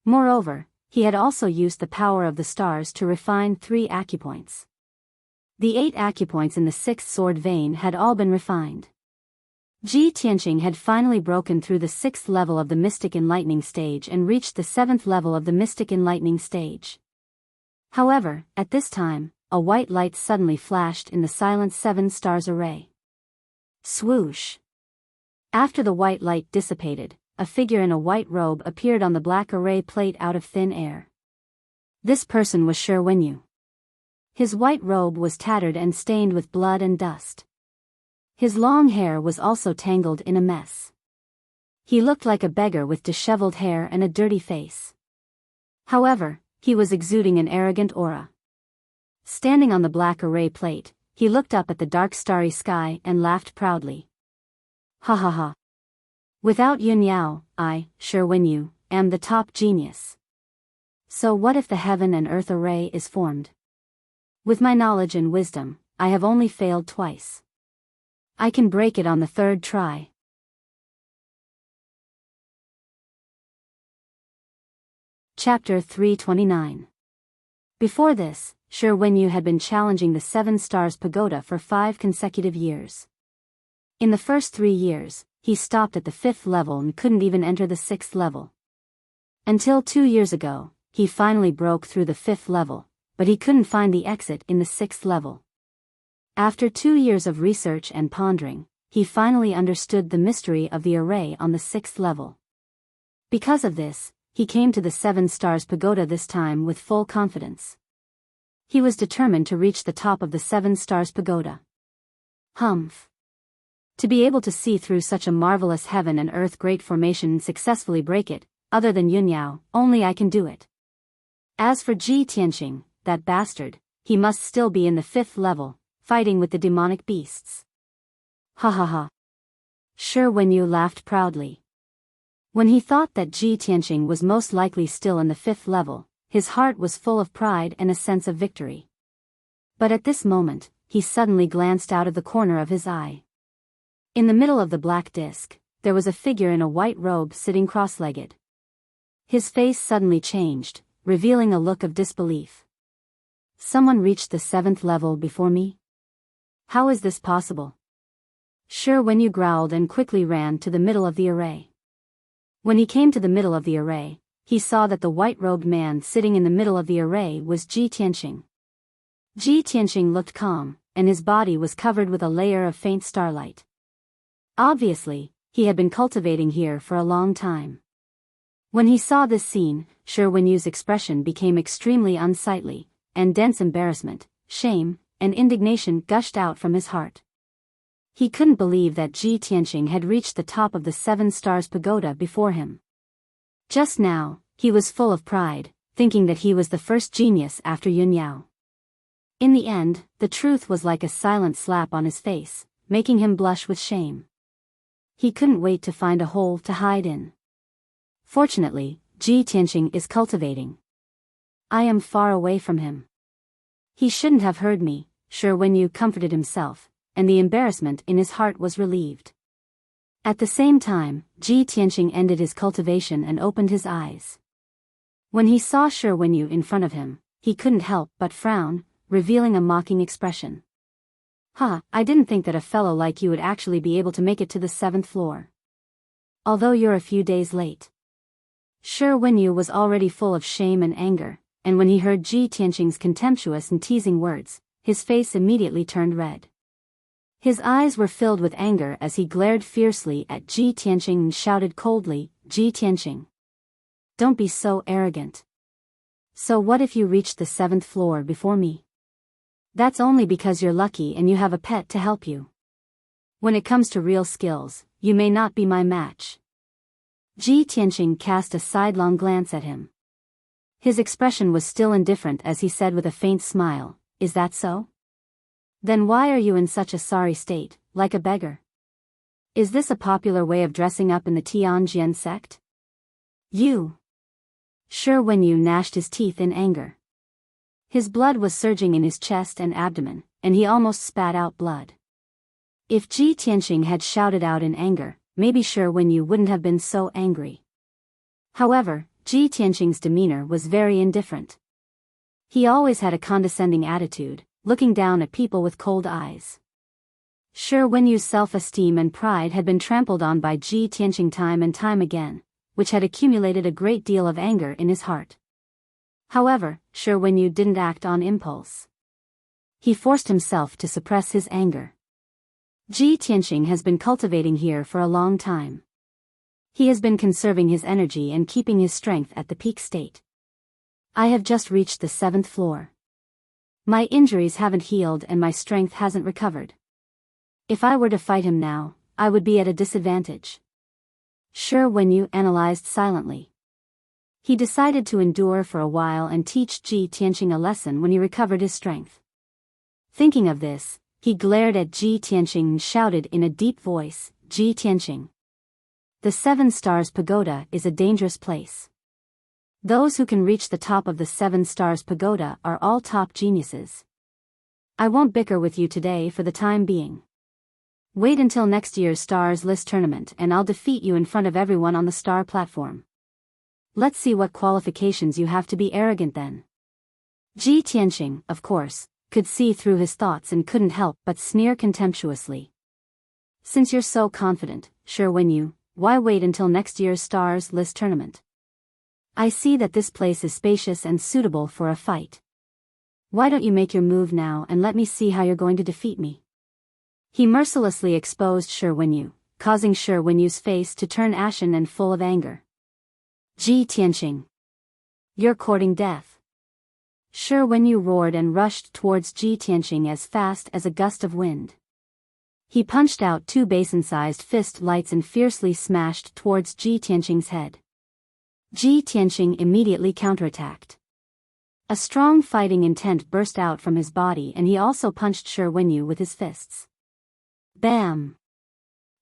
Speaker 1: Moreover, he had also used the power of the stars to refine 3 acupoints. The 8 acupoints in the 6th sword vein had all been refined. Ji Tianqing had finally broken through the 6th level of the Mystic Enlightening stage and reached the 7th level of the Mystic Enlightening stage. However, at this time, a white light suddenly flashed in the silent 7 stars array. Swoosh! After the white light dissipated, a figure in a white robe appeared on the black array plate out of thin air. This person was Shi Wenyu. His white robe was tattered and stained with blood and dust. His long hair was also tangled in a mess. He looked like a beggar with disheveled hair and a dirty face. However, he was exuding an arrogant aura. Standing on the black array plate, he looked up at the dark starry sky and laughed proudly. Ha ha ha. Without Yun Yao, I, Shi Wenyu, am the top genius. So what if the heaven and earth array is formed? With my knowledge and wisdom, I have only failed twice. I can break it on the 3rd try. Chapter 329. Before this, Shi Wenyu had been challenging the 7 stars pagoda for 5 consecutive years. In the first 3 years, he stopped at the 5th level and couldn't even enter the 6th level. Until 2 years ago, he finally broke through the 5th level, but he couldn't find the exit in the 6th level. After 2 years of research and pondering, he finally understood the mystery of the array on the 6th level. Because of this, he came to the 7 stars pagoda this time with full confidence. He was determined to reach the top of the 7 stars pagoda. Humph. To be able to see through such a marvelous heaven and earth great formation and successfully break it, other than Yun Yao, only I can do it. As for Ji Tianqing, that bastard, he must still be in the 5th level, fighting with the demonic beasts. Ha ha ha. Shi Wenyu laughed proudly. When he thought that Ji Tianqing was most likely still in the 5th level, his heart was full of pride and a sense of victory. But at this moment, he suddenly glanced out of the corner of his eye. In the middle of the black disk, there was a figure in a white robe sitting cross-legged. His face suddenly changed, revealing a look of disbelief. Someone reached the 7th level before me? How is this possible? Shi Wenyu growled and quickly ran to the middle of the array. When he came to the middle of the array, he saw that the white-robed man sitting in the middle of the array was Ji Tianqing. Ji Tianqing looked calm, and his body was covered with a layer of faint starlight. Obviously, he had been cultivating here for a long time. When he saw this scene, Shi Wenyu's expression became extremely unsightly, and dense embarrassment, shame, and indignation gushed out from his heart. He couldn't believe that Ji Tianqing had reached the top of the 7 Stars Pagoda before him. Just now, he was full of pride, thinking that he was the first genius after Yun Yao. In the end, the truth was like a silent slap on his face, making him blush with shame. He couldn't wait to find a hole to hide in. Fortunately, Ji Tianqing is cultivating. I am far away from him. He shouldn't have heard me, Shi Wenyu comforted himself, and the embarrassment in his heart was relieved. At the same time, Ji Tianqing ended his cultivation and opened his eyes. When he saw Shi Wenyu in front of him, he couldn't help but frown, revealing a mocking expression. I didn't think that a fellow like you would actually be able to make it to the 7th floor. Although you're a few days late. Shi Wenyu was already full of shame and anger, and when he heard Ji Tianqing's contemptuous and teasing words, his face immediately turned red. His eyes were filled with anger as he glared fiercely at Ji Tianqing and shouted coldly, Ji Tianqing. Don't be so arrogant. So what if you reached the 7th floor before me? That's only because you're lucky and you have a pet to help you. When it comes to real skills, you may not be my match. Ji Tianqing cast a sidelong glance at him. His expression was still indifferent as he said with a faint smile, Is that so? Then why are you in such a sorry state, like a beggar? Is this a popular way of dressing up in the Tianjian sect? You! Shi Wenyu gnashed his teeth in anger. His blood was surging in his chest and abdomen, and he almost spat out blood. If Ji Tianqing had shouted out in anger, maybe Shi Wenyu wouldn't have been so angry. However, Ji Tianqing's demeanor was very indifferent. He always had a condescending attitude, looking down at people with cold eyes. Shi Wenyu's self-esteem and pride had been trampled on by Ji Tianqing time and time again, which had accumulated a great deal of anger in his heart. However, Shi Wenyu didn't act on impulse. He forced himself to suppress his anger. Ji Tianqing has been cultivating here for a long time. He has been conserving his energy and keeping his strength at the peak state. I have just reached the 7th floor. My injuries haven't healed and my strength hasn't recovered. If I were to fight him now, I would be at a disadvantage. Shi Wenyu analyzed silently. He decided to endure for a while and teach Ji Tianqing a lesson when he recovered his strength. Thinking of this, he glared at Ji Tianqing and shouted in a deep voice, Ji Tianqing. The 7 Stars Pagoda is a dangerous place. Those who can reach the top of the 7 Stars Pagoda are all top geniuses. I won't bicker with you today for the time being. Wait until next year's Stars List tournament and I'll defeat you in front of everyone on the star platform. Let's see what qualifications you have to be arrogant then. Ji Tianqing, of course, could see through his thoughts and couldn't help but sneer contemptuously. Since you're so confident, Shi Wenyu, why wait until next year's Stars List tournament? I see that this place is spacious and suitable for a fight. Why don't you make your move now and let me see how you're going to defeat me? He mercilessly exposed Shi Wenyu, causing Shi Wenyu's face to turn ashen and full of anger. Ji Tianqing. You're courting death. Shi Wenyu roared and rushed towards Ji Tianqing as fast as a gust of wind. He punched out 2 basin-sized fist lights and fiercely smashed towards Ji Tianqing's head. Ji Tianqing immediately counterattacked. A strong fighting intent burst out from his body and he also punched Shi Wenyu with his fists. Bam!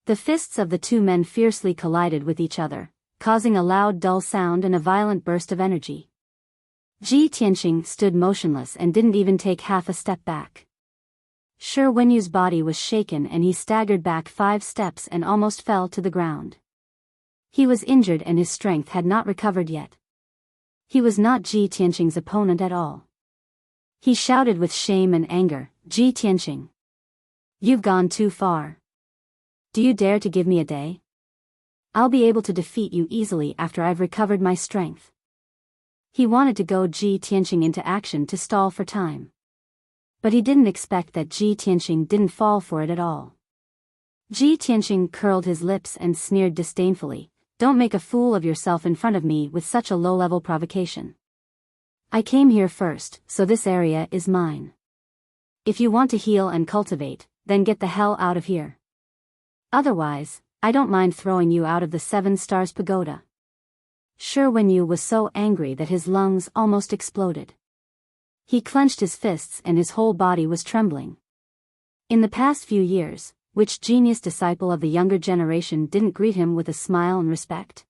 Speaker 1: The fists of the 2 men fiercely collided with each other, causing a loud dull sound and a violent burst of energy. Ji Tianqing stood motionless and didn't even take half a step back. Shi Wenyu's body was shaken and he staggered back 5 steps and almost fell to the ground. He was injured and his strength had not recovered yet. He was not Ji Tianqing's opponent at all. He shouted with shame and anger, Ji Tianqing. You've gone too far. Do you dare to give me a day? I'll be able to defeat you easily after I've recovered my strength. He wanted to goad Ji Tianqing into action to stall for time. But he didn't expect that Ji Tianqing didn't fall for it at all. Ji Tianqing curled his lips and sneered disdainfully, Don't make a fool of yourself in front of me with such a low-level provocation. I came here first, so this area is mine. If you want to heal and cultivate, then get the hell out of here. Otherwise, I don't mind throwing you out of the 7 Stars Pagoda. Shi Wenyu was so angry that his lungs almost exploded. He clenched his fists and his whole body was trembling. In the past few years, which genius disciple of the younger generation didn't greet him with a smile and respect?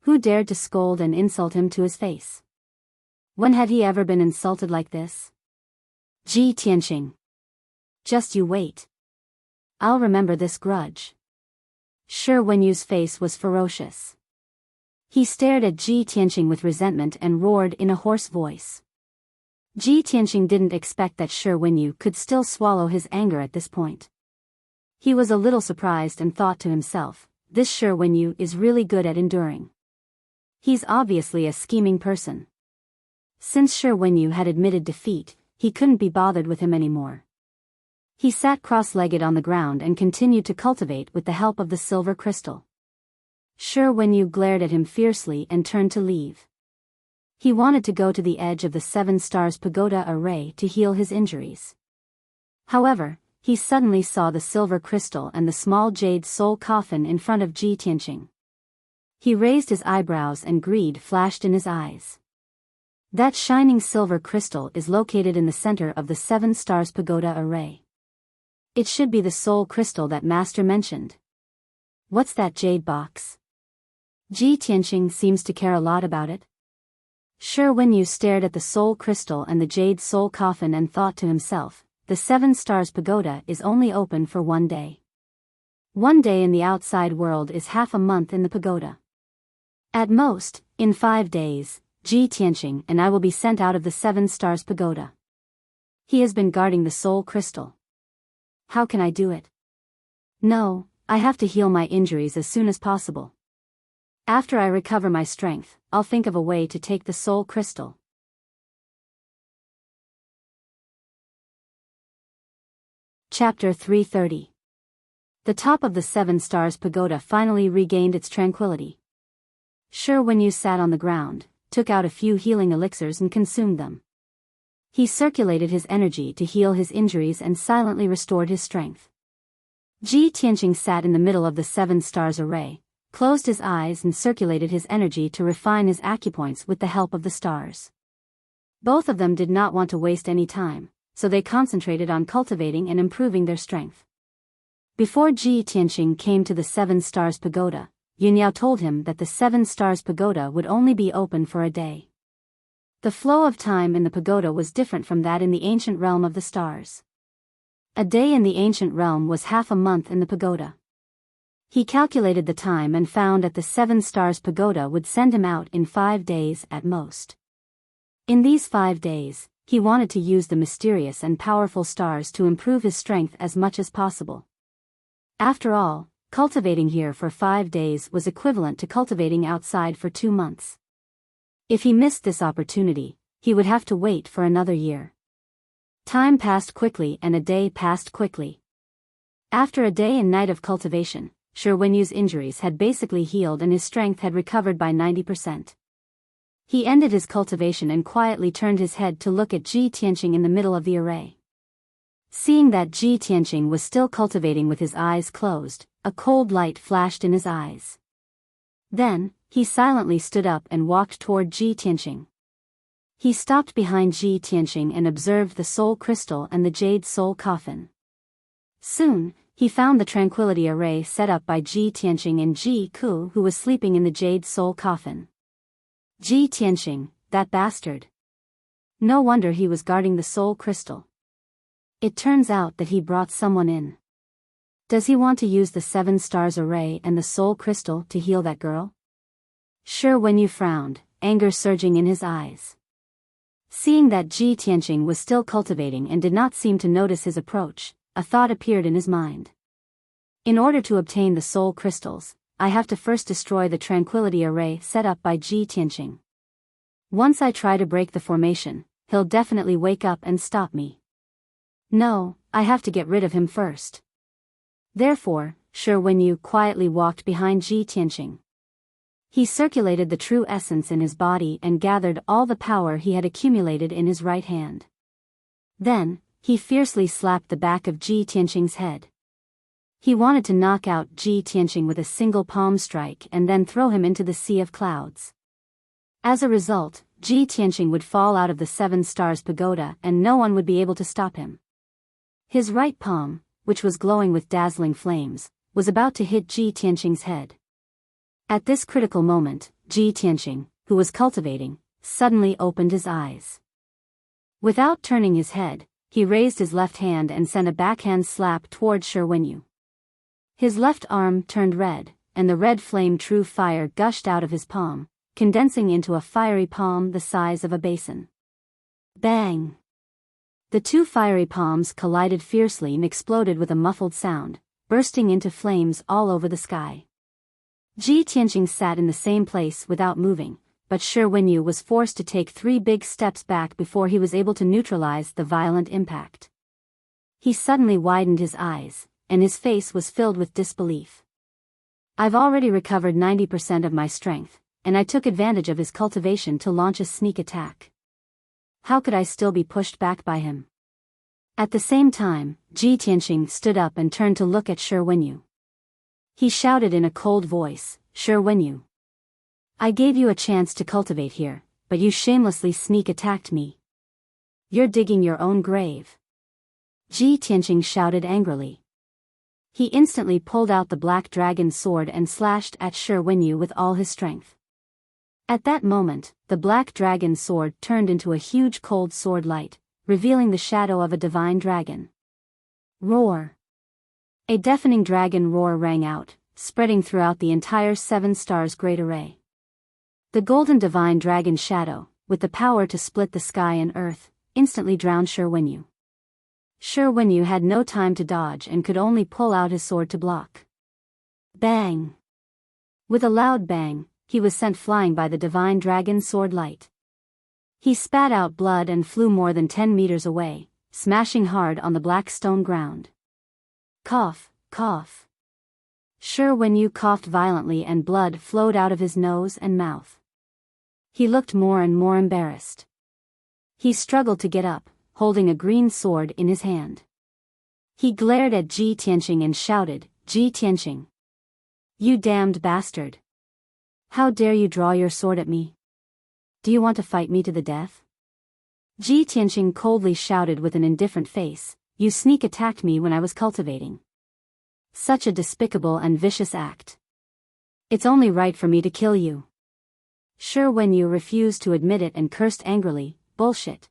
Speaker 1: Who dared to scold and insult him to his face? When had he ever been insulted like this? Ji Tianqing. Just you wait. I'll remember this grudge. Shi Wenyu's face was ferocious. He stared at Ji Tianqing with resentment and roared in a hoarse voice. Ji Tianqing didn't expect that Shi Wenyu could still swallow his anger at this point. He was a little surprised and thought to himself, this Shi Wenyu is really good at enduring. He's obviously a scheming person. Since Shi Wenyu had admitted defeat, he couldn't be bothered with him anymore. He sat cross-legged on the ground and continued to cultivate with the help of the silver crystal. Shi Wenyu glared at him fiercely and turned to leave. He wanted to go to the edge of the 7 Stars Pagoda array to heal his injuries. However, he suddenly saw the silver crystal and the small jade soul coffin in front of Ji Tianqing. He raised his eyebrows and greed flashed in his eyes. That shining silver crystal is located in the center of the 7 Stars Pagoda array. It should be the soul crystal that Master mentioned. What's that jade box? Ji Tianqing seems to care a lot about it. Shi Wenyu stared at the soul crystal and the jade soul coffin and thought to himself, the 7 Stars Pagoda is only open for 1 day. 1 day in the outside world is half a month in the pagoda. At most, in 5 days, Ji Tianqing and I will be sent out of the 7 Stars Pagoda. He has been guarding the soul crystal. How can I do it? No, I have to heal my injuries as soon as possible. After I recover my strength, I'll think of a way to take the soul crystal. Chapter 330. The top of the 7 Stars Pagoda finally regained its tranquility. Shi Wenyu sat on the ground, took out a few healing elixirs and consumed them. He circulated his energy to heal his injuries and silently restored his strength. Ji Tianqing sat in the middle of the 7 Stars array, closed his eyes and circulated his energy to refine his acupoints with the help of the stars. Both of them did not want to waste any time, so they concentrated on cultivating and improving their strength. Before Ji Tianqing came to the 7 Stars Pagoda, Yunyao told him that the 7 Stars Pagoda would only be open for a day. The flow of time in the pagoda was different from that in the ancient realm of the stars. A day in the ancient realm was half a month in the pagoda. He calculated the time and found that the 7 Stars Pagoda would send him out in 5 days at most. In these 5 days, he wanted to use the mysterious and powerful stars to improve his strength as much as possible. After all, cultivating here for 5 days was equivalent to cultivating outside for 2 months. If he missed this opportunity, he would have to wait for another year. Time passed quickly and a day passed quickly. After a day and night of cultivation, Shi Wenyu's injuries had basically healed and his strength had recovered by 90%. He ended his cultivation and quietly turned his head to look at Ji Tianqing in the middle of the array. Seeing that Ji Tianqing was still cultivating with his eyes closed, a cold light flashed in his eyes. Then, he silently stood up and walked toward Ji Tianqing. He stopped behind Ji Tianqing and observed the soul crystal and the jade soul coffin. Soon, he found the tranquility array set up by Ji Tianqing and Ji Ku, who was sleeping in the jade soul coffin. Ji Tianqing, that bastard. No wonder he was guarding the soul crystal. It turns out that he brought someone in. Does he want to use the 7 Stars array and the soul crystal to heal that girl? Shi Wenyu frowned, anger surging in his eyes. Seeing that Ji Tianqing was still cultivating and did not seem to notice his approach, a thought appeared in his mind. In order to obtain the soul crystals, I have to first destroy the tranquility array set up by Ji Tianqing. Once I try to break the formation, he'll definitely wake up and stop me. No, I have to get rid of him first. Therefore, Shi Wenyu quietly walked behind Ji Tianqing. He circulated the true essence in his body and gathered all the power he had accumulated in his right hand. Then, he fiercely slapped the back of Ji Tianqing's head. He wanted to knock out Ji Tianqing with a single palm strike and then throw him into the sea of clouds. As a result, Ji Tianqing would fall out of the 7 Stars Pagoda and no one would be able to stop him. His right palm, which was glowing with dazzling flames, was about to hit Ji Tianqing's head. At this critical moment, Ji Tianqing, who was cultivating, suddenly opened his eyes. Without turning his head, he raised his left hand and sent a backhand slap toward Shi Wenyu. His left arm turned red, and the red flame true fire gushed out of his palm, condensing into a fiery palm the size of a basin. Bang! The 2 fiery palms collided fiercely and exploded with a muffled sound, bursting into flames all over the sky. Ji Tianqing sat in the same place without moving, but Shi Wenyu was forced to take 3 big steps back before he was able to neutralize the violent impact. He suddenly widened his eyes, and his face was filled with disbelief. I've already recovered 90% of my strength, and I took advantage of his cultivation to launch a sneak attack. How could I still be pushed back by him? At the same time, Ji Tianqing stood up and turned to look at Shi Wenyu. He shouted in a cold voice, Shi Wenyu. I gave you a chance to cultivate here, but you shamelessly sneak attacked me. You're digging your own grave. Ji Tianqing shouted angrily. He instantly pulled out the black dragon sword and slashed at Shi Wenyu with all his strength. At that moment, the black dragon sword turned into a huge cold sword light, revealing the shadow of a divine dragon. Roar! A deafening dragon roar rang out, spreading throughout the entire 7 Stars Great Array. The golden divine dragon shadow, with the power to split the sky and earth, instantly drowned Shi Wenyu. Shi Wenyu had no time to dodge and could only pull out his sword to block. Bang! With a loud bang, he was sent flying by the divine dragon sword light. He spat out blood and flew more than 10 meters away, smashing hard on the black stone ground. Cough, cough. Shi Wenyu coughed violently and blood flowed out of his nose and mouth. He looked more and more embarrassed. He struggled to get up, holding a green sword in his hand. He glared at Ji Tianqing and shouted, Ji Tianqing. You damned bastard. How dare you draw your sword at me? Do you want to fight me to the death? Ji Tianqing coldly shouted with an indifferent face, You sneak attacked me when I was cultivating. Such a despicable and vicious act. It's only right for me to kill you. Shi Wenyu refused to admit it and cursed angrily, Bullshit.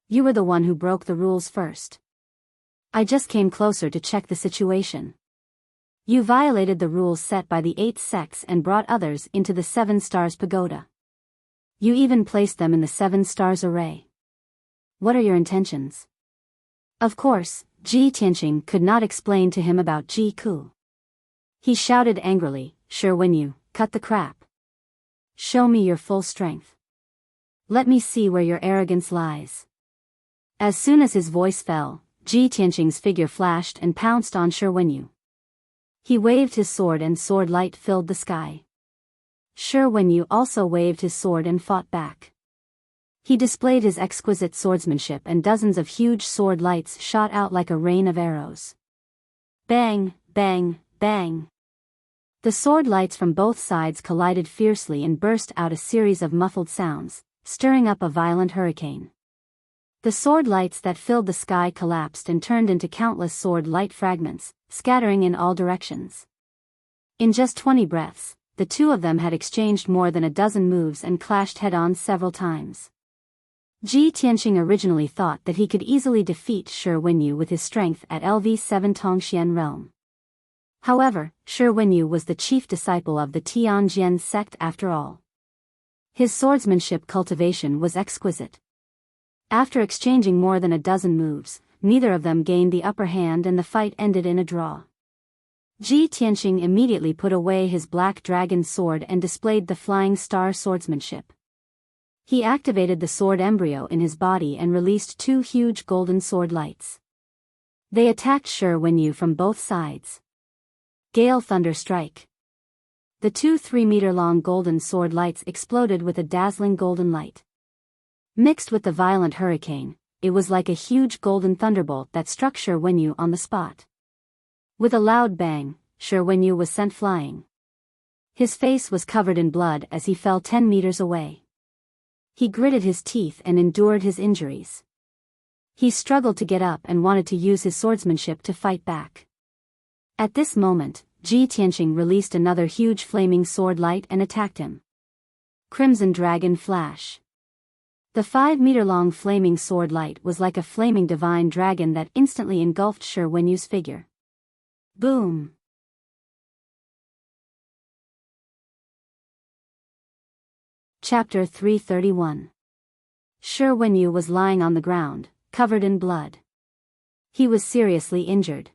Speaker 1: You were the one who broke the rules first. I just came closer to check the situation. You violated the rules set by the 8 sects and brought others into the 7 Stars Pagoda. You even placed them in the 7 Stars Array. What are your intentions? Of course, Ji Tianqing could not explain to him about Ji Ku. He shouted angrily, Shi Wenyu, cut the crap. Show me your full strength. Let me see where your arrogance lies. As soon as his voice fell, Ji Tianqing's figure flashed and pounced on Shi Wenyu. He waved his sword and sword light filled the sky. Shi Wenyu also waved his sword and fought back. He displayed his exquisite swordsmanship and dozens of huge sword lights shot out like a rain of arrows. Bang, bang, bang. The sword lights from both sides collided fiercely and burst out a series of muffled sounds, stirring up a violent hurricane. The sword lights that filled the sky collapsed and turned into countless sword light fragments, scattering in all directions. In just 20 breaths, the two of them had exchanged more than a dozen moves and clashed head-on several times. Ji Tianqing originally thought that he could easily defeat Shi Wenyu with his strength at LV7 Tongxian realm. However, Shi Wenyu was the chief disciple of the Tianjian sect after all. His swordsmanship cultivation was exquisite. After exchanging more than a dozen moves, neither of them gained the upper hand and the fight ended in a draw. Ji Tianqing immediately put away his black dragon sword and displayed the flying star swordsmanship. He activated the sword embryo in his body and released 2 huge golden sword lights. They attacked Shi Wenyu from both sides. Gale Thunder Strike. The two 3-meter-long golden sword lights exploded with a dazzling golden light. Mixed with the violent hurricane, it was like a huge golden thunderbolt that struck Shi Wenyu on the spot. With a loud bang, Shi Wenyu was sent flying. His face was covered in blood as he fell 10 meters away. He gritted his teeth and endured his injuries. He struggled to get up and wanted to use his swordsmanship to fight back. At this moment, Ji Tianqing released another huge flaming sword light and attacked him. Crimson Dragon Flash. The 5-meter-long flaming sword light was like a flaming divine dragon that instantly engulfed Shi Wenyu's figure. Boom! Chapter 331. Shi Wenyu was lying on the ground, covered in blood. He was seriously injured.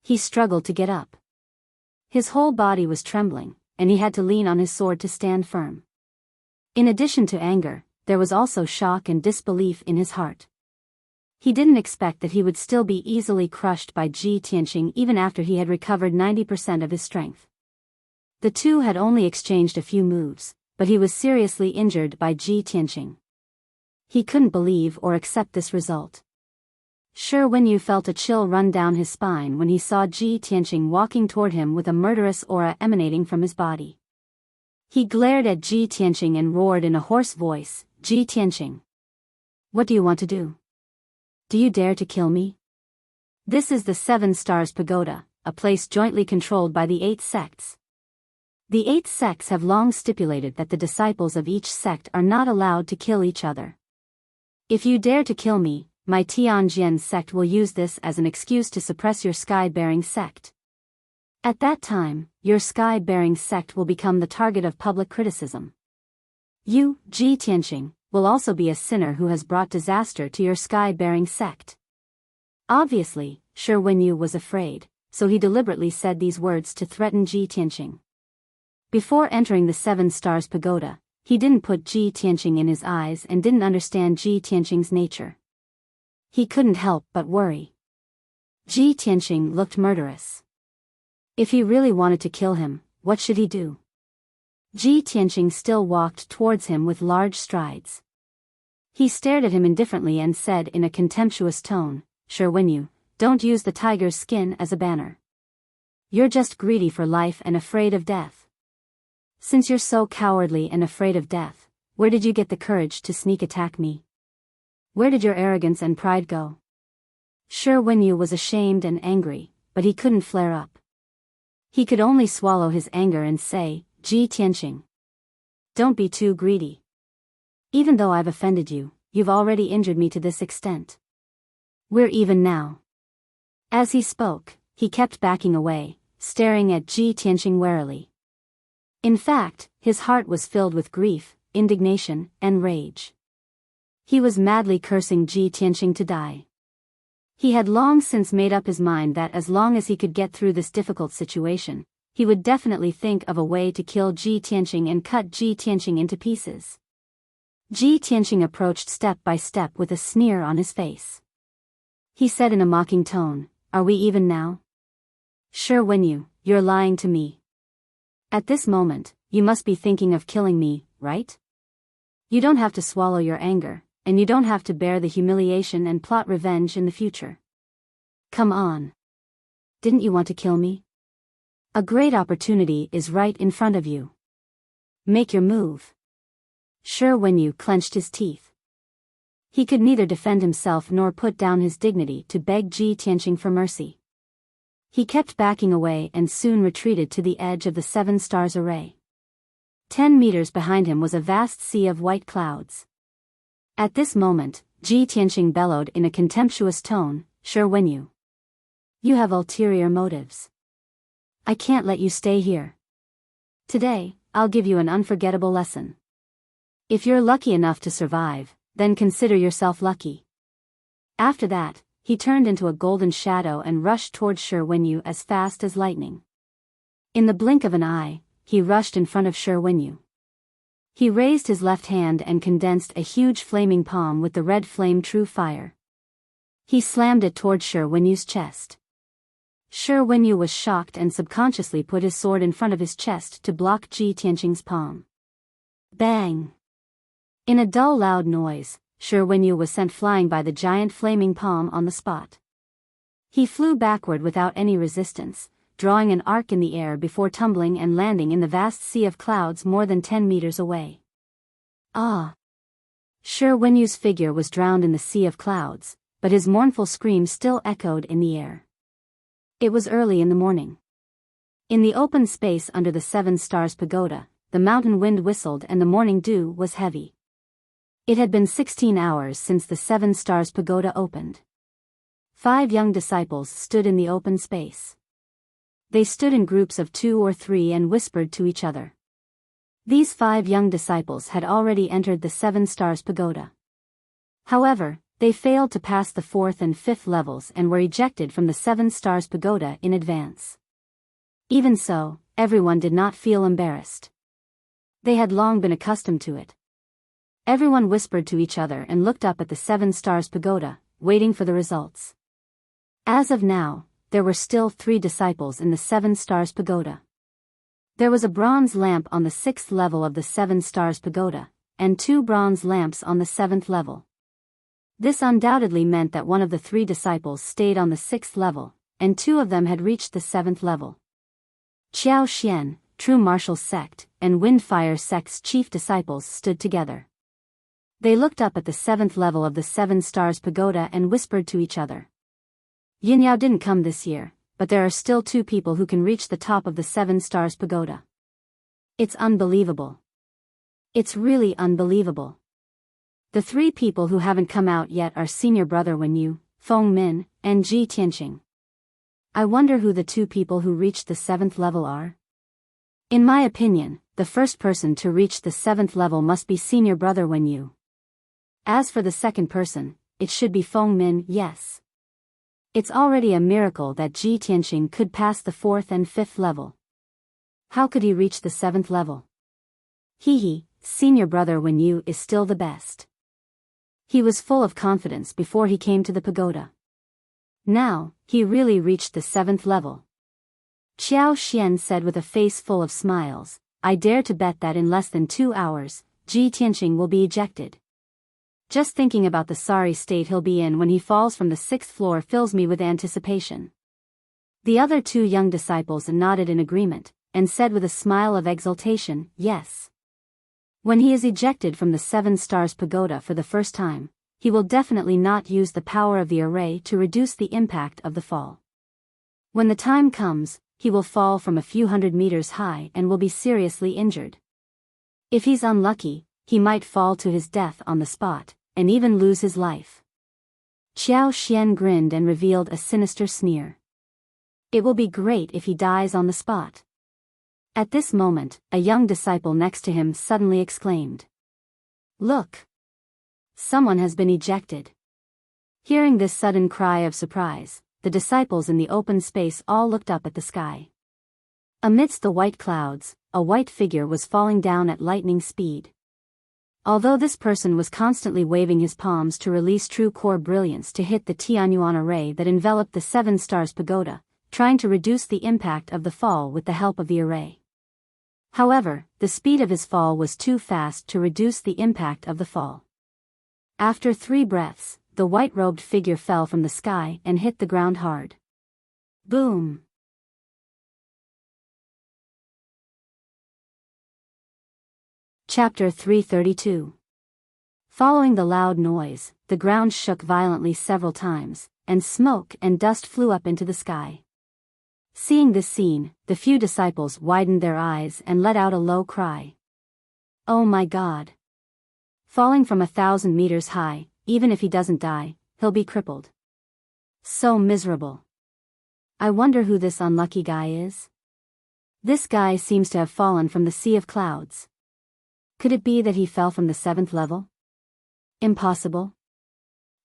Speaker 1: He struggled to get up. His whole body was trembling, and he had to lean on his sword to stand firm. In addition to anger, there was also shock and disbelief in his heart. He didn't expect that he would still be easily crushed by Ji Tianqing even after he had recovered 90% of his strength. The two had only exchanged a few moves, but he was seriously injured by Ji Tianqing. He couldn't believe or accept this result. Shi Wenyu felt a chill run down his spine when he saw Ji Tianqing walking toward him with a murderous aura emanating from his body. He glared at Ji Tianqing and roared in a hoarse voice, "Ji Tianqing! What do you want to do? Do you dare to kill me? This is the 7 Stars Pagoda, a place jointly controlled by the 8 sects. The 8 sects have long stipulated that the disciples of each sect are not allowed to kill each other. If you dare to kill me, my Tianjian sect will use this as an excuse to suppress your sky-bearing sect. At that time, your sky-bearing sect will become the target of public criticism. You, Ji Tianqing, will also be a sinner who has brought disaster to your sky-bearing sect." Obviously, Shi Wenyu was afraid, so he deliberately said these words to threaten Ji Tianqing. Before entering the 7 Stars Pagoda, he didn't put Ji Tianqing in his eyes and didn't understand Ji Tianqing's nature. He couldn't help but worry. Ji Tianqing looked murderous. If he really wanted to kill him, what should he do? Ji Tianqing still walked towards him with large strides. He stared at him indifferently and said in a contemptuous tone, "Shi Wenyu, don't use the tiger's skin as a banner. You're just greedy for life and afraid of death. Since you're so cowardly and afraid of death, where did you get the courage to sneak attack me? Where did your arrogance and pride go?" Shi Wenyu was ashamed and angry, but he couldn't flare up. He could only swallow his anger and say, "Ji Tianqing, don't be too greedy. Even though I've offended you, you've already injured me to this extent. We're even now." As he spoke, he kept backing away, staring at Ji Tianqing warily. In fact, his heart was filled with grief, indignation, and rage. He was madly cursing Ji Tianqing to die. He had long since made up his mind that as long as he could get through this difficult situation, he would definitely think of a way to kill Ji Tianqing and cut Ji Tianqing into pieces. Ji Tianqing approached step by step with a sneer on his face. He said in a mocking tone, "Are we even now? Shi Wenyu, you're lying to me. At this moment, you must be thinking of killing me, right? You don't have to swallow your anger, and you don't have to bear the humiliation and plot revenge in the future. Come on. Didn't you want to kill me? A great opportunity is right in front of you. Make your move." Shi Wenyu clenched his teeth. He could neither defend himself nor put down his dignity to beg Ji Tianqing for mercy. He kept backing away and soon retreated to the edge of the 7 stars array. 10 meters behind him was a vast sea of white clouds. At this moment, Ji Tianqing bellowed in a contemptuous tone, "Shi Wenyu, you have ulterior motives. I can't let you stay here. Today, I'll give you an unforgettable lesson. If you're lucky enough to survive, then consider yourself lucky." After that, he turned into a golden shadow and rushed towards Shi Wenyu as fast as lightning. In the blink of an eye, he rushed in front of Shi Wenyu. He raised his left hand and condensed a huge flaming palm with the red flame true fire. He slammed it toward Shi Wenyu's chest. Shi Wenyu was shocked and subconsciously put his sword in front of his chest to block Ji Tianqing's palm. Bang! In a dull loud noise, Shi Wenyu was sent flying by the giant flaming palm on the spot. He flew backward without any resistance, drawing an arc in the air before tumbling and landing in the vast sea of clouds more than 10 meters away. Ah! Shi Wenyu's figure was drowned in the sea of clouds, but his mournful scream still echoed in the air. It was early in the morning. In the open space under the 7 Stars Pagoda, the mountain wind whistled and the morning dew was heavy. It had been 16 hours since the 7 Stars Pagoda opened. 5 young disciples stood in the open space. They stood in groups of 2 or 3 and whispered to each other. These 5 young disciples had already entered the 7 Stars Pagoda. However, they failed to pass the 4th and 5th levels and were ejected from the 7 Stars Pagoda in advance. Even so, everyone did not feel embarrassed. They had long been accustomed to it. Everyone whispered to each other and looked up at the 7 Stars Pagoda, waiting for the results. As of now, there were still 3 disciples in the 7 Stars Pagoda. There was a bronze lamp on the 6th level of the 7 Stars Pagoda, and 2 bronze lamps on the 7th level. This undoubtedly meant that one of the 3 disciples stayed on the 6th level, and 2 of them had reached the 7th level. Qiao Xian, True Martial Sect, and Windfire Sect's chief disciples stood together. They looked up at the 7th level of the 7 Stars Pagoda and whispered to each other. Yin Yao didn't come this year, but there are still 2 people who can reach the top of the 7 Stars Pagoda. It's unbelievable. It's really unbelievable. The 3 people who haven't come out yet are Senior Brother Wenyu, Feng Min, and Ji Tianqing. I wonder who the 2 people who reached the 7th level are? In my opinion, the first person to reach the 7th level must be Senior Brother Wenyu. As for the second person, it should be Feng Min, yes. It's already a miracle that Ji Tianqing could pass the 4th and 5th level. How could he reach the 7th level? Senior Brother Wenyu is still the best. He was full of confidence before he came to the pagoda. Now, he really reached the 7th level. Qiao Xian said with a face full of smiles, I dare to bet that in less than 2 hours, Ji Tianqing will be ejected. Just thinking about the sorry state he'll be in when he falls from the 6th floor fills me with anticipation. The other 2 young disciples nodded in agreement, and said with a smile of exultation, yes. When he is ejected from the 7 Stars Pagoda for the first time, he will definitely not use the power of the array to reduce the impact of the fall. When the time comes, he will fall from a few hundred meters high and will be seriously injured. If he's unlucky, he might fall to his death on the spot, and even lose his life. Qiao Xian grinned and revealed a sinister sneer. It will be great if he dies on the spot. At this moment, a young disciple next to him suddenly exclaimed. Look! Someone has been ejected. Hearing this sudden cry of surprise, the disciples in the open space all looked up at the sky. Amidst the white clouds, a white figure was falling down at lightning speed. Although this person was constantly waving his palms to release true core brilliance to hit the Tianyuan array that enveloped the 7 Stars Pagoda, trying to reduce the impact of the fall with the help of the array. However, the speed of his fall was too fast to reduce the impact of the fall. After 3 breaths, the white-robed figure fell from the sky and hit the ground hard. Boom! Chapter 332. Following the loud noise, the ground shook violently several times, and smoke and dust flew up into the sky. Seeing this scene, the few disciples widened their eyes and let out a low cry. Oh my God! Falling from 1,000 meters high, even if he doesn't die, he'll be crippled. So miserable. I wonder who this unlucky guy is? This guy seems to have fallen from the sea of clouds. Could it be that he fell from the 7th level? Impossible.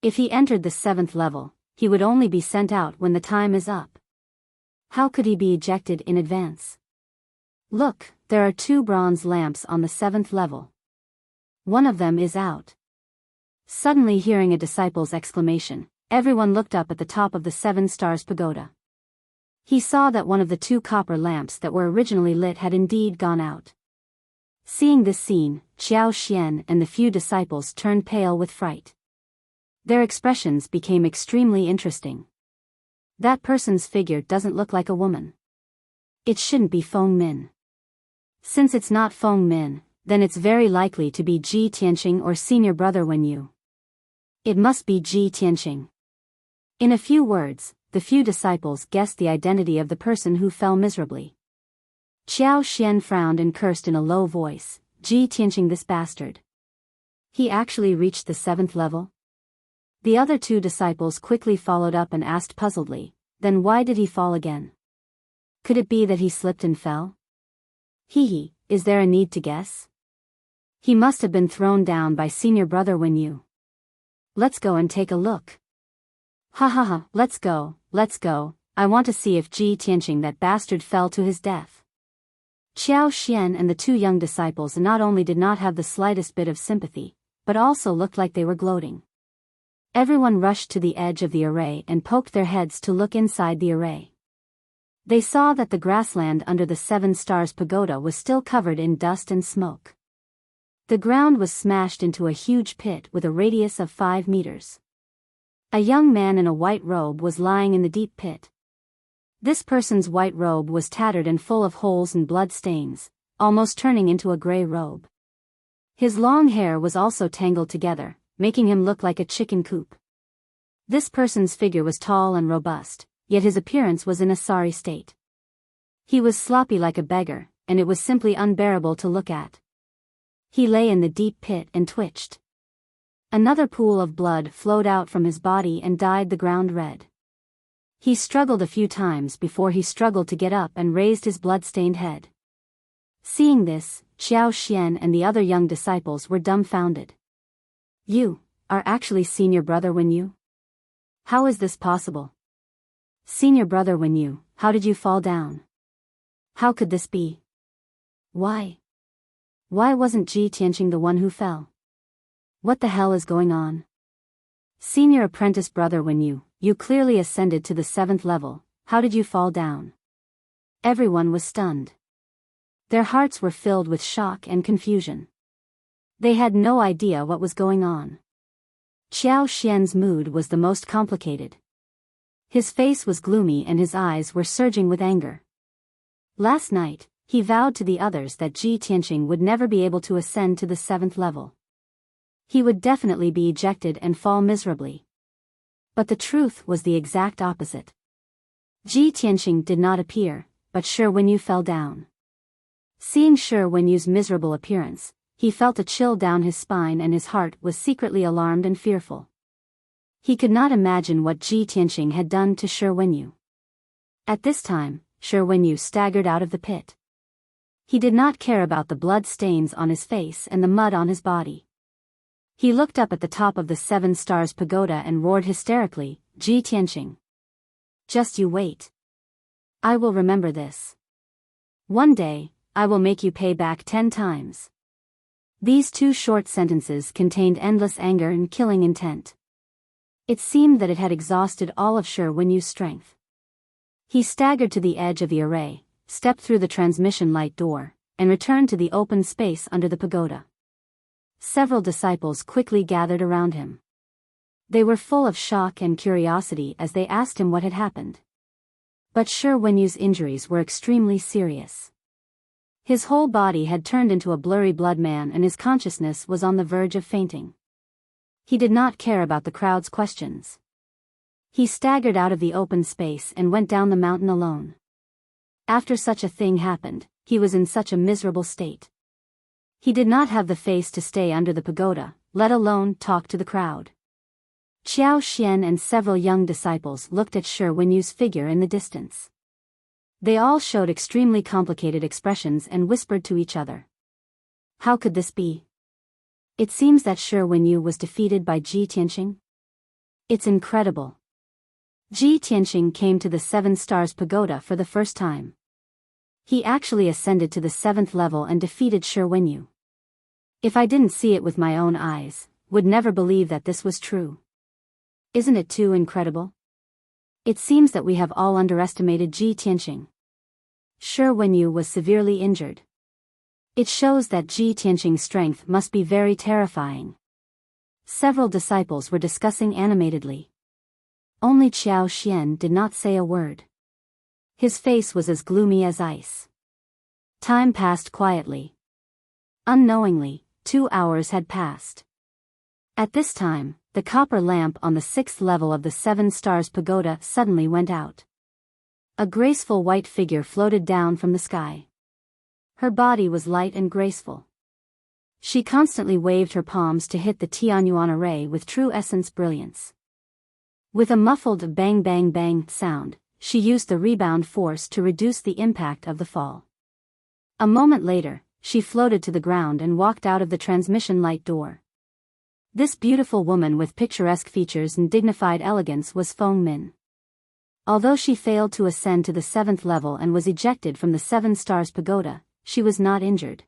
Speaker 1: If he entered the 7th level, he would only be sent out when the time is up. How could he be ejected in advance? Look, there are 2 bronze lamps on the 7th level. One of them is out. Suddenly hearing a disciple's exclamation, everyone looked up at the top of the 7 Stars Pagoda. He saw that one of the two copper lamps that were originally lit had indeed gone out. Seeing this scene, Xiao Xian and the few disciples turned pale with fright. Their expressions became extremely interesting. That person's figure doesn't look like a woman. It shouldn't be Feng Min. Since it's not Feng Min, then it's very likely to be Ji Tianqing or senior brother Wenyu. It must be Ji Tianqing. In a few words, the few disciples guessed the identity of the person who fell miserably. Xiao Xian frowned and cursed in a low voice, Ji Tianqing, this bastard. He actually reached the 7th level? The other two disciples quickly followed up and asked puzzledly, then why did he fall again? Could it be that he slipped and fell? Hee, is there a need to guess? He must have been thrown down by senior brother Wenyu. Let's go and take a look. Ha ha ha, let's go, I want to see if Ji Tianqing, that bastard, fell to his death. Xiao Xian and the two young disciples not only did not have the slightest bit of sympathy, but also looked like they were gloating. Everyone rushed to the edge of the array and poked their heads to look inside the array. They saw that the grassland under the 7 Stars Pagoda was still covered in dust and smoke. The ground was smashed into a huge pit with a radius of 5 meters. A young man in a white robe was lying in the deep pit. This person's white robe was tattered and full of holes and blood stains, almost turning into a gray robe. His long hair was also tangled together, making him look like a chicken coop. This person's figure was tall and robust, yet his appearance was in a sorry state. He was sloppy like a beggar, and it was simply unbearable to look at. He lay in the deep pit and twitched. Another pool of blood flowed out from his body and dyed the ground red. He struggled a few times before he struggled to get up and raised his blood-stained head. Seeing this, Xiao Xian and the other young disciples were dumbfounded. You are actually senior brother Wenyu? How is this possible? Senior brother Wenyu, how did you fall down? How could this be? Why? Why wasn't Ji Tianqing the one who fell? What the hell is going on? Senior apprentice brother Wenyu, you clearly ascended to the 7th level, how did you fall down? Everyone was stunned. Their hearts were filled with shock and confusion. They had no idea what was going on. Xiao Xian's mood was the most complicated. His face was gloomy and his eyes were surging with anger. Last night, he vowed to the others that Ji Tianqing would never be able to ascend to the 7th level. He would definitely be ejected and fall miserably. But the truth was the exact opposite. Ji Tianqing did not appear, but Shi Wenyu fell down. Seeing Shi Wenyu's miserable appearance, he felt a chill down his spine and his heart was secretly alarmed and fearful. He could not imagine what Ji Tianqing had done to Shi Wenyu. At this time, Shi Wenyu staggered out of the pit. He did not care about the blood stains on his face and the mud on his body. He looked up at the top of the 7 Stars Pagoda and roared hysterically, Ji Tianqing. Just you wait. I will remember this. One day, I will make you pay back 10 times. These 2 short sentences contained endless anger and killing intent. It seemed that it had exhausted all of Shi Wenyu's strength. He staggered to the edge of the array, stepped through the transmission light door, and returned to the open space under the pagoda. Several disciples quickly gathered around him. They were full of shock and curiosity as they asked him what had happened. But Shi Wenyu's injuries were extremely serious. His whole body had turned into a blurry blood man and his consciousness was on the verge of fainting. He did not care about the crowd's questions. He staggered out of the open space and went down the mountain alone. After such a thing happened, he was in such a miserable state. He did not have the face to stay under the pagoda, let alone talk to the crowd. Xiao Xian and several young disciples looked at Shi Wenyu's figure in the distance. They all showed extremely complicated expressions and whispered to each other. How could this be? It seems that Shi Wenyu was defeated by Ji Tianqing. It's incredible. Ji Tianqing came to the 7 Stars Pagoda for the first time. He actually ascended to the 7th level and defeated Shi Wenyu. If I didn't see it with my own eyes, would never believe that this was true. Isn't it too incredible? It seems that we have all underestimated Ji Tianqing. Sure, Wenyu was severely injured. It shows that Ji Tianqing's strength must be very terrifying. Several disciples were discussing animatedly. Only Qiao Xian did not say a word. His face was as gloomy as ice. Time passed quietly. Unknowingly, 2 hours had passed. At this time, the copper lamp on the 6th level of the 7 Stars Pagoda suddenly went out. A graceful white figure floated down from the sky. Her body was light and graceful. She constantly waved her palms to hit the Tianyuan array with true essence brilliance. With a muffled bang bang bang sound, she used the rebound force to reduce the impact of the fall. A moment later, she floated to the ground and walked out of the transmission light door. This beautiful woman with picturesque features and dignified elegance was Feng Min. Although she failed to ascend to the 7th level and was ejected from the 7 Stars Pagoda, she was not injured.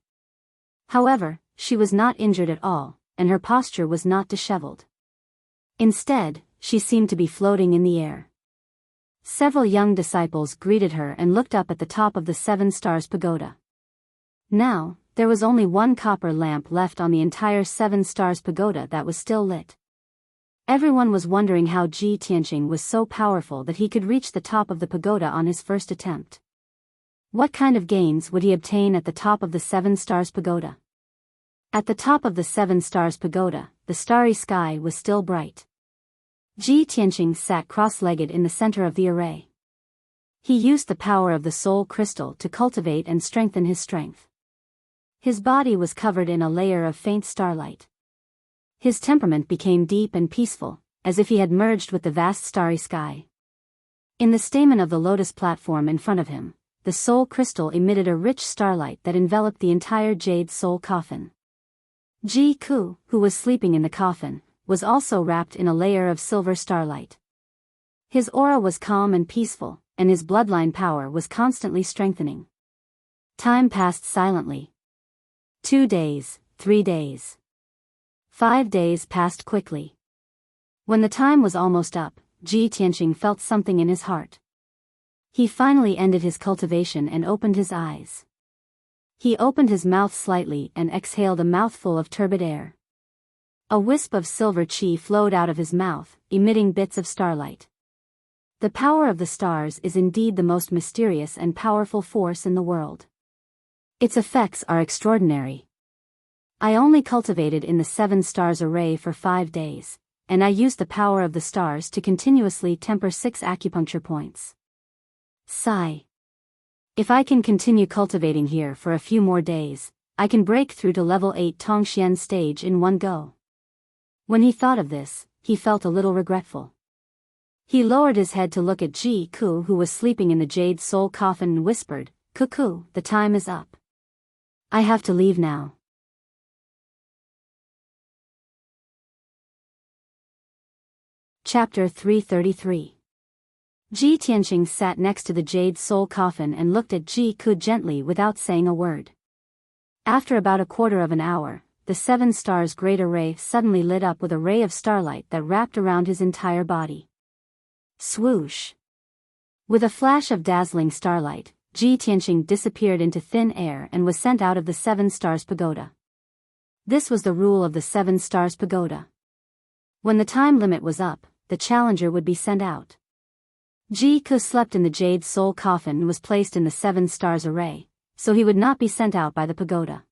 Speaker 1: However, she was not injured at all, and her posture was not disheveled. Instead, she seemed to be floating in the air. Several young disciples greeted her and looked up at the top of the 7 Stars Pagoda. Now, there was only one copper lamp left on the entire 7 Stars Pagoda that was still lit. Everyone was wondering how Ji Tianqing was so powerful that he could reach the top of the pagoda on his first attempt. What kind of gains would he obtain at the top of the 7 Stars Pagoda? At the top of the 7 Stars Pagoda, the starry sky was still bright. Ji Tianqing sat cross-legged in the center of the array. He used the power of the soul crystal to cultivate and strengthen his strength. His body was covered in a layer of faint starlight. His temperament became deep and peaceful, as if he had merged with the vast starry sky. In the stamen of the lotus platform in front of him, the soul crystal emitted a rich starlight that enveloped the entire jade soul coffin. Ji Ku, who was sleeping in the coffin, was also wrapped in a layer of silver starlight. His aura was calm and peaceful, and his bloodline power was constantly strengthening. Time passed silently. 2 days, 3 days. 5 days passed quickly. When the time was almost up, Ji Tianqing felt something in his heart. He finally ended his cultivation and opened his eyes. He opened his mouth slightly and exhaled a mouthful of turbid air. A wisp of silver qi flowed out of his mouth, emitting bits of starlight. The power of the stars is indeed the most mysterious and powerful force in the world. Its effects are extraordinary. I only cultivated in the 7 Stars array for 5 days, and I used the power of the stars to continuously temper 6 acupuncture points. Sigh. If I can continue cultivating here for a few more days, I can break through to level 8 Tongxian stage in one go. When he thought of this, he felt a little regretful. He lowered his head to look at Ji Ku, who was sleeping in the jade soul coffin, and whispered, "Cuckoo, the time is up. I have to leave now." Chapter 333. Ji Tianqing sat next to the jade soul coffin and looked at Ji Ku gently without saying a word. After about a quarter of an hour, the 7 Stars great array suddenly lit up with a ray of starlight that wrapped around his entire body. Swoosh! With a flash of dazzling starlight, Ji Tianqing disappeared into thin air and was sent out of the 7 Stars Pagoda. This was the rule of the 7 Stars Pagoda. When the time limit was up, the challenger would be sent out. Ji Ku slept in the jade soul coffin and was placed in the 7 Stars array, so he would not be sent out by the pagoda.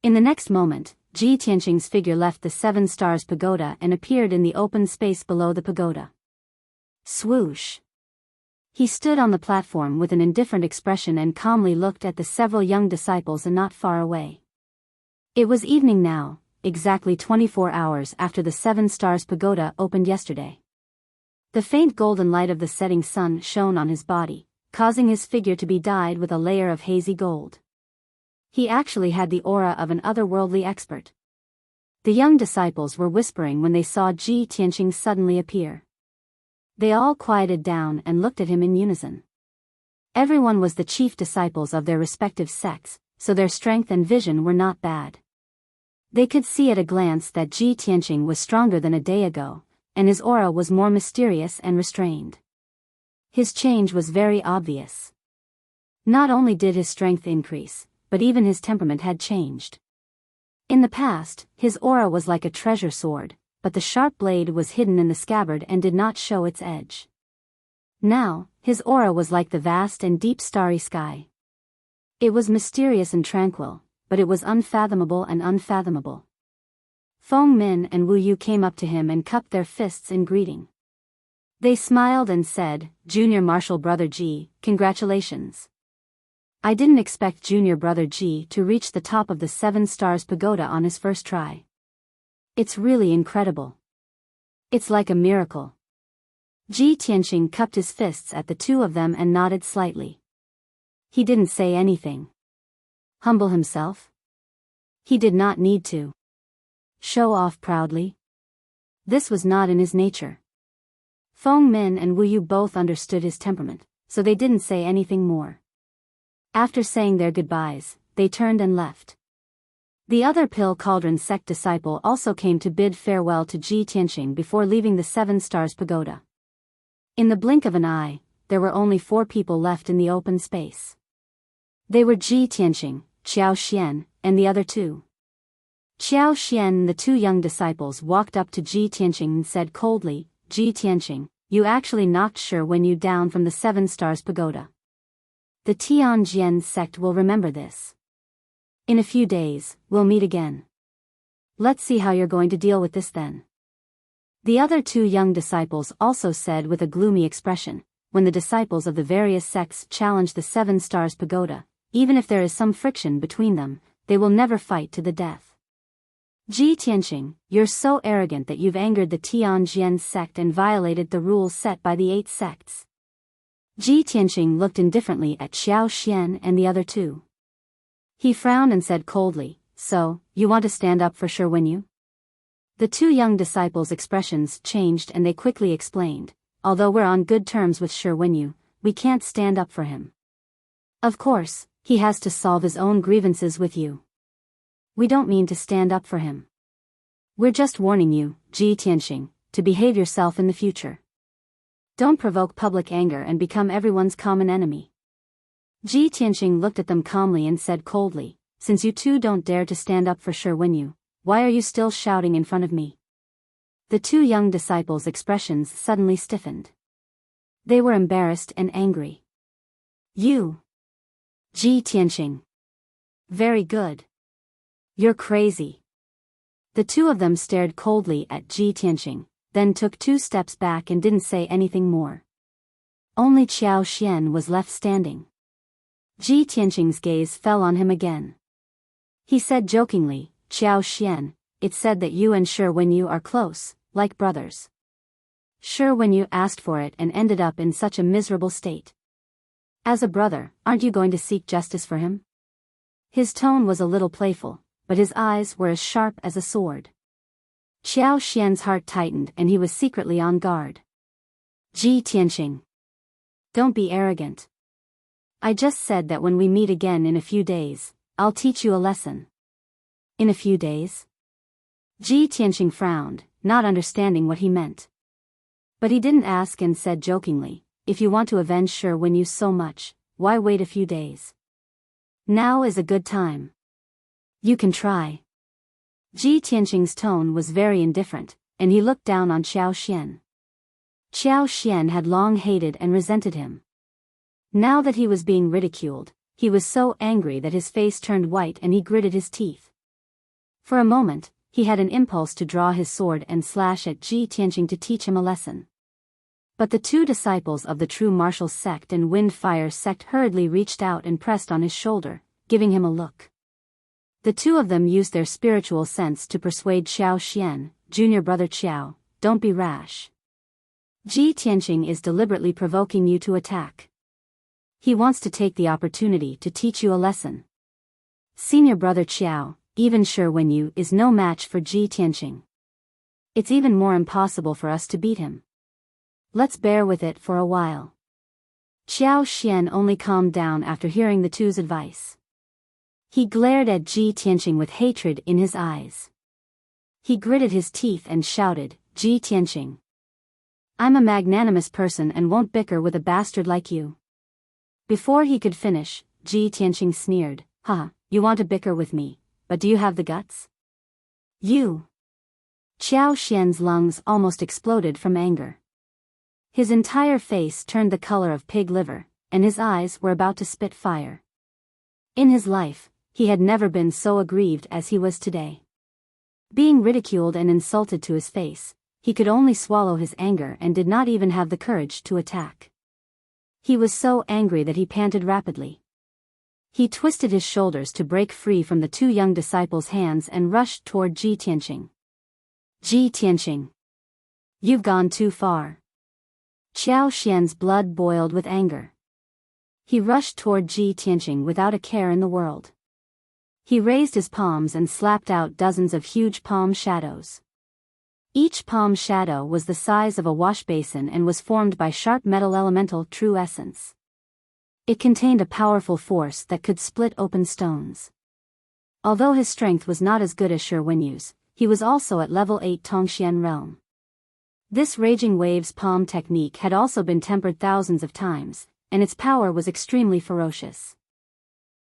Speaker 1: In the next moment, Ji Tianqing's figure left the 7 Stars Pagoda and appeared in the open space below the pagoda. Swoosh! He stood on the platform with an indifferent expression and calmly looked at the several young disciples and not far away. It was evening now, exactly 24 hours after the 7 Stars Pagoda opened yesterday. The faint golden light of the setting sun shone on his body, causing his figure to be dyed with a layer of hazy gold. He actually had the aura of an otherworldly expert. The young disciples were whispering when they saw Ji Tianqing suddenly appear. They all quieted down and looked at him in unison. Everyone was the chief disciples of their respective sects, so their strength and vision were not bad. They could see at a glance that Ji Tianqing was stronger than a day ago, and his aura was more mysterious and restrained. His change was very obvious. Not only did his strength increase, but even his temperament had changed. In the past, his aura was like a treasure sword, but the sharp blade was hidden in the scabbard and did not show its edge. Now, his aura was like the vast and deep starry sky. It was mysterious and tranquil, but it was unfathomable and unfathomable. Feng Min and Wu Yu came up to him and cupped their fists in greeting. They smiled and said, "Junior Marshal Brother Ji, congratulations. I didn't expect Junior Brother Ji to reach the top of the 7 Stars Pagoda on his first try. It's really incredible. It's like a miracle." Ji Tianqing cupped his fists at the two of them and nodded slightly. He didn't say anything. Humble himself? He did not need to. Show off proudly? This was not in his nature. Feng Min and Wu Yu both understood his temperament, so they didn't say anything more. After saying their goodbyes, they turned and left. The other Pill Cauldron sect disciple also came to bid farewell to Ji Tianqing before leaving the 7 Stars Pagoda. In the blink of an eye, there were only 4 people left in the open space. They were Ji Tianqing, Qiao Xian, and the other 2. Qiao Xian and the 2 young disciples walked up to Ji Tianqing and said coldly, "Ji Tianqing, you actually knocked Shi Wenyu down from the 7 Stars Pagoda. The Tianjian sect will remember this. In a few days, we'll meet again. Let's see how you're going to deal with this then." The other 2 young disciples also said with a gloomy expression, "When the disciples of the various sects challenge the 7 Stars Pagoda, even if there is some friction between them, they will never fight to the death. Ji Tianqing, you're so arrogant that you've angered the Tianjian sect and violated the rules set by the 8 sects." Ji Tianqing looked indifferently at Qiao Xian and the other 2. He frowned and said coldly, "So, you want to stand up for Shi Wenyu?" The 2 young disciples' expressions changed and they quickly explained, "Although we're on good terms with Shi Wenyu, we can't stand up for him. Of course, he has to solve his own grievances with you. We don't mean to stand up for him. We're just warning you, Ji Tianqing, to behave yourself in the future. Don't provoke public anger and become everyone's common enemy." Ji Tianqing looked at them calmly and said coldly, "Since you 2 don't dare to stand up for Shi Wenyu, why are you still shouting in front of me?" The 2 young disciples' expressions suddenly stiffened. They were embarrassed and angry. "You, Ji Tianqing. Very good. You're crazy." The 2 of them stared coldly at Ji Tianqing, then took 2 steps back and didn't say anything more. Only Qiao Xian was left standing. Ji Tianqing's gaze fell on him again. He said jokingly, "Qiao Xian, it's said that you and Shi Wenyu are close, like brothers. Shi Wenyu asked for it and ended up in such a miserable state. As a brother, aren't you going to seek justice for him?" His tone was a little playful, but his eyes were as sharp as a sword. Qiao Xian's heart tightened and he was secretly on guard. "Ji Tianqing. Don't be arrogant. I just said that when we meet again in a few days, I'll teach you a lesson." "In a few days?" Ji Tianqing frowned, not understanding what he meant. But he didn't ask and said jokingly, "If you want to avenge Shi Wenyu so much, why wait a few days? Now is a good time. You can try." Ji Tianqing's tone was very indifferent, and he looked down on Qiao Xian. Qiao Xian had long hated and resented him. Now that he was being ridiculed, he was so angry that his face turned white and he gritted his teeth. For a moment, he had an impulse to draw his sword and slash at Ji Tianqing to teach him a lesson. But the 2 disciples of the True Martial sect and Wind Fire sect hurriedly reached out and pressed on his shoulder, giving him a look. The 2 of them used their spiritual sense to persuade Qiao Xian, "Junior brother Qiao, don't be rash. Ji Tianqing is deliberately provoking you to attack. He wants to take the opportunity to teach you a lesson. Senior brother Qiao, even Shi Wenyu is no match for Ji Tianqing. It's even more impossible for us to beat him. Let's bear with it for a while." Qiao Xian only calmed down after hearing the 2's advice. He glared at Ji Tianqing with hatred in his eyes. He gritted his teeth and shouted, "Ji Tianqing. I'm a magnanimous person and won't bicker with a bastard like you. Before he could finish, Ji Tianqing sneered, "Haha, you want to bicker with me, but do you have the guts? You." Qiao Xian's lungs almost exploded from anger. His entire face turned the color of pig liver, and his eyes were about to spit fire. In his life, he had never been so aggrieved as he was today. Being ridiculed and insulted to his face, he could only swallow his anger and did not even have the courage to attack. He was so angry that he panted rapidly. He twisted his shoulders to break free from the two young disciples' hands and rushed toward Ji Tianqing. "Ji Tianqing, you've gone too far." Qiao Xian's blood boiled with anger. He rushed toward Ji Tianqing without a care in the world. He raised his palms and slapped out dozens of huge palm shadows. Each palm shadow was the size of a wash basin and was formed by sharp metal elemental true essence. It contained a powerful force that could split open stones. Although his strength was not as good as Shi Wenyu's, he was also at level 8 Tongxian realm. This raging waves palm technique had also been tempered thousands of times, and its power was extremely ferocious.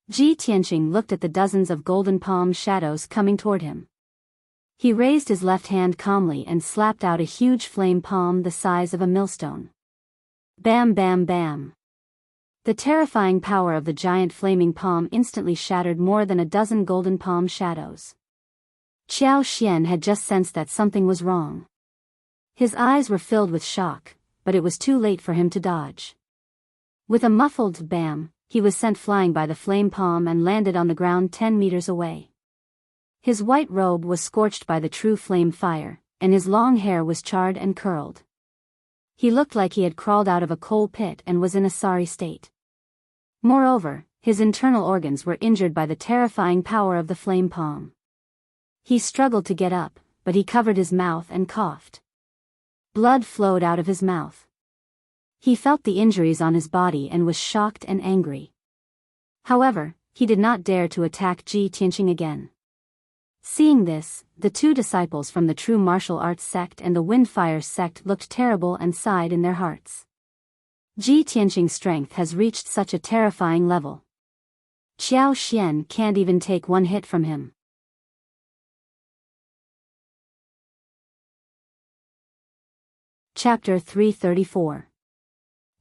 Speaker 1: Ji Tianqing looked at the dozens of golden palm shadows coming toward him. He raised his left hand calmly and slapped out a huge flame palm the size of a millstone. Bam bam bam. The terrifying power of the giant flaming palm instantly shattered more than a dozen golden palm shadows. Qiao Xian had just sensed that something was wrong. His eyes were filled with shock, but it was too late for him to dodge. With a muffled bam, he was sent flying by the flame palm and landed on the ground 10 meters away. His white robe was scorched by the true flame fire, and his long hair was charred and curled. He looked like he had crawled out of a coal pit and was in a sorry state. Moreover, his internal organs were injured by the terrifying power of the flame palm. He struggled to get up, but he covered his mouth and coughed. Blood flowed out of his mouth. He felt the injuries on his body and was shocked and angry. However, he did not dare to attack Ji Tianqing again. Seeing this, the two disciples from the true martial arts sect and the Windfire sect looked terrible and sighed in their hearts. Ji Tianqing's strength has reached such a terrifying level. Qiao Xian can't even take one hit from him. Chapter 334.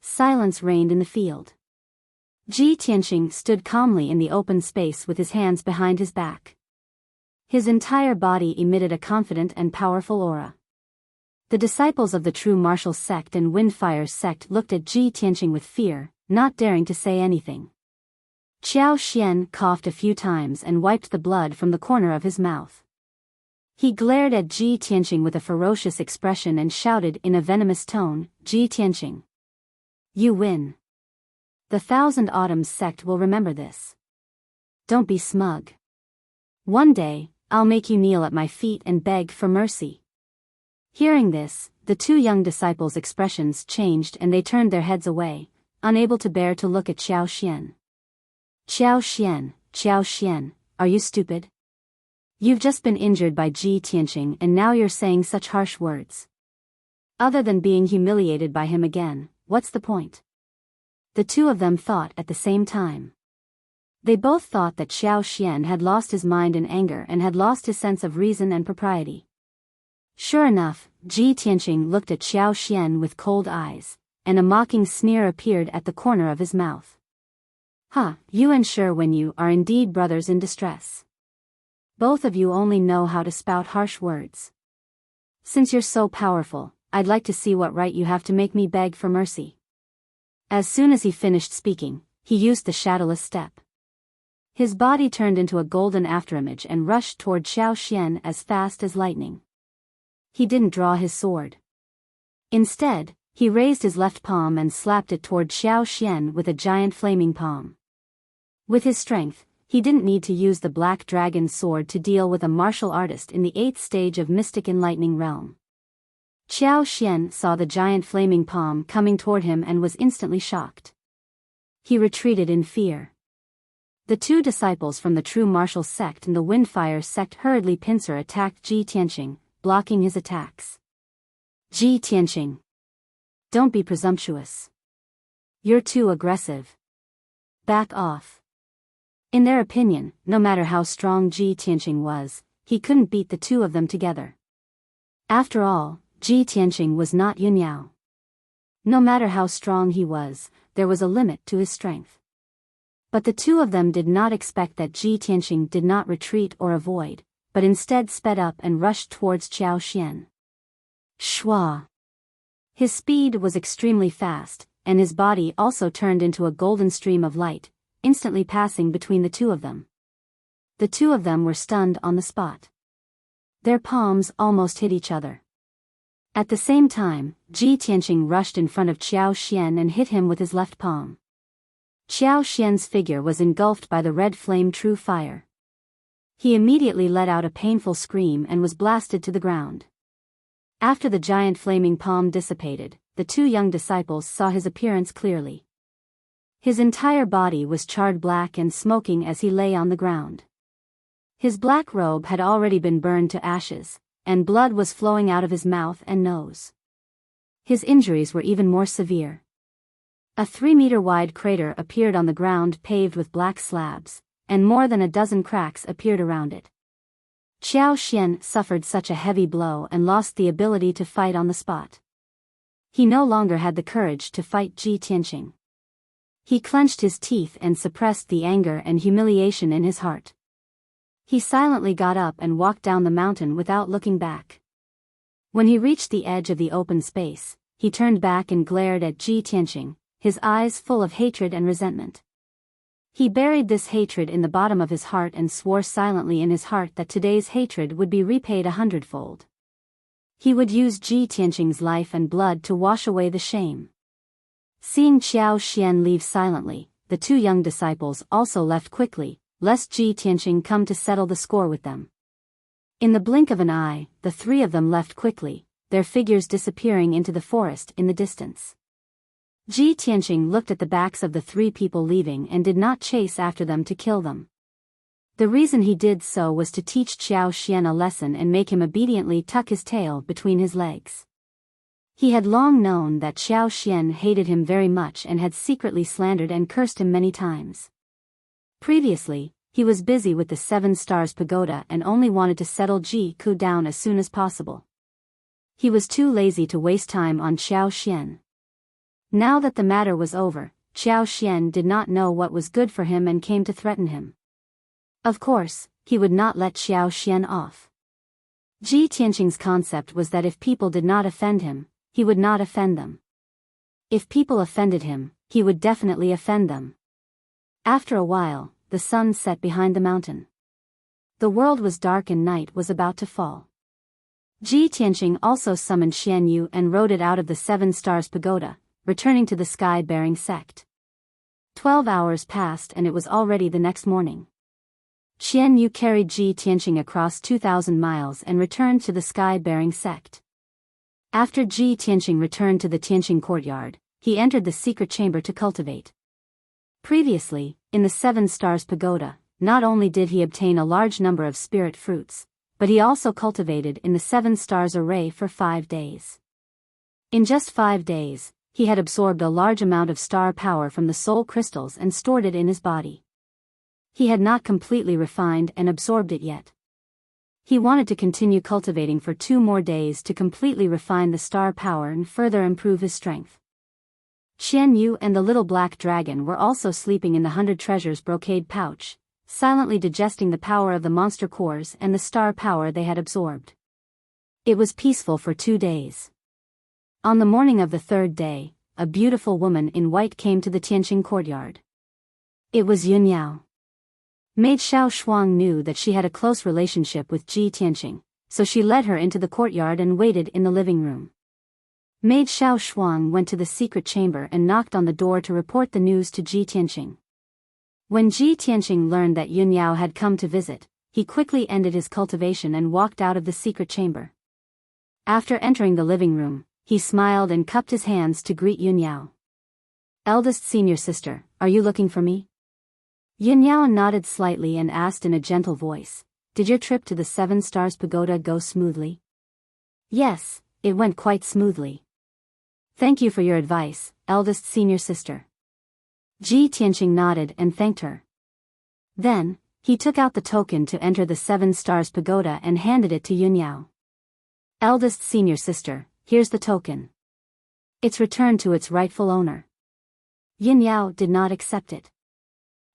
Speaker 1: Silence reigned in the field. Ji Tianqing stood calmly in the open space with his hands behind his back. His entire body emitted a confident and powerful aura. The disciples of the true martial sect and Windfire sect looked at Ji Tianqing with fear, not daring to say anything. Qiao Xian coughed a few times and wiped the blood from the corner of his mouth. He glared at Ji Tianqing with a ferocious expression and shouted in a venomous tone, "Ji Tianqing, you win. The Thousand Autumns sect will remember this. Don't be smug. One day, I'll make you kneel at my feet and beg for mercy." Hearing this, the two young disciples' expressions changed and they turned their heads away, unable to bear to look at Qiao Xian. Qiao Xian, are you stupid? You've just been injured by Ji Tianqing and now you're saying such harsh words. Other than being humiliated by him again, what's the point? The two of them thought at the same time. They both thought that Qiao Xian had lost his mind in anger and had lost his sense of reason and propriety. Sure enough, Ji Tianqing looked at Qiao Xian with cold eyes, and a mocking sneer appeared at the corner of his mouth. "Ha, you and Shi Wenyu are indeed brothers in distress. Both of you only know how to spout harsh words. Since you're so powerful, I'd like to see what right you have to make me beg for mercy." As soon as he finished speaking, he used the shadowless step. His body turned into a golden afterimage and rushed toward Qiao Xian as fast as lightning. He didn't draw his sword. Instead, he raised his left palm and slapped it toward Qiao Xian with a giant flaming palm. With his strength, he didn't need to use the Black Dragon sword to deal with a martial artist in the 8th stage of Mystic Enlightening Realm. Qiao Xian saw the giant flaming palm coming toward him and was instantly shocked. He retreated in fear. The two disciples from the true martial sect and the Windfire sect hurriedly pincer attacked Ji Tianqing, blocking his attacks. "Ji Tianqing, Don't be presumptuous. You're too aggressive. Back off. In their opinion, no matter how strong Ji Tianqing was, he couldn't beat the two of them together. After all, Ji Tianqing was not Yunyao. No matter how strong he was, there was a limit to his strength. But the two of them did not expect that Ji Tianqing did not retreat or avoid, but instead sped up and rushed towards Qiao Xian. Shua! His speed was extremely fast, and his body also turned into a golden stream of light, instantly passing between the two of them. The two of them were stunned on the spot. Their palms almost hit each other. At the same time, Ji Tianqing rushed in front of Qiao Xian and hit him with his left palm. Qiao Xian's figure was engulfed by the red flame true fire. He immediately let out a painful scream and was blasted to the ground. After the giant flaming palm dissipated, the two young disciples saw his appearance clearly. His entire body was charred black and smoking as he lay on the ground. His black robe had already been burned to ashes, and blood was flowing out of his mouth and nose. His injuries were even more severe. A 3-meter-wide crater appeared on the ground paved with black slabs, and more than a dozen cracks appeared around it. Qiao Xian suffered such a heavy blow and lost the ability to fight on the spot. He no longer had the courage to fight Ji Tianqing. He clenched his teeth and suppressed the anger and humiliation in his heart. He silently got up and walked down the mountain without looking back. When he reached the edge of the open space, he turned back and glared at Ji Tianqing, his eyes full of hatred and resentment. He buried this hatred in the bottom of his heart and swore silently in his heart that today's hatred would be repaid 100-fold. He would use Ji Tianqing's life and blood to wash away the shame. Seeing Qiao Xian leave silently, the two young disciples also left quickly, lest Ji Tianqing come to settle the score with them. In the blink of an eye, the three of them left quickly, their figures disappearing into the forest in the distance. Ji Tianqing looked at the backs of the three people leaving and did not chase after them to kill them. The reason he did so was to teach Qiao Xian a lesson and make him obediently tuck his tail between his legs. He had long known that Qiao Xian hated him very much and had secretly slandered and cursed him many times. Previously, he was busy with the 7 Stars Pagoda and only wanted to settle Ji Ku down as soon as possible. He was too lazy to waste time on Qiao Xian. Now that the matter was over, Qiao Xian did not know what was good for him and came to threaten him. Of course, he would not let Qiao Xian off. Ji Tianqing's concept was that if people did not offend him, he would not offend them. If people offended him, he would definitely offend them. After a while, the sun set behind the mountain. The world was dark and night was about to fall. Ji Tianqing also summoned Xian Yu and rode it out of the 7 Stars Pagoda, returning to the sky-bearing sect. 12 hours passed and it was already the next morning. Xian Yu carried Ji Tianqing across 2,000 miles and returned to the sky-bearing sect. After Ji Tianqing returned to the Tianqing courtyard, he entered the secret chamber to cultivate. Previously, in the 7 Stars Pagoda, not only did he obtain a large number of spirit fruits, but he also cultivated in the 7 Stars array for 5 days. In just 5 days, he had absorbed a large amount of star power from the soul crystals and stored it in his body. He had not completely refined and absorbed it yet. He wanted to continue cultivating for 2 more days to completely refine the star power and further improve his strength. Xian Yu and the little black dragon were also sleeping in the 100 treasures brocade pouch, silently digesting the power of the monster cores and the star power they had absorbed. It was peaceful for 2 days. On the morning of the 3rd day, a beautiful woman in white came to the Tianqing courtyard. It was Yunyao. Maid Xiao Shuang knew that she had a close relationship with Ji Tianqing, so she led her into the courtyard and waited in the living room. Maid Xiao Shuang went to the secret chamber and knocked on the door to report the news to Ji Tianqing. When Ji Tianqing learned that Yunyao had come to visit, he quickly ended his cultivation and walked out of the secret chamber. After entering the living room, he smiled and cupped his hands to greet Yunyao. Eldest senior sister, are you looking for me? Yunyao nodded slightly and asked in a gentle voice, did your trip to the 7 Stars Pagoda go smoothly? Yes, it went quite smoothly. Thank you for your advice, eldest senior sister. Ji Tianqing nodded and thanked her. Then, he took out the token to enter the 7 Stars Pagoda and handed it to Yunyao. Eldest senior sister, here's the token. It's returned to its rightful owner. Yunyao did not accept it.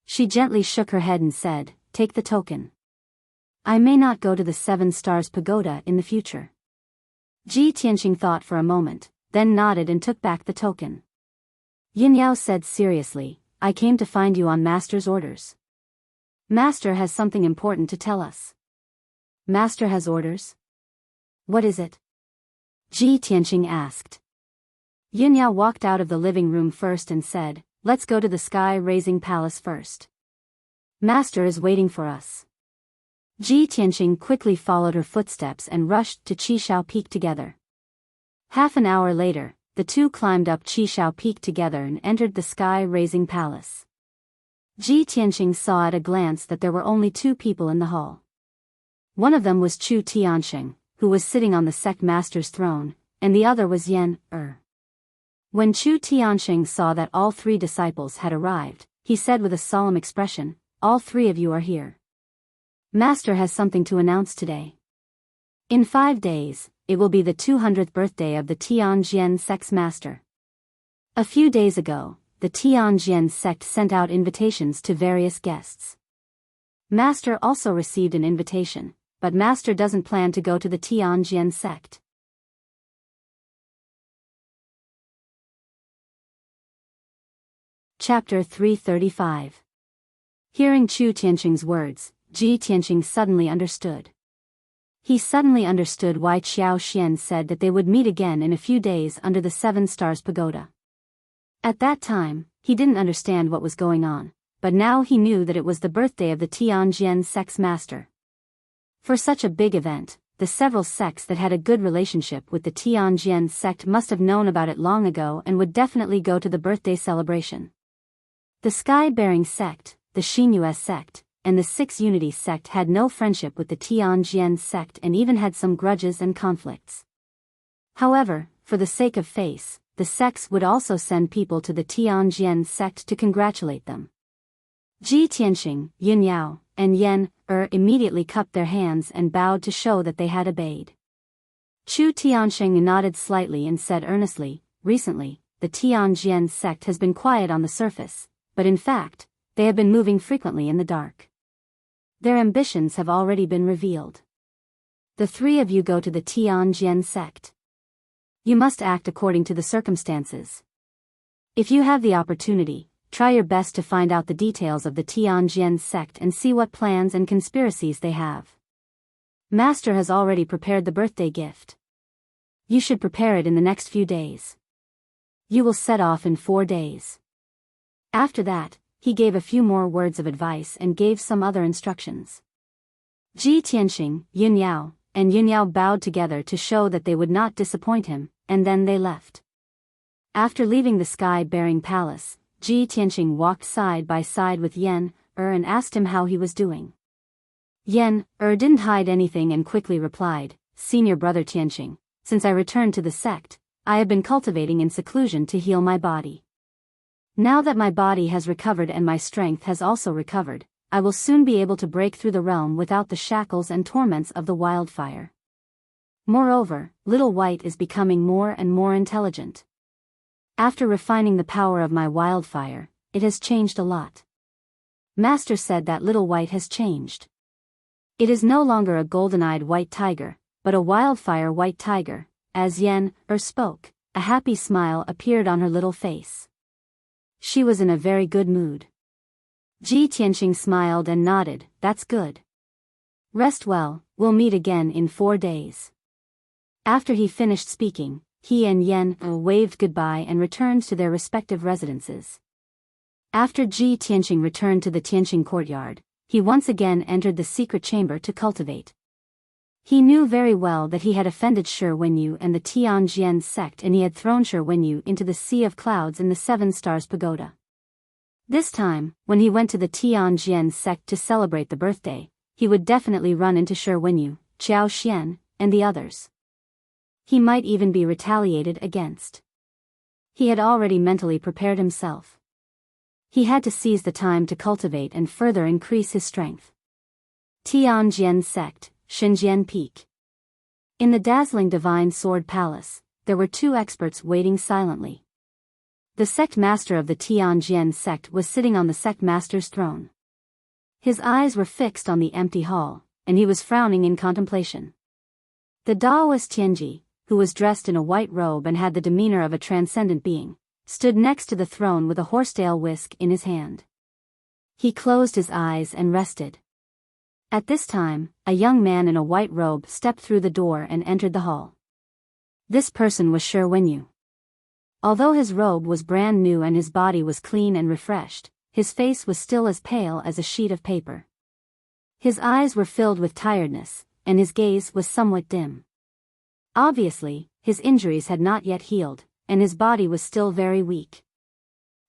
Speaker 1: She gently shook her head and said, take the token. I may not go to the 7 Stars Pagoda in the future. Ji Tianqing thought for a moment, then nodded and took back the token. Yunyao said seriously, I came to find you on Master's orders. Master has something important to tell us. Master has orders? What is it? Ji Tianqing asked. Yunyao walked out of the living room first and said, let's go to the sky-raising palace first. Master is waiting for us. Ji Tianqing quickly followed her footsteps and rushed to Qishao Peak together. Half an hour later, the two climbed up Qishao Peak together and entered the sky-raising palace. Ji Tianqing saw at a glance that there were only 2 people in the hall. One of them was Chu Tiansheng, who was sitting on the sect master's throne, and the other was Yen Er. When Chu Tiansheng saw that all 3 disciples had arrived, he said with a solemn expression, all 3 of you are here. Master has something to announce today. In 5 days, it will be the 200th birthday of the Tianjian sect's master. A few days ago, the Tianjian sect sent out invitations to various guests. Master also received an invitation, but Master doesn't plan to go to the Tianjian sect. Chapter 335. Hearing Chu Tianqing's words, Ji Tianqing suddenly understood. He suddenly understood why Qiao Xian said that they would meet again in a few days under the 7 Stars Pagoda. At that time, he didn't understand what was going on, but now he knew that it was the birthday of the Tianjian sect's master. For such a big event, the several sects that had a good relationship with the Tianjian sect must have known about it long ago and would definitely go to the birthday celebration. The Sky-bearing sect, the Xinyue sect, and the 6 Unity sect had no friendship with the Tianjian sect and even had some grudges and conflicts. However, for the sake of face, the sects would also send people to the Tianjian sect to congratulate them. Ji Tianqing, Yunyao, and Yen Er immediately cupped their hands and bowed to show that they had obeyed. Chu Tiansheng nodded slightly and said earnestly, recently, the Tianjian sect has been quiet on the surface, but in fact, they have been moving frequently in the dark. Their ambitions have already been revealed. The 3 of you go to the Tianjian sect. You must act according to the circumstances. If you have the opportunity, try your best to find out the details of the Tianjian sect and see what plans and conspiracies they have. Master has already prepared the birthday gift. You should prepare it in the next few days. You will set off in 4 days. After that, he gave a few more words of advice and gave some other instructions. Ji Tianqing, Yunyao, and Yunyao bowed together to show that they would not disappoint him, and then they left. After leaving the sky-bearing palace, Ji Tianqing walked side by side with Yen Er and asked him how he was doing. Yen Er didn't hide anything and quickly replied, Senior brother Tianqing, since I returned to the sect, I have been cultivating in seclusion to heal my body. Now that my body has recovered and my strength has also recovered, I will soon be able to break through the realm without the shackles and torments of the wildfire. Moreover, Little White is becoming more and more intelligent. After refining the power of my wildfire, it has changed a lot. Master said that Little White has changed. It is no longer a golden-eyed white tiger, but a wildfire white tiger. As Yen Er spoke, a happy smile appeared on her little face. She was in a very good mood. Ji Tianqing smiled and nodded, that's good. Rest well, we'll meet again in 4 days. After he finished speaking, he and Yen waved goodbye and returned to their respective residences. After Ji Tianqing returned to the Tianqing courtyard, he once again entered the secret chamber to cultivate. He knew very well that he had offended Shi Wenyu and the Tianjian sect and he had thrown Shi Wenyu into the sea of clouds in the 7 Stars Pagoda. This time, when he went to the Tianjian sect to celebrate the birthday, he would definitely run into Shi Wenyu, Qiao Xian, and the others. He might even be retaliated against. He had already mentally prepared himself. He had to seize the time to cultivate and further increase his strength. Tianjian Sect, Xinjian Peak. In the dazzling Divine Sword Palace, there were two experts waiting silently. The sect master of the Tianjian sect was sitting on the sect master's throne. His eyes were fixed on the empty hall, and he was frowning in contemplation. The Taoist Tianji, who was dressed in a white robe and had the demeanor of a transcendent being, stood next to the throne with a horsetail whisk in his hand. He closed his eyes and rested. At this time, a young man in a white robe stepped through the door and entered the hall. This person was Shi Wenyu. Although his robe was brand new and his body was clean and refreshed, his face was still as pale as a sheet of paper. His eyes were filled with tiredness, and his gaze was somewhat dim. Obviously, his injuries had not yet healed, and his body was still very weak.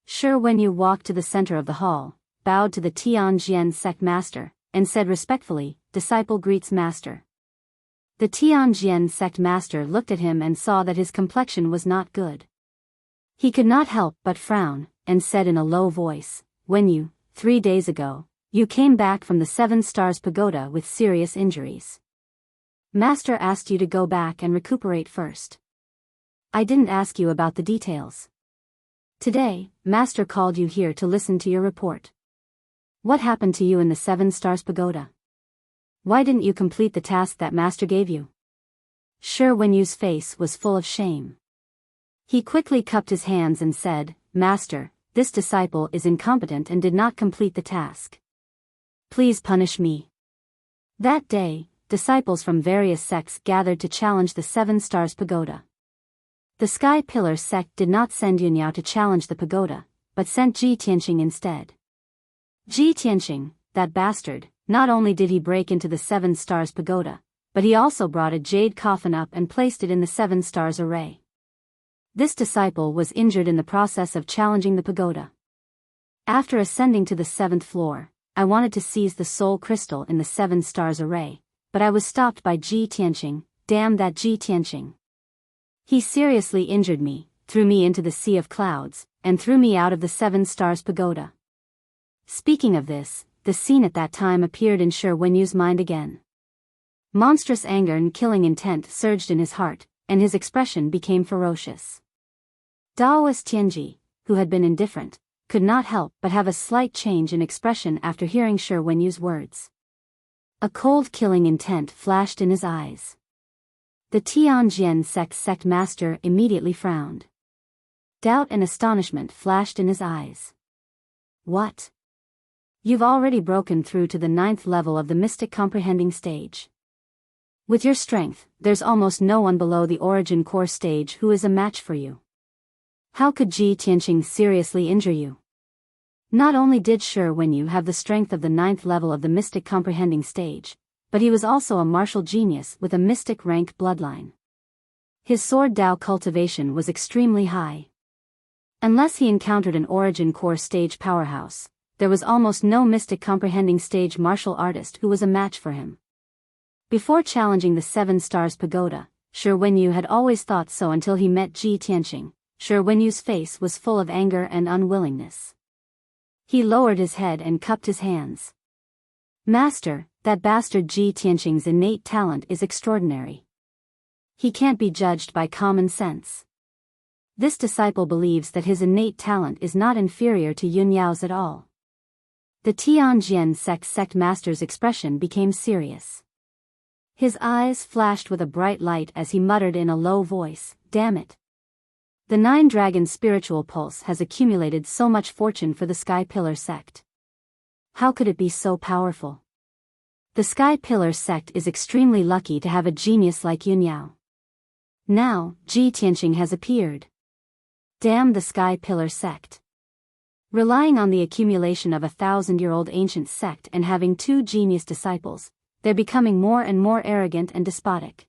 Speaker 1: Shi Wenyu walked to the center of the hall, bowed to the Tianjian sect master, and said respectfully, "Disciple greets master." The Tianjian sect master looked at him and saw that his complexion was not good. He could not help but frown, and said in a low voice, "Wenyu, 3 days ago, you came back from the 7 Stars Pagoda with serious injuries. Master asked you to go back and recuperate first. I didn't ask you about the details. Today, Master called you here to listen to your report. What happened to you in the 7 Stars Pagoda? Why didn't you complete the task that Master gave you?" Shi Wenyu's face was full of shame. He quickly cupped his hands and said, "Master, this disciple is incompetent and did not complete the task. Please punish me." That day, disciples from various sects gathered to challenge the 7 Stars Pagoda. The Sky Pillar sect did not send Yunyao to challenge the pagoda, but sent Ji Tianqing instead. Ji Tianqing, that bastard, not only did he break into the 7 Stars Pagoda, but he also brought a jade coffin up and placed it in the 7 Stars array. This disciple was injured in the process of challenging the pagoda. After ascending to the 7th floor, I wanted to seize the soul crystal in the 7 Stars array, but I was stopped by Ji Tianqing. Damn that Ji Tianqing. He seriously injured me, threw me into the sea of clouds, and threw me out of the 7 Stars Pagoda. Speaking of this, the scene at that time appeared in Shi Wenyu's mind again. Monstrous anger and killing intent surged in his heart, and his expression became ferocious. Taoist Tianji, who had been indifferent, could not help but have a slight change in expression after hearing Shi Wenyu's words. A cold killing intent flashed in his eyes. The Tianjian sect master immediately frowned. Doubt and astonishment flashed in his eyes. What? You've already broken through to the 9th level of the mystic comprehending stage. With your strength, there's almost no one below the origin core stage who is a match for you. How could Ji Tianqing seriously injure you? Not only did Shi Wenyu have the strength of the 9th level of the mystic comprehending stage, but he was also a martial genius with a mystic rank bloodline. His sword Dao cultivation was extremely high. Unless he encountered an origin core stage powerhouse, there was almost no mystic comprehending stage martial artist who was a match for him. Before challenging the 7 Stars Pagoda, Shi Wenyu had always thought so until he met Ji Tianqing. Shi Wenyu's face was full of anger and unwillingness. He lowered his head and cupped his hands. Master, that bastard Ji Tianqing's innate talent is extraordinary. He can't be judged by common sense. This disciple believes that his innate talent is not inferior to Yunyao's at all. The Tianjian sect master's expression became serious. His eyes flashed with a bright light as he muttered in a low voice, "Damn it. The 9 Dragon spiritual pulse has accumulated so much fortune for the Sky Pillar sect. How could it be so powerful? The Sky Pillar sect is extremely lucky to have a genius like Yunyao. Now, Ji Tianqing has appeared. Damn the Sky Pillar sect. Relying on the accumulation of a 1,000-year-old ancient sect and having 2 genius disciples, they're becoming more and more arrogant and despotic."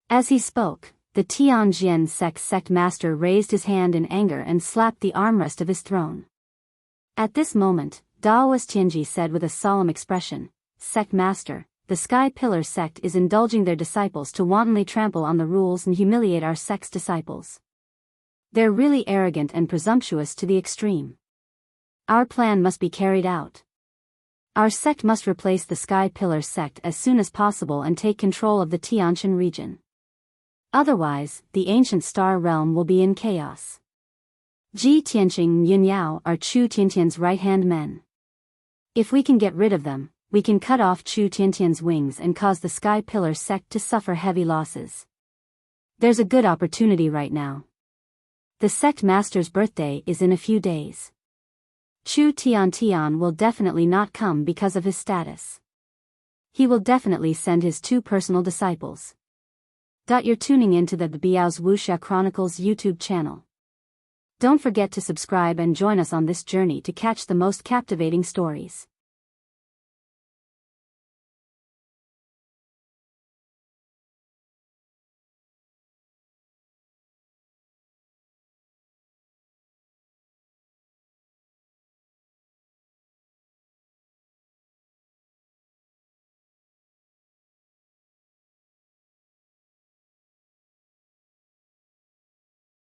Speaker 1: As he spoke, the Tianjian sect master raised his hand in anger and slapped the armrest of his throne. At this moment, Taoist Tianji said with a solemn expression, "Sect master, the Sky Pillar sect is indulging their disciples to wantonly trample on the rules and humiliate our sect's disciples. They're really arrogant and presumptuous to the extreme. Our plan must be carried out. Our sect must replace the Sky Pillar sect as soon as possible and take control of the Tianshan region. Otherwise, the ancient star realm will be in chaos. Ji Tianqing and Yunyao are Chu Tiantian's right-hand men. If we can get rid of them, we can cut off Chu Tiantian's wings and cause the Sky Pillar sect to suffer heavy losses. There's a good opportunity right now. The sect master's birthday is in a few days. Chu Tian will definitely not come because of his status. He will definitely send his 2 personal disciples. You're tuning into the Biyao's Wuxia Chronicles YouTube channel. Don't forget to subscribe and join us on this journey to catch the most captivating stories.